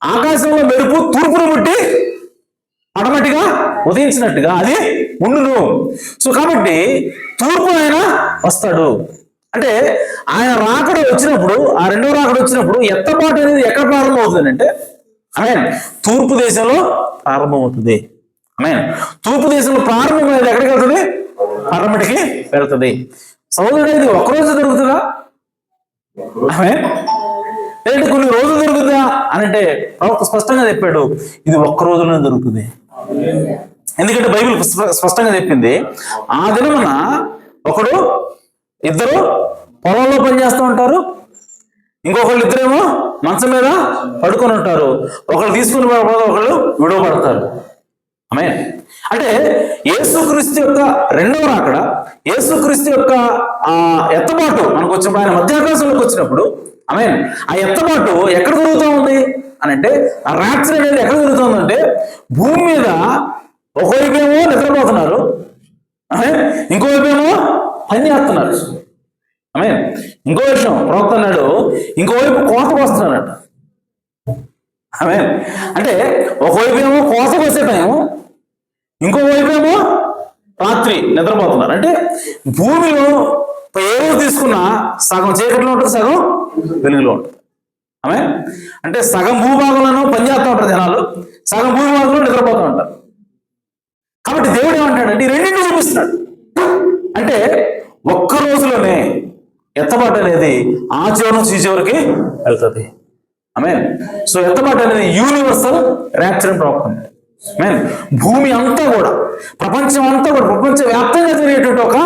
ఆకాశంలో మెరుపు తూర్పున పుట్టి పడమటిగా ఉదయించినట్టుగా అది ఉండును. సో కాబట్టి తూర్పు ఆయన వస్తాడు. అంటే ఆయన రాకడ వచ్చినప్పుడు, ఆ రెండవ రాకడ వచ్చినప్పుడు ఎత్తపాటు అనేది ఎక్కడ ప్రారంభమవుతుంది అంటే తూర్పు దేశంలో ప్రారంభమవుతుంది. తూర్పు దేశంలో ప్రారంభమైనది ఎక్కడికి వెళ్తుంది? పడమటికి వెళ్తుంది. సహోదరుడు, ఇది ఒక్కరోజు జరుగుతుందా? లేదంటే కొన్ని రోజులు జరుగుతుందా అని అంటే ప్రవక్త స్పష్టంగా చెప్పాడు, ఇది ఒక్క రోజులోనే జరుగుతుంది. ఎందుకంటే బైబిల్ స్పష్టంగా చెప్పింది, ఆ దినమున ఇద్దరు పొలంలో పనిచేస్తూ ఉంటారు, ఇద్దరేమో మంచం మీద పడుకొని ఉంటారు, ఒకళ్ళు తీసుకుని ఒకళ్ళు విడవబడతారు. అంటే యేసుక్రీస్తు యొక్క రెండవ రాకడ, యేసుక్రీస్తు యొక్క ఎత్తబాటు మనకు వచ్చినప్పుడు, ఆయన మధ్యాకాశంలోకి వచ్చినప్పుడు ఆ ఎత్తబాటు ఎక్కడ జరుగుతూ ఉంది అని అంటే, ఆ ర్యాప్చర్ అనేది ఎక్కడ జరుగుతుందంటే భూమి మీద ఒకవైపేమో నిద్రపోతున్నారు, ఇంకోవైపేమో పని చేస్తున్నారు. ఇంకో విషయం ప్రవక్త అన్నాడు, ఇంకోవైపు కోతకు వస్తున్నారట. అంటే ఒకవైపు ఏమో కోతకు వస్తే టైం, ఇంకోవైపు ఏమో రాత్రి నిద్రపోతున్నారు. అంటే భూమిలో ఏదో తీసుకున్నా సగం చీకట్లో ఉంటుంది, సగం వెలుగులో ఉంటుంది. అంటే సగం భూభాగంలో పనిచేస్తూ ఉంటారు జనాలు, సగం భూభాగంలో నిద్రపోతూ ఉంటారు. కాబట్టి దేవుడు ఏమంటాడంటే ఈ రెండింటిని చూపిస్తున్నాడు. అంటే ఒక్క రోజులోనే ఎత్తబాటు అనేది ఆ చివరి నుంచి ఈ చివరికి వెళ్తుంది. సో ఎత్తబాటు అనేది యూనివర్సల్ ర్యాప్చర్ ప్రాబ్లం. భూమి అంతా కూడా, ప్రపంచం అంతా కూడా, ప్రపంచ వ్యాప్తంగా జరిగేటువంటి ఒక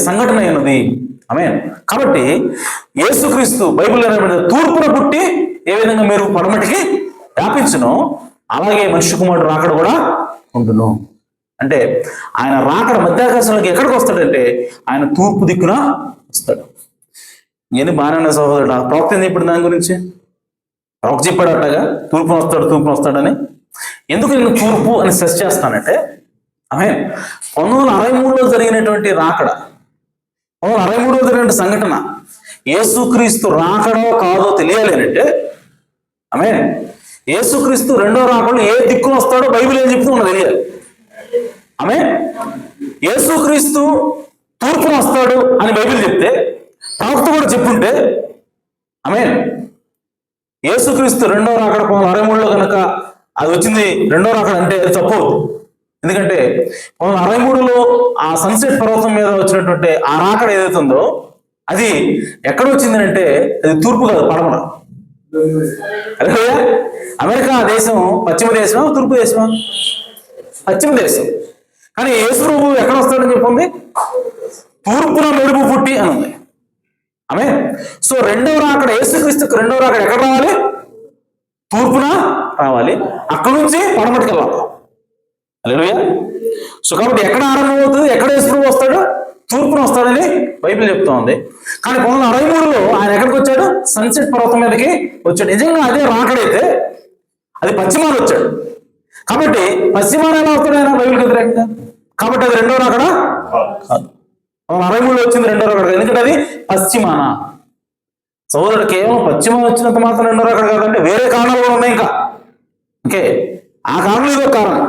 సంఘటన అయినది. కాబట్టి యేసుక్రీస్తు బైబిల్ తూర్పున పుట్టి ఏ విధంగా మీరు పడమటికి వ్యాపించును, అలాగే మనిషి కుమారుడు రాకడ కూడా ఉండును. అంటే ఆయన రాకడ మధ్యాకాశంలోకి ఎక్కడికి వస్తాడంటే ఆయన తూర్పు దిక్కున వస్తాడు. నేను బాగానే సహోదరుడు, ఆ ప్రవక్త ఏంది ఇప్పుడు దాని గురించి? ప్రవక్త చెప్పాడు అట్టగా తూర్పున వస్తాడని. ఎందుకు నేను తూర్పు అని సెర్చ్ చేస్తానంటే 1963లో జరిగినటువంటి రాకడ, 1963లో జరిగిన సంఘటన యేసుక్రీస్తు రాకడో కాదో తెలియాలేనంటే యేసుక్రీస్తు రెండో రాకడలో ఏ దిక్కున వస్తాడో బైబిల్ ఏం చెప్తూ మనకు తెలియాలి. యేసుక్రీస్తు తూర్పున వస్తాడు అని బైబిల్ చెప్తే ప్రవక్త కూడా చెప్పుంటే యేసుక్రీస్తు రెండో రాకడ 1963లో కనుక అది వచ్చింది రెండో రాకడ అంటే అది తప్పు. ఎందుకంటే 1963లో ఆ సన్సెట్ పర్వతం మీద వచ్చినటువంటి ఆ రాకడ ఏదైతే ఉందో అది ఎక్కడ వచ్చింది అంటే అది తూర్పు కాదు, పడమర. అమెరికా దేశం పశ్చిమ దేశమా తూర్పు దేశమా? పశ్చిమ దేశం. కానీ యేసు ప్రభు ఎక్కడ వస్తాడని చెప్పింది? తూర్పున మెరుపు పుట్టి అని ఉంది. సో రెండవ రాకడ, యేసుక్రీస్తుకు రెండవ రాకడ ఎక్కడ రావాలి? తూర్పున రావాలి, అక్కడ నుంచి పడమటికి వెళ్ళాలి. హల్లెలూయా. సో కాబట్టి ఎక్కడ ఆరంభమవుతుంది, ఎక్కడ యేసు ప్రభు వస్తాడు? తూర్పున వస్తాడని బైబిల్ చెప్తా ఉంది. కానీ 1963లో ఆయన ఎక్కడికి వచ్చాడు? సన్సెట్ పర్వతం మీదకి వచ్చాడు. నిజంగా అదే రాకడైతే అది పశ్చిమాన వచ్చాడు. కాబట్టి పశ్చిమాన ఎలా వస్తాడు ఆయన బైబిల్కి వ్యతిరేకంగా? కాబట్టి అది రెండో రాకడ కాదు. 1963లో వచ్చింది రెండో రాకడ, ఎందుకంటే అది పశ్చిమాన. సోదరుడు కేవలం పశ్చిమ వచ్చినంత మాత్రం రెండో రాకడ కాదంటే వేరే కారణాలు కూడా ఉన్నాయి ఇంకా. ఓకే, ఆ కారణం ఇదో కారణం.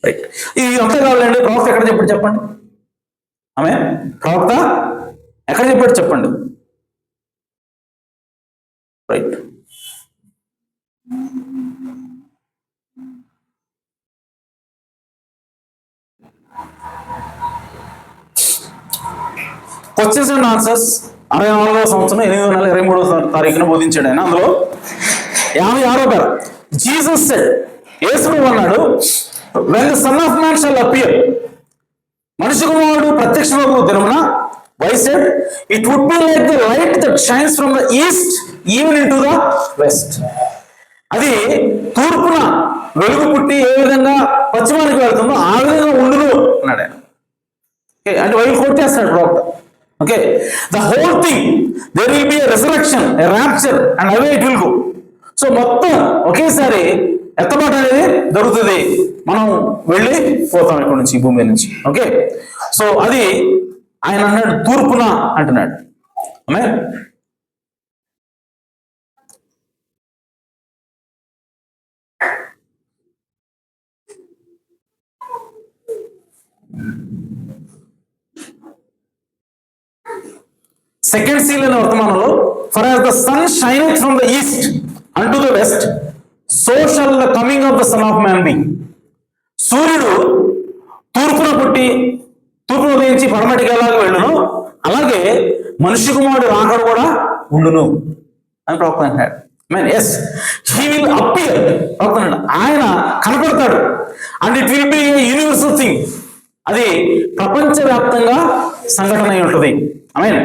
రైట్. ఇది అంతా కావాలండి. ప్రవక్త ఎక్కడ చెప్పాడు చెప్పండి? ఆమె ప్రవక్త ఎక్కడ చెప్పాడు చెప్పండి? రైట్. క్వశ్చన్స్ అండ్ ఆన్సర్స్ 64వ సంవత్సరం 8వ నెల 23వ తారీఖున బోధించాడు ఆయన. అందులో 56వ పేర జీసస్ సెడ్, యేసు అన్నాడు, when the son of man shall appear, మనిషి కుమారుడు ప్రత్యక్షమగు దినమున, why said it would be like the light that shines from the east even into the west. అది తూర్పున వెలుగు పుట్టి ఏ విధంగా పశ్చిమానికి వెళ్తుందో ఆ విధంగా ఉండును అన్నాడు ఆయన. అంటే వైపు కొట్టేస్తాడు ప్రవక్త. Okay, the whole thing, there will be a resurrection, a rapture and away it will go. So మొత్తం ఒకేసారి ఎత్తబాటు అనేది దొరుకుతుంది, మనం వెళ్ళి పోతాం ఇక్కడ నుంచి, భూమి నుంచి. ఓకే, సో అది ఆయన అన్నాడు తూర్పున అంటున్నాడు. ఆమె సెకండ్ సీల్ అనే వర్తమానంలో, for as the sun shineth from the east unto the west, so shall the coming of the son of man be. సూర్యుడు తూర్పున పుట్టి తూర్పున ఉదయించి పడమటికి ఎలాగ వెళ్ళును, అలాగే మనిషి కుమారుడు రాకడ కూడా ఉండును అని ప్రవక్త అంటాడు. Mean yes, he will appear. ప్రవక్త అంటాడు ఆయన కనపడతాడు. And it will be universal thing, అది ప్రపంచవ్యాప్తంగా సంఘటన అయి ఉంటుంది. I mean,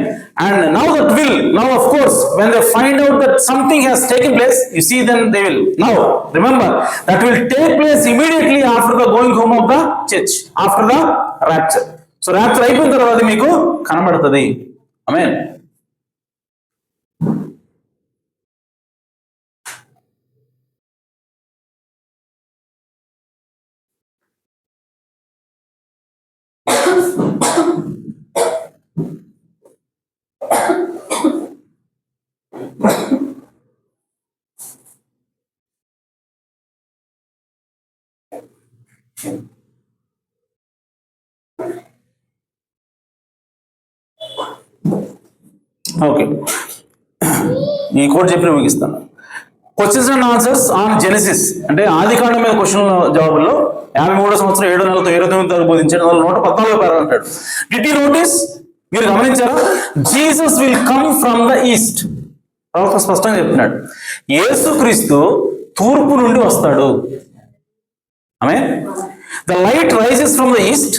and now that will, now of course, when they find out that something has taken place, you see, then they will. Now, remember, that will take place immediately after the going home of the church, after the rapture. So, rapture అయిపోయిన తర్వాత మీకు కనబడుతుంది. Amen. Okay, ఈ code చెప్పి ముగిస్తాను. Questions and answers on Genesis, అంటే ఆది కాండం మీద క్వశ్చన్ జవాబుల్లో 53వ సంవత్సరం 7వ నెలతో 29వ తారీఖు బోధించాడు. 114వ పేరా అంటాడు. Did you notice? మీరు గమనించారా? Jesus will come from the east. ప్రవక్త స్పష్టంగా చెప్తున్నాడు, యేసుక్రీస్తు తూర్పు నుండి వస్తాడు. ఆమె the light rises from the east,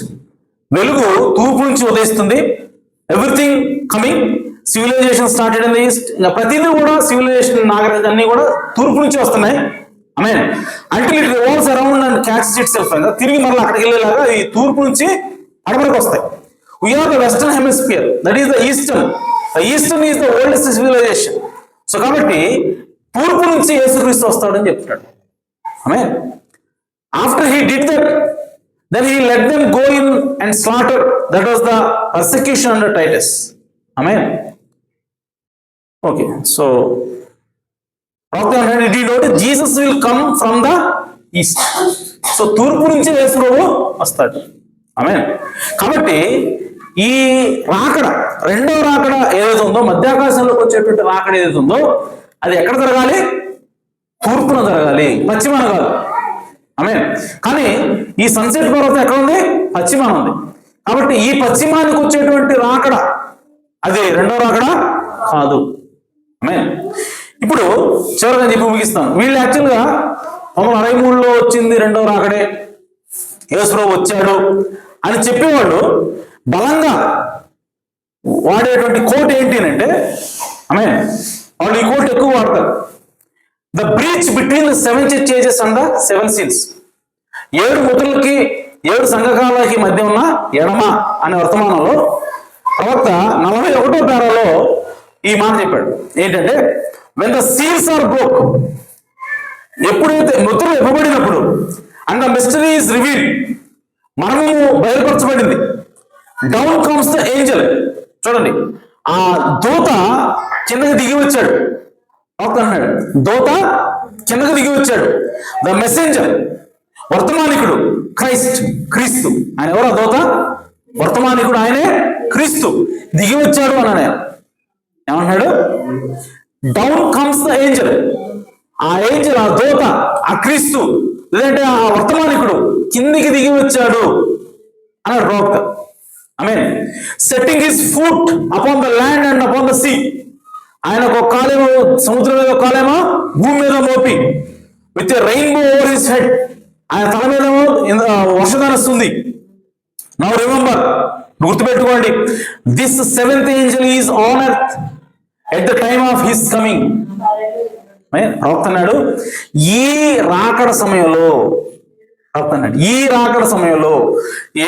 వెలుగు తూర్పు నుంచి ఉదయిస్తుంది. Everything coming, civilization started in the east. ఇంకా ప్రతిదీ కూడా సివిలైజేషన్, నాగరికత అన్ని కూడా తూర్పు నుంచి వస్తున్నాయి. ఆమె until it revolves around and catches it self. తిరిగి మళ్ళీ అక్కడికి వెళ్ళేలాగా ఈ తూర్పు నుంచి పడమరకు వస్తాయి. We are the western hemisphere, that is the eastern. The eastern is the oldest civilization. So కాబట్టి తూర్పు నుంచి యేసుక్రీస్తు వస్తాడని చెప్తాడు. ఆమె after he did that, then he let them go in and slaughter. That was the persecution under Titus. Amen. Okay, so did you notice Jesus will come from the east? So తూర్పు నుంచి యేసు ప్రభువు వస్తాడు. ఆమేన్. కాబట్టి ఈ రాకడ, రెండో రాకడ ఏదైతే ఉందో, మధ్యాకాశంలోకి వచ్చేటువంటి రాకడ ఏదైతే ఉందో, అది ఎక్కడ జరగాలి? తూర్పున జరగాలి, పశ్చిమాన కాదు. ఆమేన్. కానీ ఈ సన్సెట్ పర్వతం ఎక్కడ ఉంది? పశ్చిమాన ఉంది. కాబట్టి ఈ పశ్చిమానికి వచ్చేటువంటి రాకడ అది రెండో రాకడ కాదు. ఆమేన్. ఇప్పుడు చివరిగా చెప్పి ముగిస్తాను. వీళ్ళు యాక్చువల్గా 1963లో వచ్చింది రెండో రాకడే, యేసు ప్రభువు వచ్చాడు అని చెప్పేవాళ్ళు బలంగా వాడేటువంటి కోట్ ఏంటి అంటే, ఆమేన్, వాళ్ళు ఈ కోట్ ఎక్కువ వాడతారు. The breach between the 7 churches and the 7 seals. 7 ముద్రలకి 7 సంఘకాలకి మధ్య ఉన్న ఎడమ అనే వర్తమానంలో ప్రవక్త 41వ పేరాలో ఈ మాట చెప్పాడు. ఏంటంటే, when the seals are broke, ఎప్పుడైతే ముద్రలు ఇవ్వబడినప్పుడు, and the mystery is revealed, మర్మము బయలుపరచబడింది, డౌన్ కమ్స్ ద ఏంజల్. చూడండి, ఆ దూత కిందకి దిగి వచ్చాడు. అన్నాడు, దూత కిందకు దిగి వచ్చాడు. ద మెసెంజర్, వర్తమానికుడు క్రీస్తు. ఆయన ఎవరు? ఆ దూత వర్తమానికుడు, ఆయనే క్రీస్తు. దిగి వచ్చాడు అన్నాడు. ఆయన ఏమన్నాడు? Down comes the Angel. ఆ ఏంజల్, ఆ దూత, ఆ క్రీస్తు లేదంటే ఆ వర్తమానికుడు కిందికి దిగి వచ్చాడు అన్నాడు ప్రవక్త. ఆమేన్. Setting his foot upon the land and upon the sea. ఆయన ఒక కాలేమో సముద్రం మీద, ఒక కాలేమో భూమి మీద మోపి, with rainbow over his head. ఆయన తల మీద వర్షధార వస్తుంది. నౌ రిమెంబర్, గుర్తుపెట్టుకోండి, this seventh Angel is on earth at the time of his coming. ప్రవక్త అన్నాడు, ఈ రాకడ సమయంలో, ప్రవక్త అన్నాడు, ఈ రాకడ సమయంలో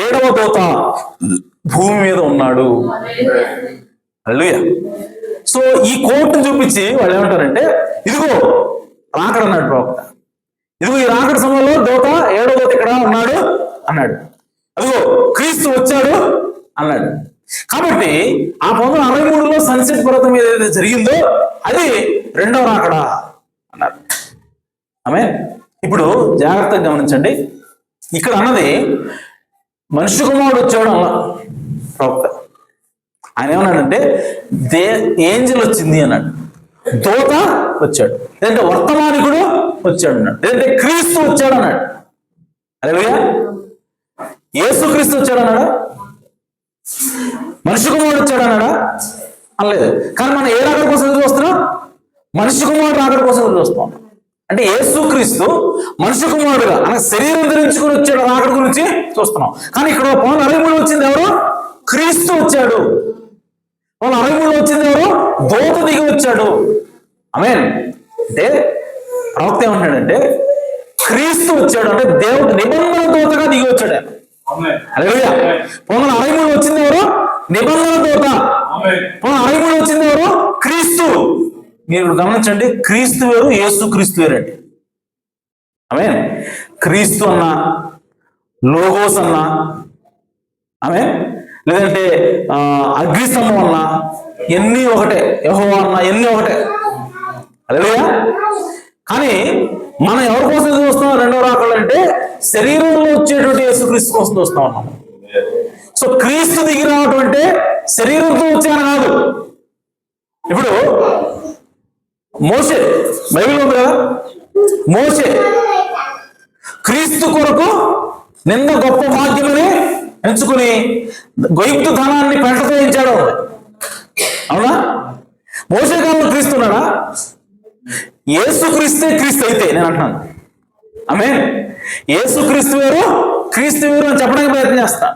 7వ దూత భూమి మీద ఉన్నాడు. హల్లెలూయా. సో ఈ కోర్టును చూపించి వాళ్ళు ఏమంటారంటే, ఇదిగో రాకడ అన్నాడు ప్రవక్త. ఇదిగో ఈ రాకడ సమయంలో దూత, 7వ దూత ఇక్కడ ఉన్నాడు అన్నాడు. అదిగో క్రీస్తు వచ్చాడు అన్నాడు. కాబట్టి ఆ 1963లో సన్సెట్ పర్వతం మీద ఏదైతే జరిగిందో అది 2వ రాకడ అన్నారు. ఆమేన్. ఇప్పుడు జాగ్రత్తగా గమనించండి, ఇక్కడ అన్నది మనుష్య కుమారుడు వచ్చాడు అలా ప్రవక్త. ఆయన ఏమన్నాడంటే ఏంజల్ వచ్చింది అన్నాడు, దూత వచ్చాడు, లేదంటే వర్తమానికుడు వచ్చాడు అన్నాడు, లేదంటే క్రీస్తు వచ్చాడు అన్నాడు. హల్లెలూయా. యేసు క్రీస్తు వచ్చాడు అన్నాడా? మనుష్య కుమారుడు వచ్చాడు అన్నాడా? అనలేదు. కానీ మనం ఏ రాకడ కోసం ఎదురు చూస్తున్నాం? మనుష్య కుమారుడు రాకడ కోసం ఎదురు చూస్తాం. అంటే యేసు క్రీస్తు మనుష్య కుమారుడుగా అనగా శరీరం ధరించుకుని వచ్చాడు రాకడ గురించి చూస్తున్నాం. కానీ ఇక్కడ 63 వచ్చింది ఎవరు? క్రీస్తు వచ్చాడు. 63 వచ్చింది ఎవరు? దూత దిగి వచ్చాడు. ఆమేన్. అంటే ప్రవక్త ఏమంటాడంటే క్రీస్తు వచ్చాడు అంటే దేవుడు నిబంధన దూతగా దిగి వచ్చాడు. హల్లెలూయా. 63 వచ్చింది ఎవరు? నిబంధన దూత. 63 వచ్చింది ఎవరు? క్రీస్తు. మీరు గమనించండి, క్రీస్తు వేరు, యేసు క్రీస్తు వేరండి. ఆమేన్. క్రీస్తు అన్నా, లోగోస్ అన్నా, ఆమేన్, లేదంటే అగ్నిస్తంభం అన్నా ఎన్ని ఒకటే, యెహోవా అన్నా ఎన్ని ఒకటే. హల్లెలూయా. కానీ మనం ఎవరి కోసం చూస్తున్నాం? 2వ రాకడ అంటే శరీరంలో వచ్చేటువంటి యేసుక్రీస్తు కోసం చూస్తా ఉన్నాం. సో క్రీస్తు దిగి రావటం అంటే శరీరంతో వచ్చాను కాదు. ఇప్పుడు మోషే, బైబిల్ ఉంది కదా, మోషే క్రీస్తు కొరకు నిన్న గొప్ప భాగ్యమని ఎంచుకుని గొయ్యితు ధనాన్ని పెంటతో ఇచ్చాడు. అవునా? మోషే కాలంలో క్రీస్తున్నాడా? యేసు క్రీస్తే క్రీస్తు అయితే నేను అంటున్నాను. ఆమేన్. యేసు క్రీస్తు వేరు, క్రీస్తు వేరు అని చెప్పడానికి ప్రయత్నం చేస్తా.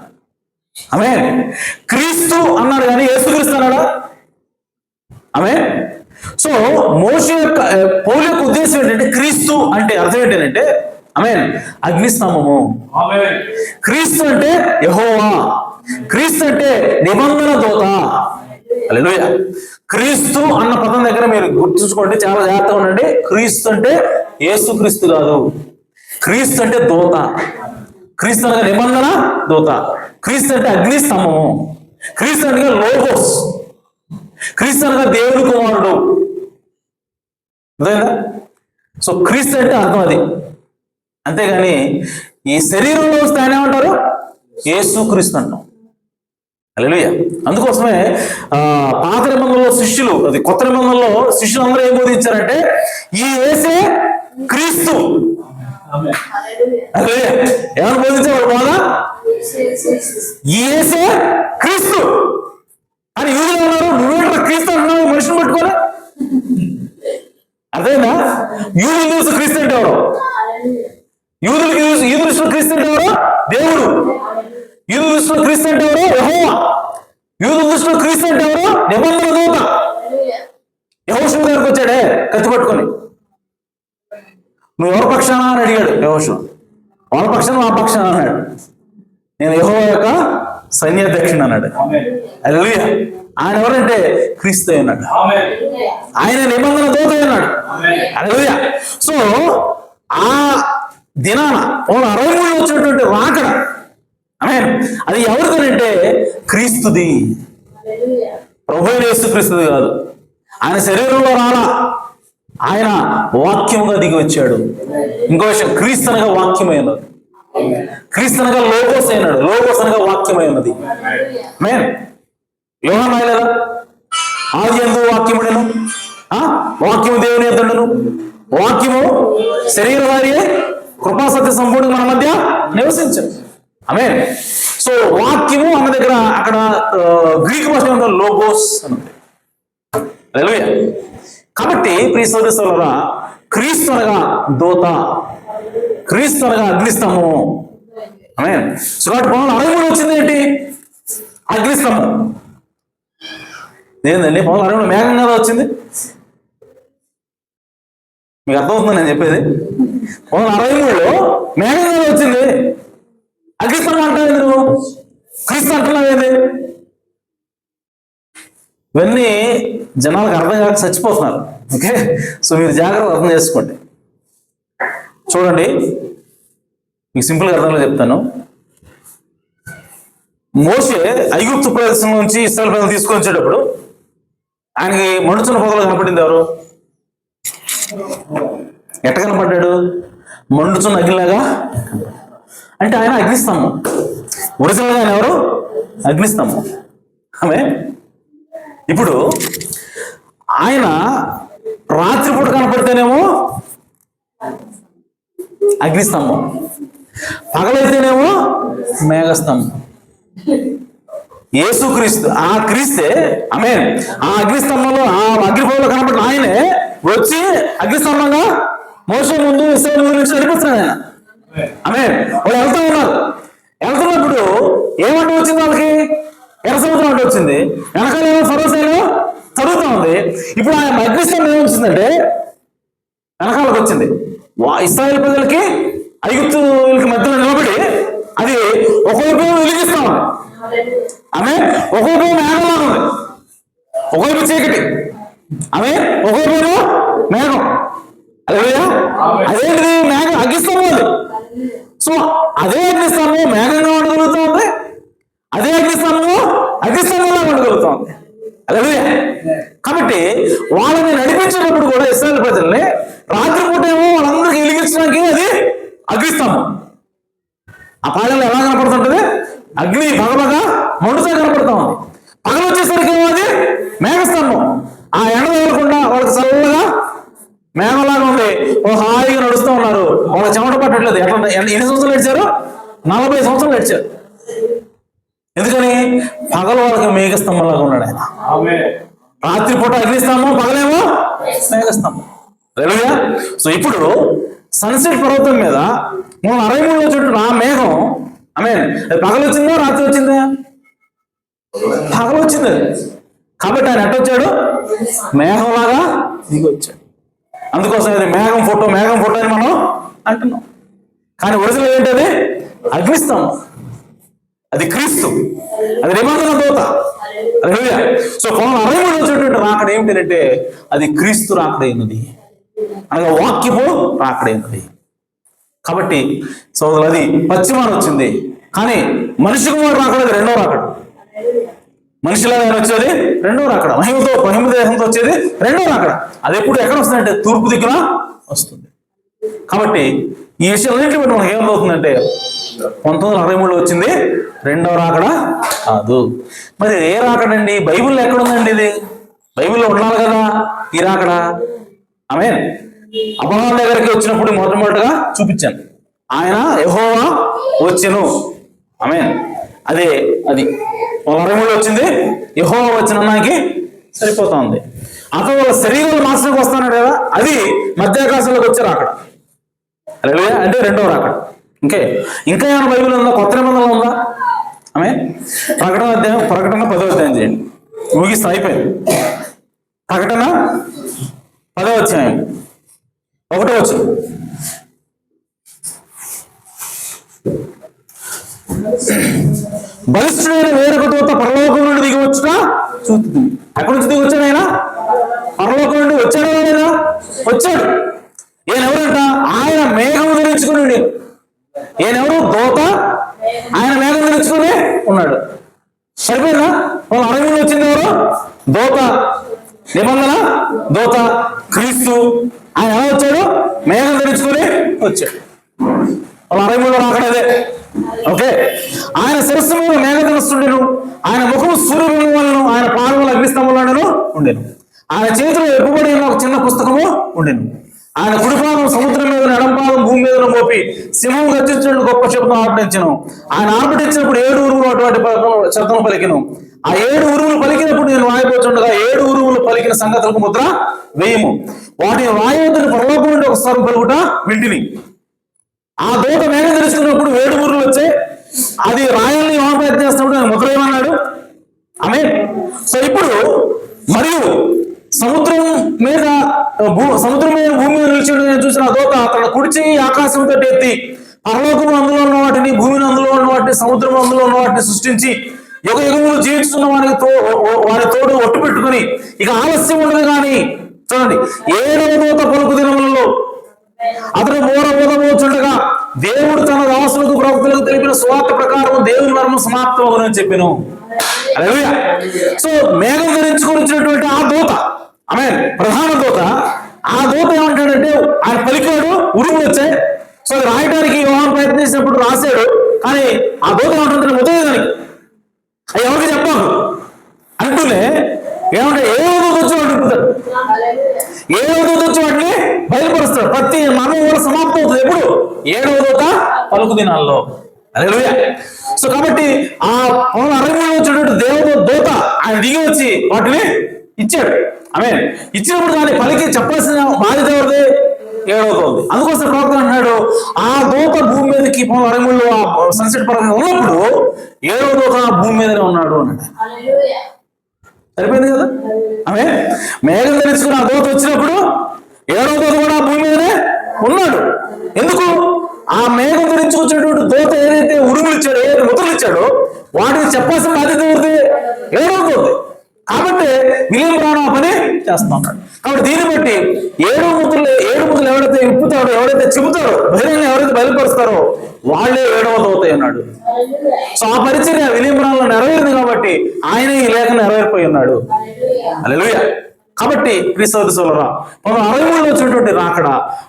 ఆమేన్. క్రీస్తు అన్నాడు కానీ యేసు క్రీస్తు అన్నాడా? ఆమేన్. సో మోషే యొక్క, పౌలు యొక్క ఉద్దేశం ఏంటంటే క్రీస్తు అంటే అర్థం ఏంటంటే ఆమేన్ అగ్నిస్తంభము. క్రీస్తు అంటే యెహోవా. క్రీస్తు అంటే నిబంధన దూత. హల్లెలూయా. క్రీస్తు అన్న పదం దగ్గర మీరు గుర్తుంచుకోండి, చాలా జాగ్రత్తగా ఉండండి. క్రీస్తు అంటే యేసు క్రీస్తు కాదు. క్రీస్తు అంటే దూత. క్రీస్తు అనగా నిబంధన దూత. క్రీస్తు అంటే అగ్నిస్తంభము. క్రీస్తు అనగా లోగోస్. క్రీస్తు అనగా దేవుని కుమారుడు. అదేనా? సో క్రీస్తు అంటే అర్థం అది. అంతేగాని ఈ శరీరంలో వస్తే ఆయన ఏమంటారు? యేసు క్రీస్తు అంటాం. హల్లెలూయా. అందుకోసమే పాత నిబంధనలో శిష్యులు, అది కొత్త నిబంధనలో శిష్యులు అందరూ ఏం బోధించారంటే ఈ యేసే క్రీస్తు. హల్లెలూయా. ఏమని బోధించారు? బాగా ఈ యేసే క్రీస్తు అని యూదులు అన్నారు. నువ్వేంటో క్రీస్తు అంటున్నావు మనుషులు పట్టుకోలే. అదేనా? యూదులు చూసి క్రీస్తు అంటే ఎవరు? యూదులు దృష్టిలో క్రీస్తు అంటే ఎవరు? దేవుడు. యూదుల దృష్టిలో క్రీస్తు అంటే ఎవరు? యెహోవా. యూదుల దృష్టిలో క్రీస్తు అంటే ఎవరు? నిబంధన దూత. యెహోషువ దగ్గరికి వచ్చాడే కత్తి పట్టుకొని, నువ్వు ఎవరి పక్షాన అని అడిగాడు యెహోషువ. వాళ్ళ పక్షాన, మా పక్షాన అన్నాడు. నేను యెహోవా యొక్క సైన్యాధ్యక్షుడు అన్నాడు. హల్లెలూయా. ఆయన ఎవరంటే క్రీస్తు అన్నాడు. ఆయన నిబంధన దూత అన్నాడు. హల్లెలూయా. సో ఆ దినాన 63 వచ్చినటువంటి రాకడ, ఆమేన్, అది ఎవరిదంటే క్రీస్తుది. ప్రభువైన యేసు క్రీస్తుది కాదు. ఆయన శరీరంలో రాలా, ఆయన వాక్యముగా దిగి వచ్చాడు. ఇంకో విషయం, క్రీస్తు అనగా వాక్యమైనది. క్రీస్తు అనగా లోగోస్ అయినాడు. లోగోస్ అనగా వాక్యమై ఉన్నది. మేన్ యోహాను రాయలేదా? ఆది యందు వాక్యముడెను, వాక్యము దేవుని యొద్దనుండును, వాక్యము శరీరధారి కృపా సత్య సంపూర్ణ మన మధ్య నివసించను. ఆమేన్. సో వాక్యము అన్న దగ్గర అక్కడ గ్రీక్ భాషలో లోగోస్ అని ఉంది. హల్లెలూయా. కాబట్టి ప్రియ సోదరులారా, క్రీస్తు అనగా దూత, క్రీస్తు అనగా అగ్నిస్తంభము. ఆమేన్. సో కాబట్టి పౌలు 63 వచ్చింది ఏంటి? అగ్నిస్తంభం. ఏందండి పౌలు 63 మేఘం కదా వచ్చింది? మీకు అర్థమవుతుంది నేను చెప్పేది? పౌలు 63లో మేఘం కదా వచ్చింది. అగ్నిస్తంభం అంటావు నువ్వు, క్రీస్తు అంటున్నావు ఏంది? ఇవన్నీ జనాలకు అర్థం కాక చచ్చిపోతున్నారు. ఓకే, సో మీరు జాగ్రత్త అర్థం చేసుకోండి. చూడండి, మీకు సింపుల్గా అర్థంలో చెప్తాను. మోషే ఐగుప్తు ప్రదేశం నుంచి ఇశ్రాయేలు ప్రజలు తీసుకొని వచ్చేటప్పుడు ఆయనకి మండుచున్న పొదలు కనపడింది. ఎవరు? ఎట్ట కనపడ్డాడు? మండుచున్న అగ్నిలాగా. అంటే ఆయన అగ్నిస్తంభం. ఒరిజినల్గా ఆయన ఎవరు? అగ్నిస్తంభం. ఆమె ఇప్పుడు ఆయన రాత్రిపూట కనపడితేనేమో అగ్నిస్తంభం, పగలైతేనేమో మేఘస్తంభం. యేసుక్రీస్తు ఆ క్రీస్తే, ఆమేన్, ఆ అగ్నిస్తంభంలో ఆ అగ్నిపోలో కనపడిన ఆయనే వచ్చి అగ్నిస్తంభంగా మోషే ముందు ఇశ్రాయేలు ముందు నుంచి నడిపిస్తున్నాడు ఆయన. ఆమేన్. వాళ్ళు వెళ్తూ ఉన్నారు. వెళ్తున్నప్పుడు ఏమంటూ వచ్చింది వాళ్ళకి? ఎర్ర సముద్రం అంటే వచ్చింది. వెనకాల ఫరో సైన్యం తరుగుతూ ఉంది. ఇప్పుడు ఆ అగ్నిస్తంభం ఏమొచ్చిందంటే వెనకాలకు వచ్చింది. ఇశ్రాయేలు ప్రజలకి ఐగుప్తులకి మధ్యలో నిలబడి అది ఒకవైపు వెలిగిస్తా ఉంది. ఆమె ఒకవైపు మేఘంలాగా ఉంది, ఒకవైపు చీకటి. ఆమె ఒకవైపు మేఘం. అదేంటిది? మేఘం, అగ్నిస్తంభం అది. సో అదే అగ్నిస్తంభం మేఘంగా ఉండగలుగుతూ ఉంది, అదే అగ్నిస్తంభంలా ఉండగలుగుతూ ఉంది. హల్లెలూయా. కాబట్టి వాళ్ళని నడిపించేటప్పుడు కూడా ఇశ్రాయేలు ప్రజల్ని రాత్రిపూట ఏమో వాళ్ళందరికీ వెలిగించడానికి అది అగ్నిస్తంభం. ఆ పాలనలో ఎలా కనపడుతుంటది? అగ్ని భగభగా మండుతో కనపడుతూ ఉంది. పగలు వచ్చేసరికి ఏమో అది మేఘస్తంభం. ఆ ఎండ తగలకుండా వాళ్ళకి చల్లగా మేఘంలాగా ఉంది. హాయిగా నడుస్తూ ఉన్నారు. వాళ్ళ చెమట పట్టట్లేదు. ఎన్ని సంవత్సరాలు నడిచారు? 40 సంవత్సరాలు నడిచారు. ఎందుకని? పగలు వాళ్ళకి మేఘస్తంభంలాగా ఉన్నాడు ఆయన. రాత్రిపూట అగ్నిస్తంభం, పగలేమో మేఘస్తంభం. హల్లెలూయా. సో ఇప్పుడు సన్సెట్ పర్వతం మీద మనం 63 చుట్టూ ఆ మేఘం, ఆమేన్, అది పగలు వచ్చిందా రాత్రి వచ్చిందా? పగలు వచ్చింది. కాబట్టి ఆయన ఎట్టొచ్చాడు? మేఘంలాగా దిగి వచ్చాడు. అందుకోసం అది మేఘం ఫోటో అని మనం అంటున్నాం. కానీ ఒరిజినల్ ఏంటది? అగ్నిస్తంభం. అది క్రీస్తు, అది నిబంధన దూత. హల్లెలూయా. సో 63 వచ్చేటువంటి రాకడ ఏమిటంటే అది క్రీస్తు రాకడైనది, అనగా వాక్యపు రాకడైనది. కాబట్టి సోదరులు అది పశ్చిమాన వచ్చింది. కానీ మనిషి కుమారుడు రాకడది రెండో రాకడ. మనిషిలాగా ఆయన వచ్చేది రెండో రాకడ. మహిమ దేహంతో వచ్చేది రెండో రాకడ. అది ఎప్పుడు ఎక్కడ వస్తుందంటే తూర్పు దిక్కున వస్తుంది. కాబట్టి ఈ విషయాలన్నింటి బట్టి మనకి ఏమవుతుందంటే 1963 వచ్చింది రెండవ రాకడ కాదు. మరి ఏ రాకడండి? బైబిల్లో ఎక్కడుందండి ఇది? బైబిల్లో ఉండాలి కదా ఈ రాకడ. ఆమేన్. అబ్రహాము దగ్గరికి వచ్చినప్పుడు మొట్టమొదటిగా చూపించాను, ఆయన యెహోవా వచ్చెను. ఆమేన్. అదే అది 63 వచ్చింది, యెహోవా వచ్చిన అన్నాకి సరిపోతా ఉంది. అతను వాళ్ళ శరీరాలు మార్చడానికి వస్తున్నాడు కదా, అది మధ్యాకాశంలోకి వచ్చే రాకడ. హల్లెలూయా. అంటే రెండవ రాకడ. ఇంకా ఏమైనా బైబిల్ ఉందా? కొత్త నిబంధనలు ఉందా? ఆమేన్. ప్రకటన 10వ అధ్యాయం చేయండి. ముగిస్తా, అయిపోయింది. ప్రకటన 10వ అధ్యాయం 1వ వచనం. బలిష్ఠుడైన వేరొక దూత పరలోకం నుండి దిగి వచ్చుట చూస్తుంది. ఎక్కడి నుంచి దిగి వచ్చాడు ఆయన? పరలోకం నుండి వచ్చాడు. ఆయన వచ్చాడు. ఈయనెవరంట? ఆయన మేఘం ధరించుకుని. ఈయనెవరు? దూత. ఆయన మేఘం ధరించుకుని ఉన్నాడు. సరిపోయిందా? వాళ్ళు 63 వచ్చింది ఎవరు? దూత. నిబంధన దూత క్రీస్తు. ఆయన ఎలా వచ్చాడు? మేఘం ధరించుకుని వచ్చాడు. వాళ్ళ అరవైలో రాకడదే. ఓకే, ఆయన శిరస్సు మీద మేఘధనస్సుండెను, ఆయన ముఖము సూర్యబింబం వలన, ఆయన పాదములు అగ్నిస్తంభంలోనూ ఉండెను. ఆయన చేతిలో ఎప్పుబడి ఉన్న ఒక చిన్న పుస్తకము ఉండెను. ఆయన కుడిపాదం సముద్రం మీద, ఎడంపాదం భూమి మీద మోపి సింహం గర్జించినట్టు గొప్ప శబ్దం ఆర్పడించను. ఆయన ఆర్పడించినప్పుడు 7 ఉరుములు అటువంటి శబ్దం పలికెను. ఆ 7 ఉరుములు పలికినప్పుడు నేను వాయిపోతుండగా 7 ఉరుములు పలికిన సంగతులకు ముద్ర వేయము. వాటిని వాయువుని పరలోకం నుండి ఒక స్వరం పలుకుట వింటిని. ఆ దూత మేఘం తెలుసుకున్నప్పుడు 7 ఉరుములు వచ్చాయి. అది రాయల్ని ప్రయత్నం చేస్తున్నప్పుడు నేను ముద్ర వేయమన్నాడు. ఆమేన్. సో ఇప్పుడు మరియు సముద్రం మీద భూమి మీద నిలిచి నేను చూసిన ఆ దూత తన కుడిచి ఆకాశంతో ఎత్తి పరలోకము అందులో ఉన్న వాటిని, భూమిని అందులో ఉన్న వాటిని, సముద్రం అందులో ఉన్న వాటిని సృష్టించి యుగ యుగములు జీవిస్తున్న వారి తోడు ఒట్టు పెట్టుకుని ఇక ఆలస్యం ఉండదు కానీ, చూడండి, 7వ దూత పలుకు దినములలో అతను మూడబోధమవుతుండగా దేవుడు తన దాసులకు ప్రవక్తలకు తెలిపిన సువార్త ప్రకారం దేవుని మర్మం సమాప్తమగునని చెప్పెను. హల్లెలూయా. సో మేఘం ధరించుకొని వచ్చినటువంటి ఆ దూత, ఆమేన్, ప్రధాన దూత, ఆ దూత ఏమంటాడంటే ఆయన పలికాడు, ఉరుములు వచ్చాయి. సో అది రాయడానికి యోహాను ప్రయత్నించినప్పుడు రాశాడు. కానీ ఆ దూత ఏమంటుంటే ముదయదానికి అది ఎవరికి చెప్పాను అంటూనే ఏమంటే 7వ దూత వచ్చి వాడు తిప్పుతాడు. 7వ దూత వచ్చి వాటిని బయలుపరుస్తాడు. ప్రతి మర్మం కూడా సమాప్తం అవుతుంది. ఎప్పుడు? 7వ దూత పలుకు దినాల్లో. హల్లెలూయా. సో కాబట్టి ఆ 63 వచ్చినటువంటి దూత ఆయన దిగి వచ్చి వాటిని ఇచ్చాడు. ఆమేన్. ఇచ్చినప్పుడు దాన్ని పలికి చెప్పాల్సిన బాధ్యత ఎవరిది? 7వ దూత. అందుకోసం ప్రవక్త అన్నాడు, ఆ దూత భూమి మీదకి 63 సన్సెట్ పరంగా ఉన్నప్పుడు 7వ దూత భూమి మీదనే ఉన్నాడు అన్నాడు. సరిపోయింది కదా? ఆమేన్. మేఘం ధరించుకుని ఆ దూత వచ్చినప్పుడు 7వ దూత కూడా భూమి మీదనే ఉన్నాడు. ఎందుకు? ఆ మేఘం ధరించుకొచ్చినటువంటి దూత ఏదైతే ఉరుములు ఇచ్చాడో, ఏదైతే ముద్రలు ఇచ్చాడో వాటిని చెప్పాల్సిన బాధ్యత ఎవరిది? 7వ దూత. కాబట్టి విలియం బ్రౌన్ ఆ పని చేస్తా ఉన్నాడు. కాబట్టి దీన్ని బట్టి 7 ముద్రలు ఎవరైతే ఇప్పుతాడో, ఎవరైతే చెబుతారో, బహిరంగ ఎవరైతే బయలుపరుస్తారో వాళ్ళే 7వ దూత అన్నాడు. సో ఆ పరిచర్య విలియం బ్రౌన్ లో నెరవేరింది కాబట్టి ఆయన ఈ లేఖ నెరవేరిపోయి ఉన్నాడు. హల్లెలూయా. కాబట్టి క్రీస్తురా 63 వచ్చినటువంటి రాకడ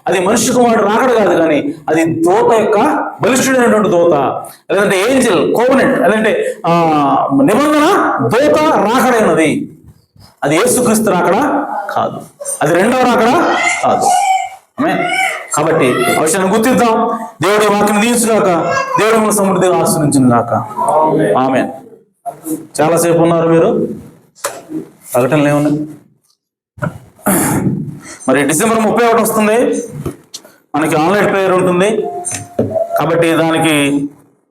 అది మనిషి కుమారుడు రాకడ కాదు, కానీ అది దూత యొక్క బలిష్ఠుడైనటువంటి దూత, లేదంటే ఏంజల్ కోవెనెంట్, లేదంటే నిబంధన దూత రాకడైనది. అది యేసుక్రీస్తు రాకడ కాదు, అది 2వ రాకడ కాదు. ఆమేన్. కాబట్టి ఆ విషయాన్ని గుర్తిద్దాం. దేవుడి వాక్యం దీవించుగాక, దేవుడి మన సమృద్ధిగా ఆశ్రయించుగాక. ఆమేన్. చాలాసేపు ఉన్నారు మీరు, ప్రకటనలు ఏమున్నాయి? మరి డిసెంబర్ 31 వస్తుంది, మనకి ఆన్లైన్ ప్రేయర్ ఉంటుంది. కాబట్టి దానికి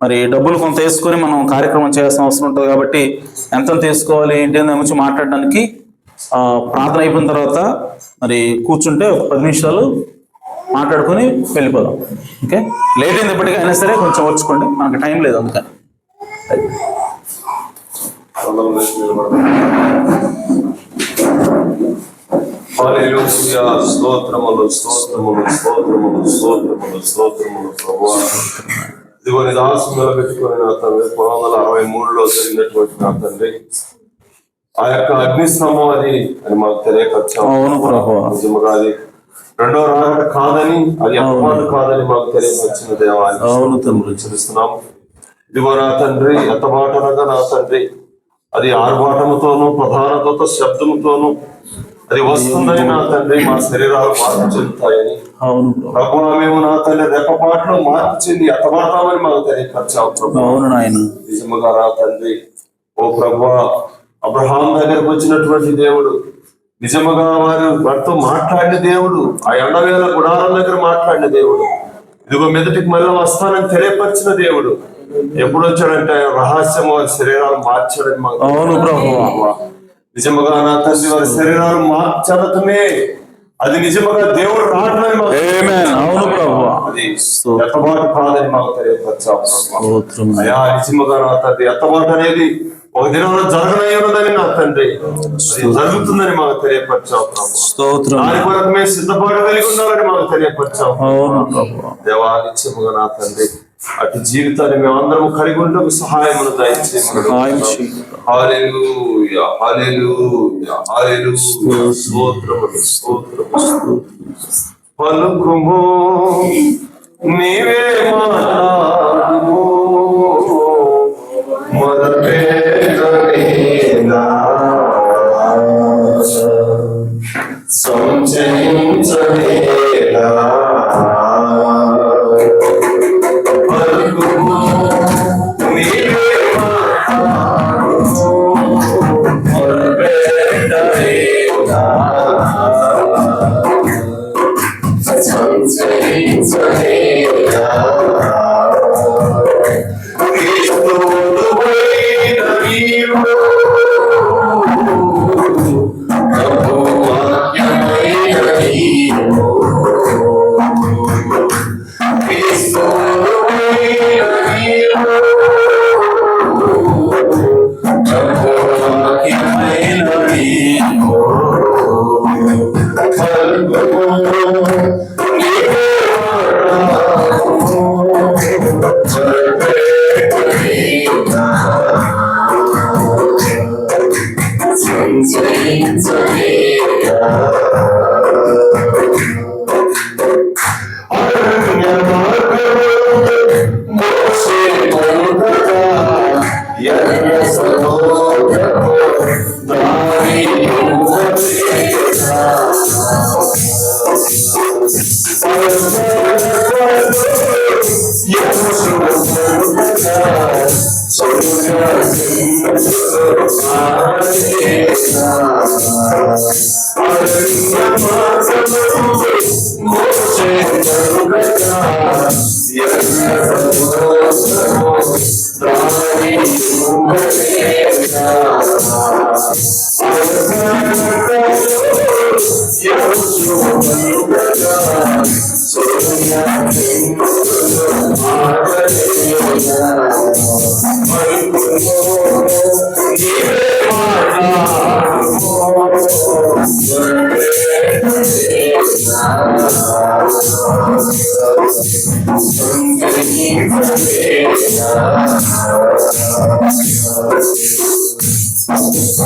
మరి డబ్బులు కొంత వేసుకొని మనం కార్యక్రమం చేయాల్సిన అవసరం ఉంటుంది. కాబట్టి ఎంత తీసుకోవాలి ఏంటి అని గురించి మాట్లాడడానికి ప్రార్థన అయిపోయిన తర్వాత మరి కూర్చుంటే ఒక 10 నిమిషాలు మాట్లాడుకొని వెళ్ళిపోదాం. ఓకే, లేట్ అయింది ఇప్పటికీ, అయినా సరే కొంచెం వచ్చుకోండి, మనకి టైం లేదు అందుకని. హల్లెలూయా. స్తోత్రములు స్తోత్రములు స్తోత్రములు స్తోత్రములు స్తోత్రములు ప్రభువా. ఇదిగో నీ దాసు నిలబెట్టుకొని నా తండ్రి 1963లో జరిగినటువంటి నా తండ్రి ఆ యొక్క అగ్నిస్తంభం అది అని మాకు తెలియపరిచాము. నిజముగా అది 2వ రాకడ కాదని, అది అపవాదు కాదని మాకు తెలియపరిచిన దేవాన్ని చెల్లిస్తున్నాము. ఇదిగో నా తండ్రి ఎత్తబాటనగా నా తండ్రి అది ఆర్భాటముతోనూ ప్రధాన దూత శబ్దముతోనూ అది వస్తుందని నా తండ్రి మా శరీరాలు మార్పు చెందుతాయని ప్రభువా మేము నా తండ్రి రెప్పపాటులో మార్పు చెంది ఎత్తబడతామని మాకు తెలియపరిచావు ప్రభు. నిజముగా నా తండ్రి ఓ ప్రభువా, అబ్రహాం దగ్గరకు వచ్చినటువంటి దేవుడు, నిజముగా వారితో మాట్లాడిన దేవుడు, ఆ ఎండవేళ గుడారం దగ్గర మాట్లాడిన దేవుడు, ఇదిగో మెదటికి మళ్ళీ వస్తానని తెలియపరిచిన దేవుడు ఎప్పుడు వచ్చాడంటే రహస్యం వారి శరీరాలు మార్చాడని మాకు. అవును ప్రభువా, నిజముగా నా తండ్రి వారి శరీరాలు మార్చడమే అది నిజముగా దేవుడు రావడమని మాకు. అవును ప్రభువా, అది ఎత్తబాటు కాదని మాకు తెలియపరిచావు. అయా నిజముగా నా తండ్రి ఎత్తబాటు అనేది ఒక దినంలో జరగనయ్యున్నదని నా తండ్రి అది జరుగుతుందని మాకు తెలియపరిచావు ప్రభు. దాని కొరకు మేము సిద్ధపాటు కలిగి ఉన్నారని మాకు తెలియపరిచావు దేవా. నిత్యముగా నా తండ్రి అటు జీవితాన్ని మేమందరం కలిగి ఉండకు సహాయమును దయచేయమని. హల్లెలూయా హల్లెలూయా హల్లెలూయా. స్తోత్రములు స్తోత్రములు. పలుకుమో నీవే మాట్లాడుము మొదపేదనేనా సంచరించనేలా పలుకుము నీవే మాట్లాడుము మొదపేదనేనా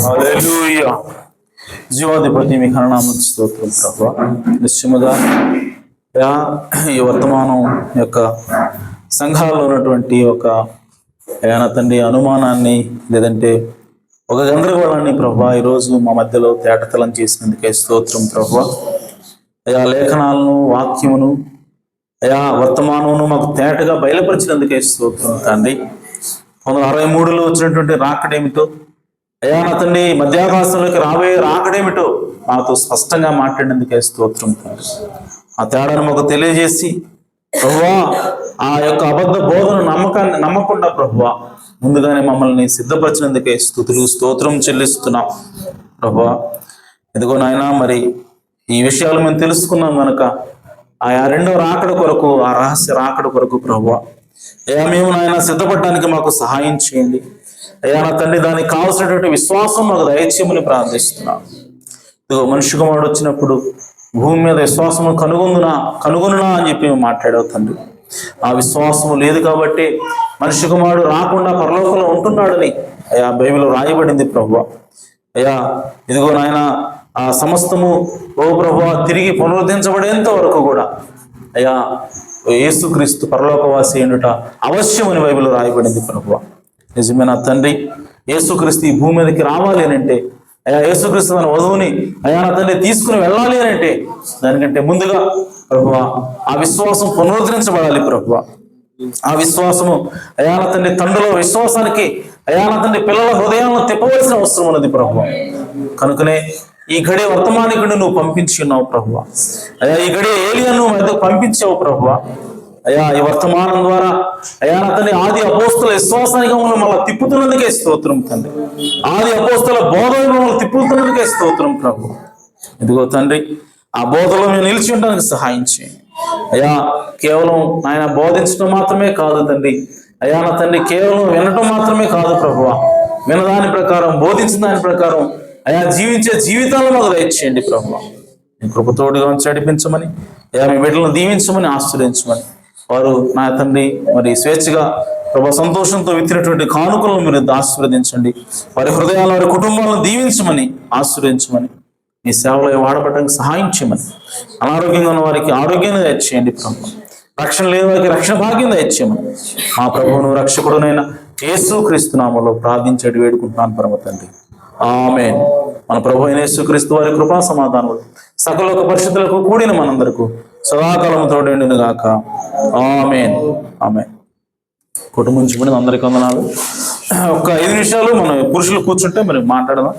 హల్లెలూయా. జీవాధిపతి మీ ఘననామం స్తోత్రం ప్రభువా. నిశ్చయముగా ఈ వర్తమానం యొక్క సంఘాల్లో ఉన్నటువంటి ఒక నా తండ్రి అనుమానాన్ని లేదంటే ఒక గందరగోళాన్ని ప్రభువా ఈరోజు మా మధ్యలో తేటతలం చేసినందుకే స్తోత్రం ప్రభువా. లేఖనాలను వాక్యమును వర్తమానమును మాకు తేటగా బయలుపరిచినందుకే స్తోత్రం తండ్రి. 1963లో వచ్చినటువంటి రాకడేమిటో నా తండ్రి మధ్యాకాశంలోకి రాబోయే రాకడేమిటో మాతో స్పష్టంగా మాట్లాడినందుకే స్తోత్రం తండ్రి. ఆ తేడాను మాకు తెలియజేసి ప్రభువా ఆ యొక్క అబద్ధ బోధను నమ్మకుండా ప్రభువా ముందుగానే మమ్మల్ని సిద్ధపరిచినందుకే స్తుతులు స్తోత్రం చెల్లిస్తున్నాం ప్రభువా. ఇదిగో నాయన మరి ఈ విషయాలు మేము తెలుసుకున్నాం కనుక ఆ రెండవ రాకడ కొరకు ఆ రహస్య రాకడ కొరకు ప్రభువా మేము నాయన సిద్ధపడడానికి మాకు సహాయం చేయండి నా తండ్రి. దానికి కావలసినటువంటి విశ్వాసం మాకు దయచేయమని ప్రార్థిస్తున్నాం. ఇదిగో మనిషి కుమారుడు వచ్చినప్పుడు భూమి మీద విశ్వాసము కనుగొనునా అని చెప్పి మేము మాట్లాడావు తండ్రి. ఆ విశ్వాసము లేదు కాబట్టి మనిషి కుమారుడు రాకుండా పరలోకంలో ఉంటున్నాడని బైబిల్లో రాయబడింది ప్రభువా. ఇదిగో నాయన ఆ సమస్తము ఓ ప్రభువా తిరిగి పునరుద్ధరించబడేంత వరకు కూడా యేసుక్రీస్తు పరలోకవాసి అయినట అవశ్యమని బైబిల్లో రాయబడింది ప్రభువా. నిజమే నా తండ్రి. యేసుక్రీస్తు ఈ భూమి మీదకి రావాలి అని అంటే యేసుక్రీస్తు తన వధువుని నా తండ్రి తీసుకుని వెళ్ళాలి అని అంటే దానికంటే ముందుగా ప్రభువా ఆ విశ్వాసం పునరుద్ధరించబడాలి ప్రభువా. ఆ విశ్వాసము నా తండ్రి తండ్రిలో విశ్వాసానికి నా తండ్రి పిల్లల హృదయాలను తిప్పవలసిన అవసరం ఉన్నది ప్రభువా. కనుకనే ఈ గడియ వర్తమానికుడిని నువ్వు పంపించి ఉన్నావు ప్రభువా. ఈ గడియ ఏలియాను నువ్వు పంపించావు ప్రభువా. ఈ వర్తమానం ద్వారా నా తండ్రి ఆది అపోస్తుల విశ్వాసానికి మమ్మల్ని తిప్పుతున్నందుకే స్తోత్రం తండ్రి. ఆది అపోస్తుల బోధన మమ్మల్ని తిప్పుతున్నందుకే స్తోత్రం ప్రభు. ఇదిగో తండ్రి ఆ బోధలో మేము నిలిచి ఉండడానికి సహాయం చేయండి కేవలం ఆయన బోధించడం మాత్రమే కాదు తండ్రి. నా తండ్రి కేవలం వినటం మాత్రమే కాదు ప్రభువా. వినదాని ప్రకారం బోధించిన దాని ప్రకారం జీవించే జీవితాలను మాకు దయచేయండి ప్రభువా. మీ కృపతోడుగా నడిపించమని మీ బిడ్డలను దీవించమని ఆశ్రయించమని వారు నా తండ్రి మరి స్వేచ్ఛగా ప్రభు సంతోషంతో విత్తినటువంటి కానుకలను మీరు ఆశీర్వదించండి. వారి హృదయాలు వారి కుటుంబాలను దీవించమని ఆశీర్వదించమని మీ సేవలో వాడబడడానికి సహాయం చేయమని అనారోగ్యంగా ఉన్న వారికి ఆరోగ్యాన్ని దయచేయండి ప్రభు. రక్షణ లేని వారికి రక్షణ భాగ్యం దయచేయమని మా ప్రభువును రక్షకుడునైనా యేసు క్రీస్తు నామములో ప్రార్థించేటి వేడుకుంటున్నాను పరమ తండ్రి. ఆమేన్. మన ప్రభు అయిన యేసు క్రీస్తు వారి కృపా సమాధానములు సకల పరిశుద్ధులకు కూడిన మనందరకు సదాకాలం తోడేండును గాక. ఆమేన్. ఆమేన్. కుటుంబం చూడండి, అందరికీ వందనాలు. ఒక 5 నిమిషాలు మనం పురుషులు కూర్చుంటే మరి మాట్లాడదాం.